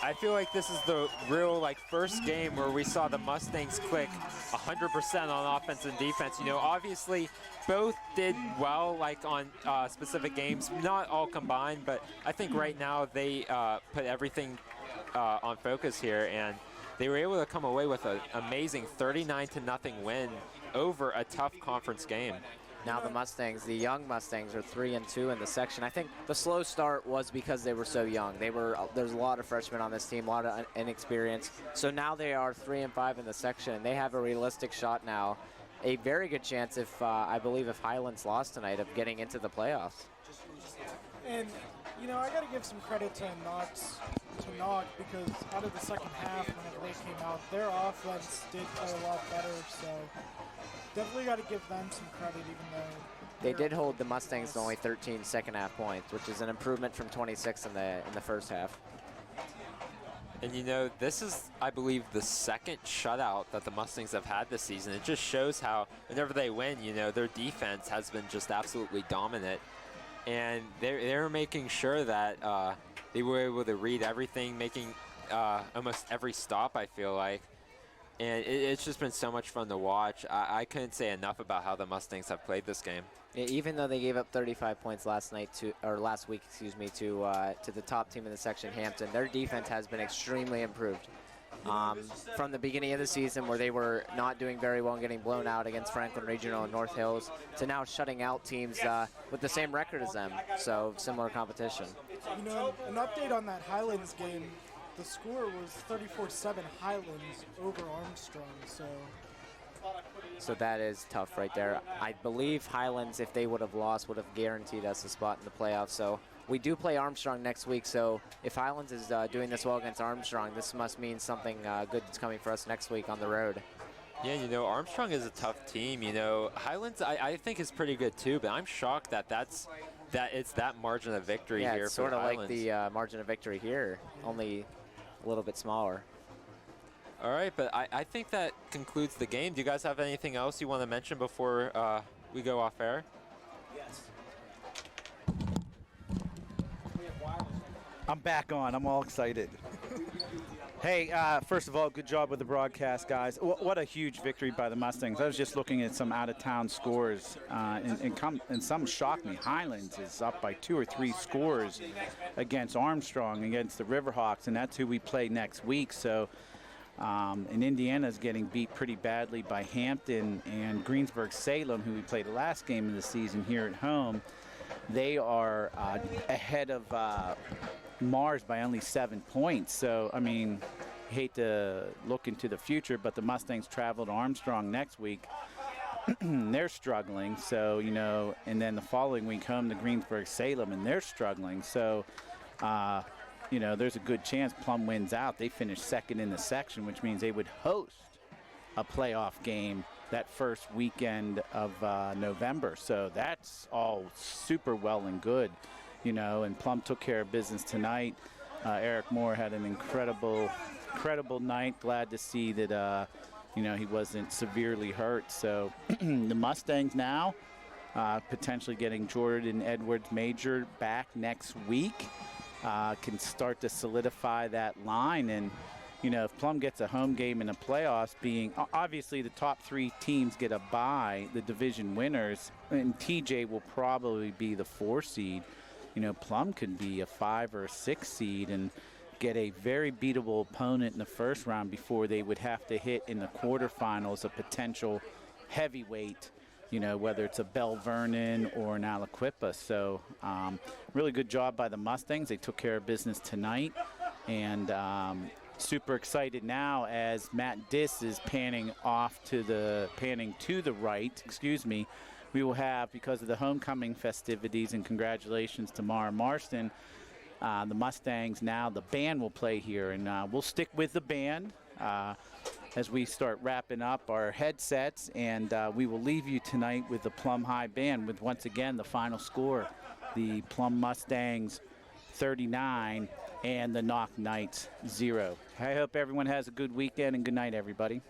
I feel like this is the real first game where we saw the Mustangs click 100% on offense and defense. You know, obviously both did well on specific games, not all combined, but I think right now they put everything on focus here, and they were able to come away with an amazing 39-0 win over a tough conference game. Now the Mustangs, the young Mustangs, are 3-2 in the section. I think the slow start was because they were so young. There's a lot of freshmen on this team, a lot of inexperience. So now they are 3-5 in the section, and they have a realistic shot now, a very good chance if I believe if Highlands lost tonight of getting into the playoffs. And you know, I got to give some credit to Knoch because out of the second half, whenever they came out, their offense did play a lot better. So definitely got to give them some credit, even though they did hold the Mustangs to only 13 second half points, which is an improvement from 26 in the first half. And you know, this is, I believe, the second shutout that the Mustangs have had this season. It just shows how whenever they win, you know, their defense has been just absolutely dominant. And they're making sure that they were able to read everything, making almost every stop, I feel like. And it's just been so much fun to watch. I couldn't say enough about how the Mustangs have played this game. Yeah, even though they gave up 35 points last week, to the top team in the section, Hampton, their defense has been extremely improved. From the beginning of the season where they were not doing very well and getting blown out against Franklin Regional and North Hills to now shutting out teams with the same record as them, so similar competition. You know, an update on that Highlands game, the score was 34-7 Highlands over Armstrong, so that is tough right there. I believe Highlands, if they would have lost, would have guaranteed us a spot in the playoffs. So we do play Armstrong next week, so if Highlands is doing this well against Armstrong, this must mean something good is coming for us next week on the road. Yeah, you know, Armstrong is a tough team. You know, Highlands, I think is pretty good too, but I'm shocked that it's that margin of victory here. Yeah, it's sort of like the margin of victory here, only a little bit smaller. All right, but I think that concludes the game. Do you guys have anything else you want to mention before we go off air? Yes. I'm back on. I'm all excited. Hey, first of all, good job with the broadcast, guys. What a huge victory by the Mustangs. I was just looking at some out-of-town scores, and some shocked me. Highlands is up by 2 or 3 scores against Armstrong, against the Riverhawks, and that's who we play next week. So, and Indiana's getting beat pretty badly by Hampton and Greensburg-Salem, who we played the last game of the season here at home. They are ahead of Mars by only 7 points. So, I mean, hate to look into the future, but the Mustangs travel to Armstrong next week. They're struggling. So, you know, and then the following week home to Greensburg-Salem, and they're struggling. So, you know, there's a good chance Plum wins out. They finish second in the section, which means they would host a playoff game that first weekend of November. So that's all super well and good. You know, and Plum took care of business tonight. Eric Moore had an incredible night. Glad to see that, you know, he wasn't severely hurt. So the Mustangs now potentially getting Jordan Edwards Major back next week can start to solidify that line. And, you know, if Plum gets a home game in the playoffs, being obviously the top 3 teams get a bye, the division winners, and TJ will probably be the 4 seed. You know, Plum could be a 5 or a 6 seed, and get a very beatable opponent in the first round before they would have to hit in the quarterfinals a potential heavyweight, you know, whether it's a Bell Vernon or an Aliquippa. So really good job by the Mustangs. They took care of business tonight, and super excited now as Matt Diss is panning to the right, excuse me. We will have, because of the homecoming festivities, and congratulations to Mara Marston, the Mustangs now, the band will play here, and we'll stick with the band as we start wrapping up our headsets, and we will leave you tonight with the Plum High Band with, once again, the final score, the Plum Mustangs 39 and the Knoch Knights 0. I hope everyone has a good weekend, and good night, everybody.